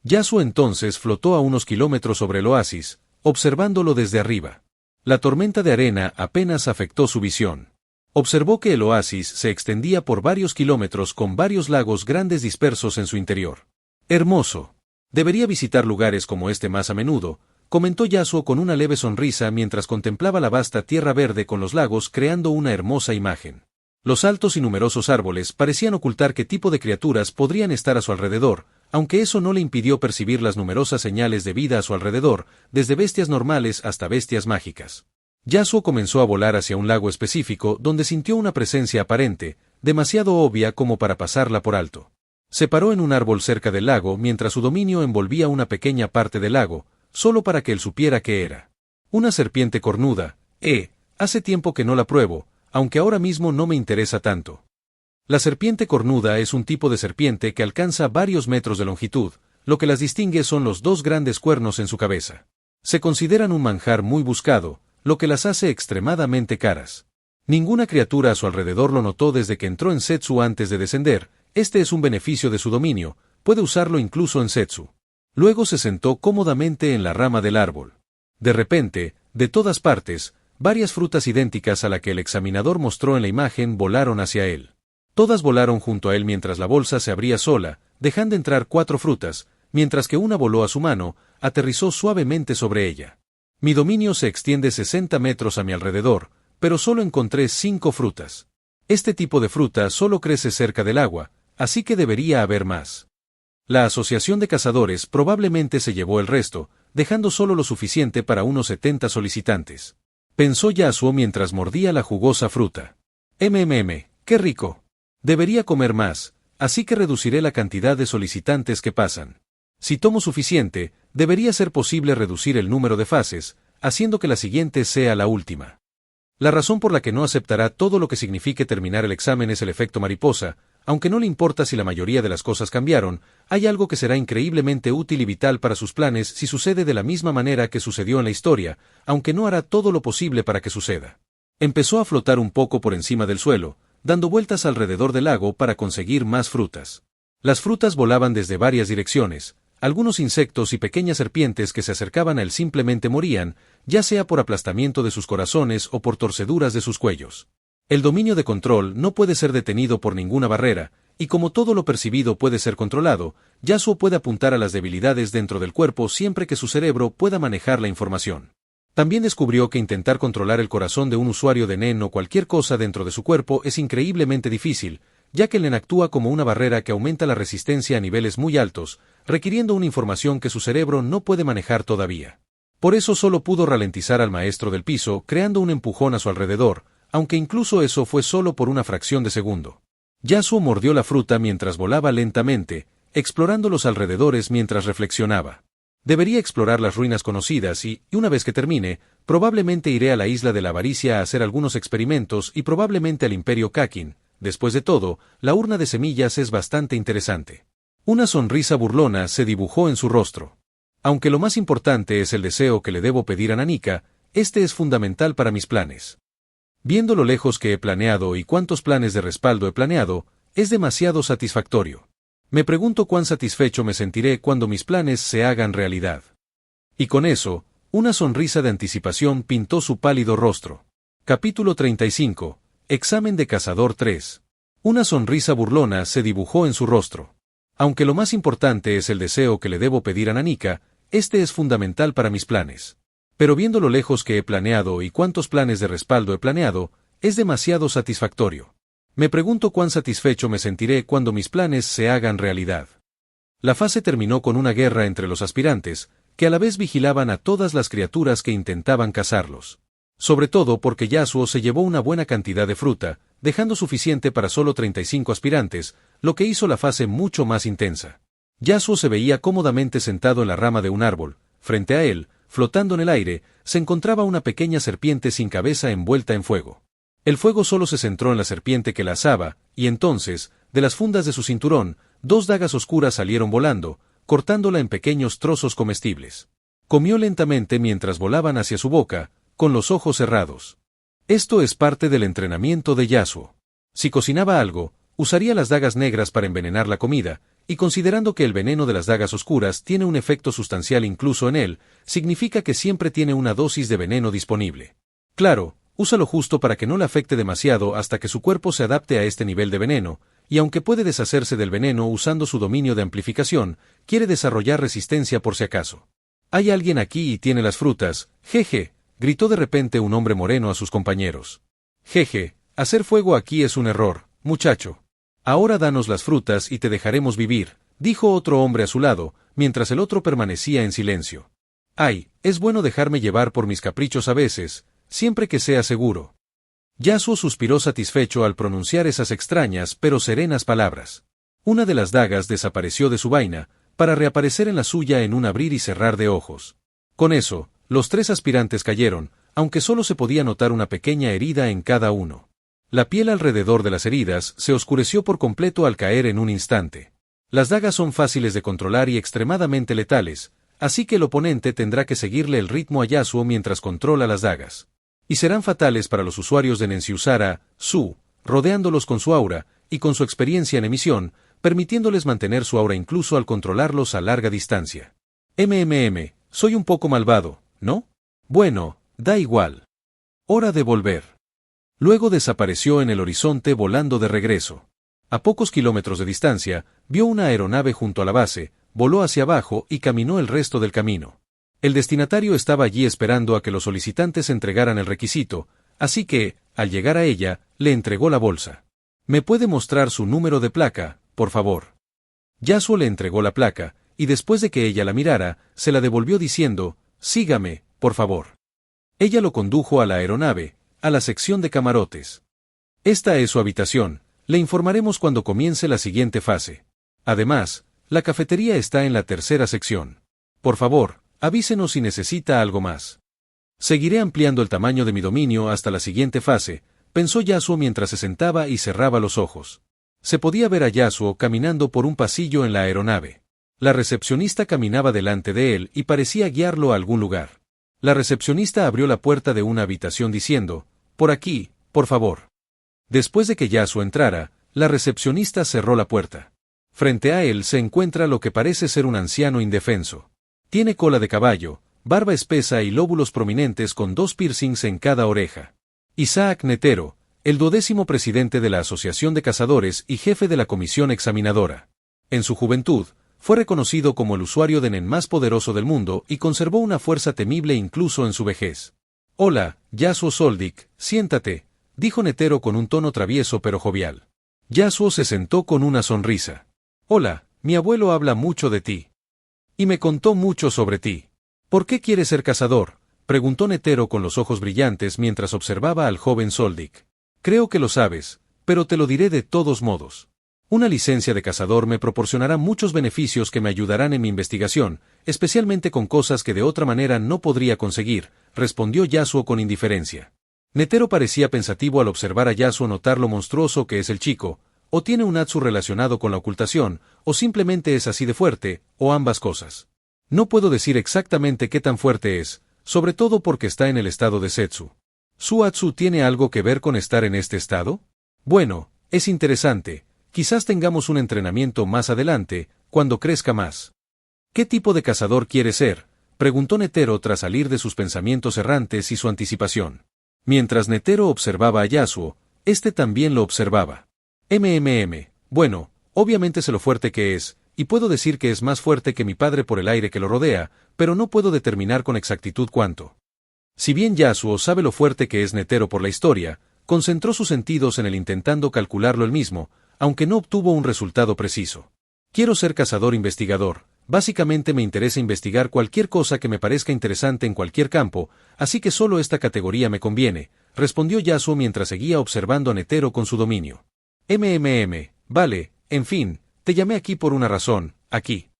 Yasuo entonces flotó a unos kilómetros sobre el oasis, observándolo desde arriba. La tormenta de arena apenas afectó su visión. Observó que el oasis se extendía por varios kilómetros con varios lagos grandes dispersos en su interior. Hermoso. Debería visitar lugares como este más a menudo, comentó Yasuo con una leve sonrisa mientras contemplaba la vasta tierra verde con los lagos creando una hermosa imagen. Los altos y numerosos árboles parecían ocultar qué tipo de criaturas podrían estar a su alrededor, aunque eso no le impidió percibir las numerosas señales de vida a su alrededor, desde bestias normales hasta bestias mágicas. Yasuo comenzó a volar hacia un lago específico donde sintió una presencia aparente, demasiado obvia como para pasarla por alto. Se paró en un árbol cerca del lago mientras su dominio envolvía una pequeña parte del lago, solo para que él supiera qué era. Una serpiente cornuda. Hace tiempo que no la pruebo, aunque ahora mismo no me interesa tanto. La serpiente cornuda es un tipo de serpiente que alcanza varios metros de longitud, lo que las distingue son los dos grandes cuernos en su cabeza. Se consideran un manjar muy buscado, lo que las hace extremadamente caras. Ninguna criatura a su alrededor lo notó desde que entró en Setsu antes de descender. Este es un beneficio de su dominio, puede usarlo incluso en Setsu. Luego se sentó cómodamente en la rama del árbol. De repente, de todas partes, varias frutas idénticas a la que el examinador mostró en la imagen volaron hacia él. Todas volaron junto a él mientras la bolsa se abría sola, dejando entrar 4 frutas, mientras que una voló a su mano, aterrizó suavemente sobre ella. Mi dominio se extiende 60 metros a mi alrededor, pero solo encontré 5 frutas. Este tipo de fruta solo crece cerca del agua, así que debería haber más. La asociación de cazadores probablemente se llevó el resto, dejando solo lo suficiente para unos 70 solicitantes. Pensó Yasuo mientras mordía la jugosa fruta. ¡Qué rico! Debería comer más, así que reduciré la cantidad de solicitantes que pasan. Si tomo suficiente, debería ser posible reducir el número de fases, haciendo que la siguiente sea la última. La razón por la que no aceptará todo lo que signifique terminar el examen es el efecto mariposa. Aunque no le importa si la mayoría de las cosas cambiaron, hay algo que será increíblemente útil y vital para sus planes si sucede de la misma manera que sucedió en la historia, aunque no hará todo lo posible para que suceda. Empezó a flotar un poco por encima del suelo, dando vueltas alrededor del lago para conseguir más frutas. Las frutas volaban desde varias direcciones. Algunos insectos y pequeñas serpientes que se acercaban a él simplemente morían, ya sea por aplastamiento de sus corazones o por torceduras de sus cuellos. El dominio de control no puede ser detenido por ninguna barrera, y como todo lo percibido puede ser controlado, Yasuo puede apuntar a las debilidades dentro del cuerpo siempre que su cerebro pueda manejar la información. También descubrió que intentar controlar el corazón de un usuario de Nen o cualquier cosa dentro de su cuerpo es increíblemente difícil, ya que el Nen actúa como una barrera que aumenta la resistencia a niveles muy altos, requiriendo una información que su cerebro no puede manejar todavía. Por eso solo pudo ralentizar al maestro del piso, creando un empujón a su alrededor, aunque incluso eso fue solo por una fracción de segundo. Yasuo mordió la fruta mientras volaba lentamente, explorando los alrededores mientras reflexionaba. Debería explorar las ruinas conocidas y, una vez que termine, probablemente iré a la isla de la avaricia a hacer algunos experimentos y probablemente al Imperio Kakin. Después de todo, la urna de semillas es bastante interesante. Una sonrisa burlona se dibujó en su rostro. Aunque lo más importante es el deseo que le debo pedir a Nanika, este es fundamental para mis planes. Viendo lo lejos que he planeado y cuántos planes de respaldo he planeado, es demasiado satisfactorio. Me pregunto cuán satisfecho me sentiré cuando mis planes se hagan realidad. Y con eso, una sonrisa de anticipación pintó su pálido rostro. Capítulo 35. Examen de Cazador 3. Una sonrisa burlona se dibujó en su rostro. Aunque lo más importante es el deseo que le debo pedir a Nanika, este es fundamental para mis planes. Pero viendo lo lejos que he planeado y cuántos planes de respaldo he planeado, es demasiado satisfactorio. Me pregunto cuán satisfecho me sentiré cuando mis planes se hagan realidad. La fase terminó con una guerra entre los aspirantes, que a la vez vigilaban a todas las criaturas que intentaban cazarlos. Sobre todo porque Yasuo se llevó una buena cantidad de fruta, dejando suficiente para solo 35 aspirantes, lo que hizo la fase mucho más intensa. Yasuo se veía cómodamente sentado en la rama de un árbol. Frente a él, flotando en el aire, se encontraba una pequeña serpiente sin cabeza envuelta en fuego. El fuego solo se centró en la serpiente que la asaba, y entonces, de las fundas de su cinturón, 2 dagas oscuras salieron volando, cortándola en pequeños trozos comestibles. Comió lentamente mientras volaban hacia su boca, con los ojos cerrados. Esto es parte del entrenamiento de Yasuo. Si cocinaba algo, usaría las dagas negras para envenenar la comida, y considerando que el veneno de las dagas oscuras tiene un efecto sustancial incluso en él, significa que siempre tiene una dosis de veneno disponible. Claro, usa lo justo para que no le afecte demasiado hasta que su cuerpo se adapte a este nivel de veneno, y aunque puede deshacerse del veneno usando su dominio de amplificación, quiere desarrollar resistencia por si acaso. Hay alguien aquí y tiene las frutas, jeje, gritó de repente un hombre moreno a sus compañeros. Jeje, hacer fuego aquí es un error, muchacho. Ahora danos las frutas y te dejaremos vivir, dijo otro hombre a su lado, mientras el otro permanecía en silencio. Ay, es bueno dejarme llevar por mis caprichos a veces, siempre que sea seguro. Yasuo suspiró satisfecho al pronunciar esas extrañas pero serenas palabras. Una de las dagas desapareció de su vaina, para reaparecer en la suya en un abrir y cerrar de ojos. Con eso, los 3 aspirantes cayeron, aunque solo se podía notar una pequeña herida en cada uno. La piel alrededor de las heridas se oscureció por completo al caer en un instante. Las dagas son fáciles de controlar y extremadamente letales, así que el oponente tendrá que seguirle el ritmo a Yasuo mientras controla las dagas. Y serán fatales para los usuarios de Nenciusara, Su, rodeándolos con su aura, y con su experiencia en emisión, permitiéndoles mantener su aura incluso al controlarlos a larga distancia. Soy un poco malvado, ¿no? Bueno, da igual. Hora de volver. Luego desapareció en el horizonte volando de regreso. A pocos kilómetros de distancia, vio una aeronave junto a la base, voló hacia abajo y caminó el resto del camino. El destinatario estaba allí esperando a que los solicitantes entregaran el requisito, así que, al llegar a ella, le entregó la bolsa. ¿Me puede mostrar su número de placa, por favor? Yasuo le entregó la placa, y después de que ella la mirara, se la devolvió diciendo, sígame, por favor. Ella lo condujo a la aeronave, a la sección de camarotes. Esta es su habitación, le informaremos cuando comience la siguiente fase. Además, la cafetería está en la tercera sección. Por favor, avísenos si necesita algo más. Seguiré ampliando el tamaño de mi dominio hasta la siguiente fase, pensó Yasuo mientras se sentaba y cerraba los ojos. Se podía ver a Yasuo caminando por un pasillo en la aeronave. La recepcionista caminaba delante de él y parecía guiarlo a algún lugar. La recepcionista abrió la puerta de una habitación diciendo, «Por aquí, por favor». Después de que Yasuo entrara, la recepcionista cerró la puerta. Frente a él se encuentra lo que parece ser un anciano indefenso. Tiene cola de caballo, barba espesa y lóbulos prominentes con 2 piercings en cada oreja. Isaac Netero, el 12º presidente de la Asociación de Cazadores y jefe de la comisión examinadora. En su juventud, fue reconocido como el usuario de Nen más poderoso del mundo y conservó una fuerza temible incluso en su vejez. «Hola, Yasuo Soldik, siéntate», dijo Netero con un tono travieso pero jovial. Yasuo se sentó con una sonrisa. «Hola, mi abuelo habla mucho de ti. Y me contó mucho sobre ti. ¿Por qué quieres ser cazador?», preguntó Netero con los ojos brillantes mientras observaba al joven Soldik. «Creo que lo sabes, pero te lo diré de todos modos. Una licencia de cazador me proporcionará muchos beneficios que me ayudarán en mi investigación, especialmente con cosas que de otra manera no podría conseguir», respondió Yasuo con indiferencia. Netero parecía pensativo al observar a Yasuo notar lo monstruoso que es el chico, o tiene un Atsu relacionado con la ocultación, o simplemente es así de fuerte, o ambas cosas. No puedo decir exactamente qué tan fuerte es, sobre todo porque está en el estado de Setsu. ¿Su Atsu tiene algo que ver con estar en este estado? Bueno, es interesante. Quizás tengamos un entrenamiento más adelante, cuando crezca más. ¿Qué tipo de cazador quiere ser?, preguntó Netero tras salir de sus pensamientos errantes y su anticipación. Mientras Netero observaba a Yasuo, este también lo observaba. Bueno, obviamente sé lo fuerte que es, y puedo decir que es más fuerte que mi padre por el aire que lo rodea, pero no puedo determinar con exactitud cuánto. Si bien Yasuo sabe lo fuerte que es Netero por la historia, concentró sus sentidos en él intentando calcularlo él mismo, aunque no obtuvo un resultado preciso. Quiero ser cazador-investigador, básicamente me interesa investigar cualquier cosa que me parezca interesante en cualquier campo, así que solo esta categoría me conviene, respondió Yasuo mientras seguía observando a Netero con su dominio. Vale, en fin, te llamé aquí por una razón, aquí.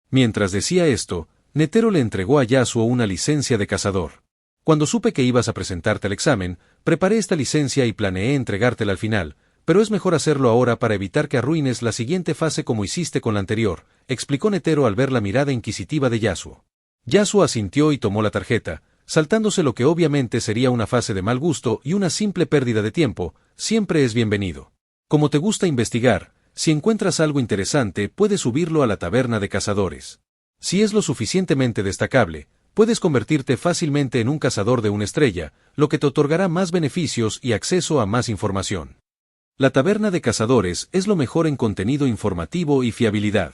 Mientras decía esto, Netero le entregó a Yasuo una licencia de cazador. Cuando supe que ibas a presentarte al examen, preparé esta licencia y planeé entregártela al final, pero es mejor hacerlo ahora para evitar que arruines la siguiente fase como hiciste con la anterior, explicó Netero al ver la mirada inquisitiva de Yasuo. Yasuo asintió y tomó la tarjeta, saltándose lo que obviamente sería una fase de mal gusto y una simple pérdida de tiempo. Siempre es bienvenido. Como te gusta investigar, si encuentras algo interesante puedes subirlo a la taberna de cazadores. Si es lo suficientemente destacable, puedes convertirte fácilmente en un cazador de una estrella, lo que te otorgará más beneficios y acceso a más información. La taberna de cazadores es lo mejor en contenido informativo y fiabilidad.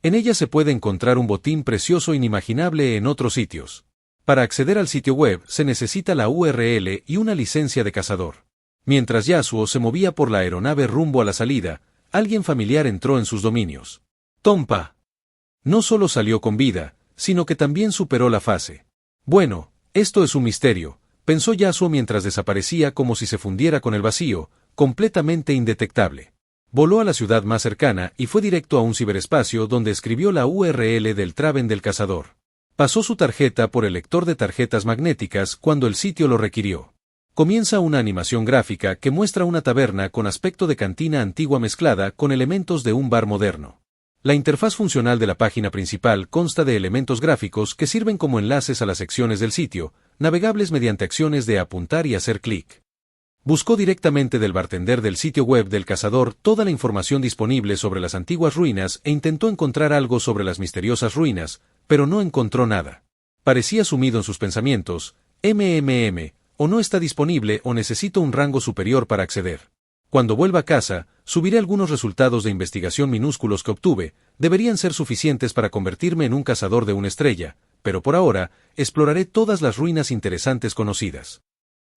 En ella se puede encontrar un botín precioso inimaginable en otros sitios. Para acceder al sitio web se necesita la URL y una licencia de cazador. Mientras Yasuo se movía por la aeronave rumbo a la salida, alguien familiar entró en sus dominios. Tompa. No solo salió con vida, sino que también superó la fase. Bueno, esto es un misterio, pensó Yasuo mientras desaparecía como si se fundiera con el vacío, completamente indetectable. Voló a la ciudad más cercana y fue directo a un ciberespacio donde escribió la URL del Traven del cazador. Pasó su tarjeta por el lector de tarjetas magnéticas cuando el sitio lo requirió. Comienza una animación gráfica que muestra una taberna con aspecto de cantina antigua mezclada con elementos de un bar moderno. La interfaz funcional de la página principal consta de elementos gráficos que sirven como enlaces a las secciones del sitio, navegables mediante acciones de apuntar y hacer clic. Buscó directamente del bartender del sitio web del cazador toda la información disponible sobre las antiguas ruinas e intentó encontrar algo sobre las misteriosas ruinas, pero no encontró nada. Parecía sumido en sus pensamientos, o no está disponible o necesito un rango superior para acceder. Cuando vuelva a casa, subiré algunos resultados de investigación minúsculos que obtuve, deberían ser suficientes para convertirme en un cazador de una estrella, pero por ahora, exploraré todas las ruinas interesantes conocidas.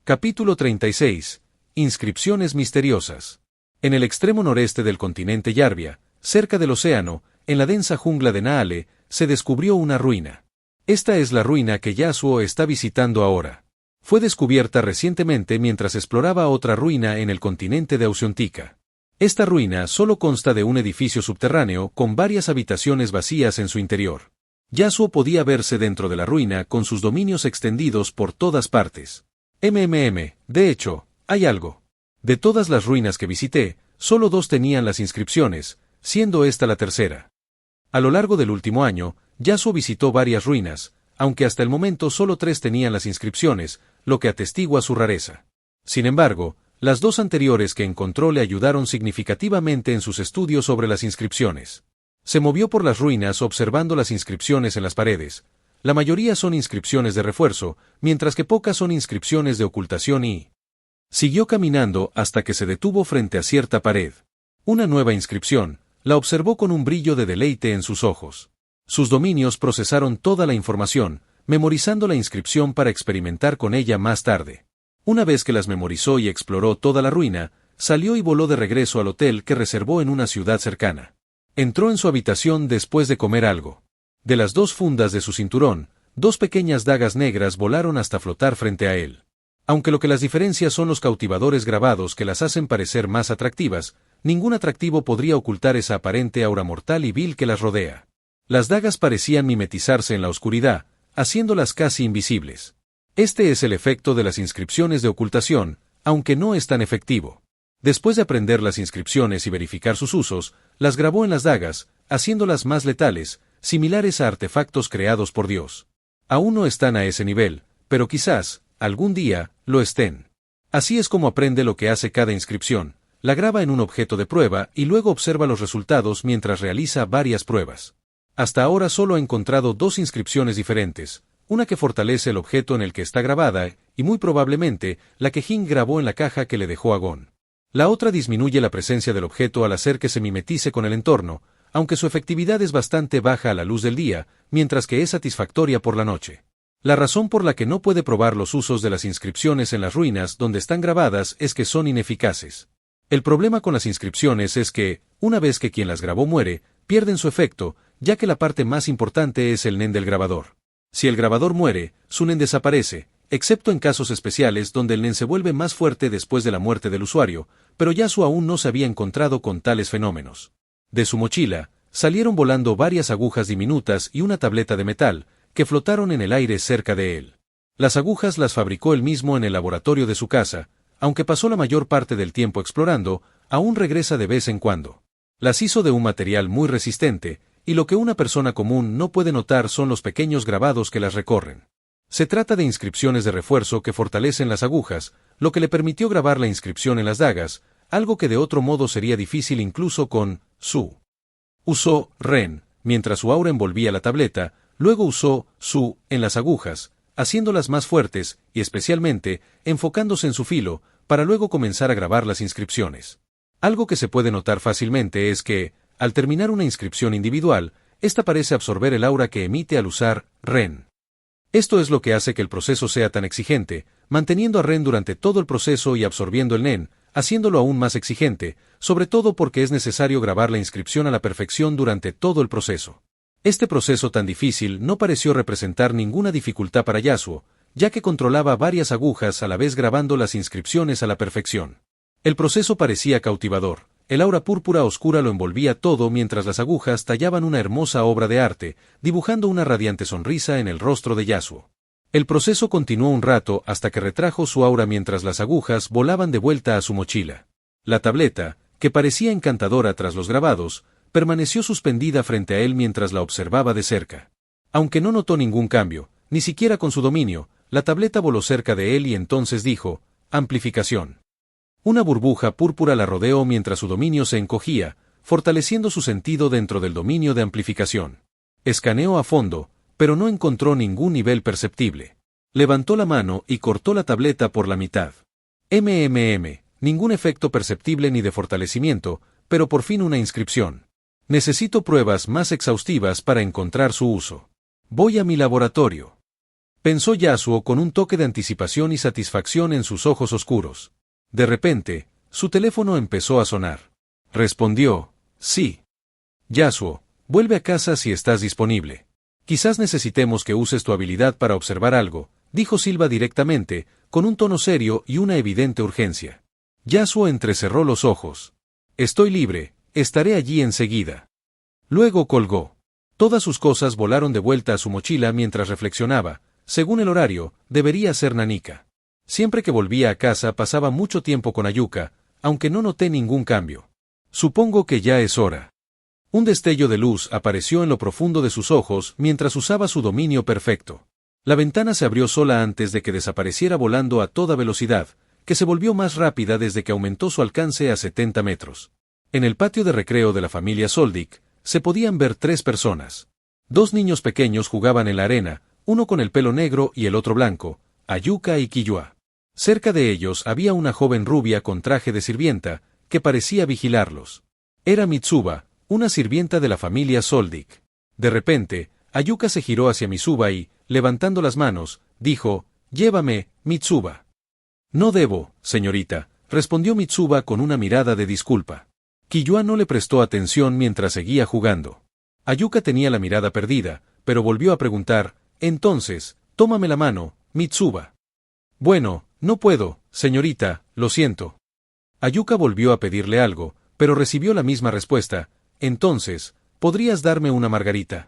Capítulo 36. Inscripciones misteriosas. En el extremo noreste del continente Yarvia, cerca del océano, en la densa jungla de Naale, se descubrió una ruina. Esta es la ruina que Yasuo está visitando ahora. Fue descubierta recientemente mientras exploraba otra ruina en el continente de Ausiontica. Esta ruina solo consta de un edificio subterráneo con varias habitaciones vacías en su interior. Yasuo podía verse dentro de la ruina con sus dominios extendidos por todas partes. De hecho, hay algo. De todas las ruinas que visité, solo 2 tenían las inscripciones, siendo esta la tercera. A lo largo del último año, Yasuo visitó varias ruinas, aunque hasta el momento solo 3 tenían las inscripciones, lo que atestigua su rareza. Sin embargo, las 2 anteriores que encontró le ayudaron significativamente en sus estudios sobre las inscripciones. Se movió por las ruinas observando las inscripciones en las paredes. La mayoría son inscripciones de refuerzo, mientras que pocas son inscripciones de ocultación y... Siguió caminando hasta que se detuvo frente a cierta pared. Una nueva inscripción, la observó con un brillo de deleite en sus ojos. Sus dominios procesaron toda la información, memorizando la inscripción para experimentar con ella más tarde. Una vez que las memorizó y exploró toda la ruina, salió y voló de regreso al hotel que reservó en una ciudad cercana. Entró en su habitación después de comer algo. De las 2 fundas de su cinturón, 2 pequeñas dagas negras volaron hasta flotar frente a él. Aunque lo que las diferencia son los cautivadores grabados que las hacen parecer más atractivas, ningún atractivo podría ocultar esa aparente aura mortal y vil que las rodea. Las dagas parecían mimetizarse en la oscuridad, haciéndolas casi invisibles. Este es el efecto de las inscripciones de ocultación, aunque no es tan efectivo. Después de aprender las inscripciones y verificar sus usos, las grabó en las dagas, haciéndolas más letales, similares a artefactos creados por Dios. Aún no están a ese nivel, pero quizás, algún día, lo estén. Así es como aprende lo que hace cada inscripción, la graba en un objeto de prueba y luego observa los resultados mientras realiza varias pruebas. Hasta ahora solo ha encontrado 2 inscripciones diferentes, una que fortalece el objeto en el que está grabada y muy probablemente la que Jin grabó en la caja que le dejó a Gon. La otra disminuye la presencia del objeto al hacer que se mimetice con el entorno, aunque su efectividad es bastante baja a la luz del día, mientras que es satisfactoria por la noche. La razón por la que no puede probar los usos de las inscripciones en las ruinas donde están grabadas es que son ineficaces. El problema con las inscripciones es que, una vez que quien las grabó muere, pierden su efecto, ya que la parte más importante es el nen del grabador. Si el grabador muere, su nen desaparece, excepto en casos especiales donde el nen se vuelve más fuerte después de la muerte del usuario, pero Yasuo aún no se había encontrado con tales fenómenos. De su mochila, salieron volando varias agujas diminutas y una tableta de metal, que flotaron en el aire cerca de él. Las agujas las fabricó él mismo en el laboratorio de su casa, aunque pasó la mayor parte del tiempo explorando, aún regresa de vez en cuando. Las hizo de un material muy resistente, y lo que una persona común no puede notar son los pequeños grabados que las recorren. Se trata de inscripciones de refuerzo que fortalecen las agujas, lo que le permitió grabar la inscripción en las dagas, algo que de otro modo sería difícil incluso con Su. Usó Ren, mientras su aura envolvía la tableta, luego usó Su en las agujas, haciéndolas más fuertes y especialmente enfocándose en su filo, para luego comenzar a grabar las inscripciones. Algo que se puede notar fácilmente es que, al terminar una inscripción individual, esta parece absorber el aura que emite al usar Ren. Esto es lo que hace que el proceso sea tan exigente, manteniendo a Ren durante todo el proceso y absorbiendo el Nen, haciéndolo aún más exigente, sobre todo porque es necesario grabar la inscripción a la perfección durante todo el proceso. Este proceso tan difícil no pareció representar ninguna dificultad para Yasuo, ya que controlaba varias agujas a la vez grabando las inscripciones a la perfección. El proceso parecía cautivador. El aura púrpura oscura lo envolvía todo mientras las agujas tallaban una hermosa obra de arte, dibujando una radiante sonrisa en el rostro de Yasuo. El proceso continuó un rato hasta que retrajo su aura mientras las agujas volaban de vuelta a su mochila. La tableta, que parecía encantadora tras los grabados, permaneció suspendida frente a él mientras la observaba de cerca. Aunque no notó ningún cambio, ni siquiera con su dominio, la tableta voló cerca de él y entonces dijo, amplificación. Una burbuja púrpura la rodeó mientras su dominio se encogía, fortaleciendo su sentido dentro del dominio de amplificación. Escaneó a fondo, pero no encontró ningún nivel perceptible. Levantó la mano y cortó la tableta por la mitad. Ningún efecto perceptible ni de fortalecimiento, pero por fin una inscripción. Necesito pruebas más exhaustivas para encontrar su uso. Voy a mi laboratorio. Pensó Yasuo con un toque de anticipación y satisfacción en sus ojos oscuros. De repente, su teléfono empezó a sonar. Respondió, sí. Yasuo, vuelve a casa si estás disponible. Quizás necesitemos que uses tu habilidad para observar algo, dijo Silva directamente, con un tono serio y una evidente urgencia. Yasuo entrecerró los ojos. Estoy libre, estaré allí enseguida. Luego colgó. Todas sus cosas volaron de vuelta a su mochila mientras reflexionaba. Según el horario, debería ser Nanika. Siempre que volvía a casa pasaba mucho tiempo con Ayuka, aunque no noté ningún cambio. Supongo que ya es hora. Un destello de luz apareció en lo profundo de sus ojos mientras usaba su dominio perfecto. La ventana se abrió sola antes de que desapareciera volando a toda velocidad, que se volvió más rápida desde que aumentó su alcance a 70 metros. En el patio de recreo de la familia Soldik, se podían ver 3 personas. 2 niños pequeños jugaban en la arena, uno con el pelo negro y el otro blanco, Ayuka y Killua. Cerca de ellos había una joven rubia con traje de sirvienta, que parecía vigilarlos. Era Mitsuba, una sirvienta de la familia Soldik. De repente, Ayuka se giró hacia Mitsuba y, levantando las manos, dijo, «Llévame, Mitsuba». «No debo, señorita», respondió Mitsuba con una mirada de disculpa. Killua no le prestó atención mientras seguía jugando. Ayuka tenía la mirada perdida, pero volvió a preguntar, «Entonces, tómame la mano, Mitsuba». «Bueno, no puedo, señorita, lo siento». Ayuka volvió a pedirle algo, pero recibió la misma respuesta, «Entonces, ¿podrías darme una margarita?»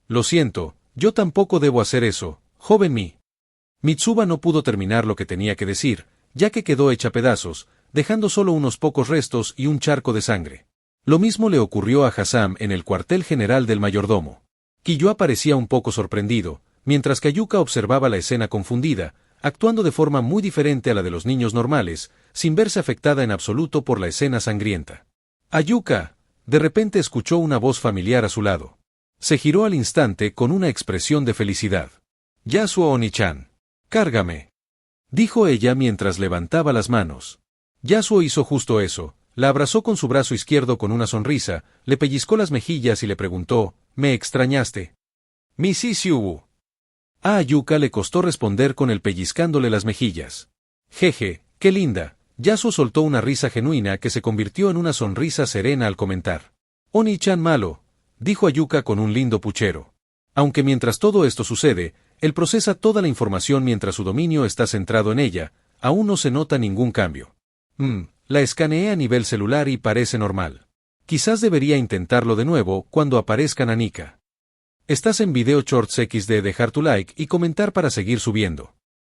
«Lo siento, yo tampoco debo hacer eso, joven Mi». Mitsuba no pudo terminar lo que tenía que decir, ya que quedó hecha pedazos, dejando solo unos pocos restos y un charco de sangre. Lo mismo le ocurrió a Hasam en el cuartel general del mayordomo. Killua parecía un poco sorprendido, mientras que Ayuka observaba la escena confundida, actuando de forma muy diferente a la de los niños normales, sin verse afectada en absoluto por la escena sangrienta. «Ayuka», de repente escuchó una voz familiar a su lado. Se giró al instante con una expresión de felicidad. «Yasuo Oni-chan. Cárgame», dijo ella mientras levantaba las manos. Yasuo hizo justo eso, la abrazó con su brazo izquierdo con una sonrisa, le pellizcó las mejillas y le preguntó, «¿Me extrañaste?» «Misisiu». A Ayuka le costó responder con el pellizcándole las mejillas. «Jeje, qué linda». Yasuo soltó una risa genuina que se convirtió en una sonrisa serena al comentar. «Oni-chan malo», dijo Ayuka con un lindo puchero. Aunque mientras todo esto sucede, él procesa toda la información mientras su dominio está centrado en ella, aún no se nota ningún cambio. La escaneé a nivel celular y parece normal. Quizás debería intentarlo de nuevo cuando aparezca Nanika. Estás en Video Shorts XD, dejar tu like y comentar para seguir subiendo.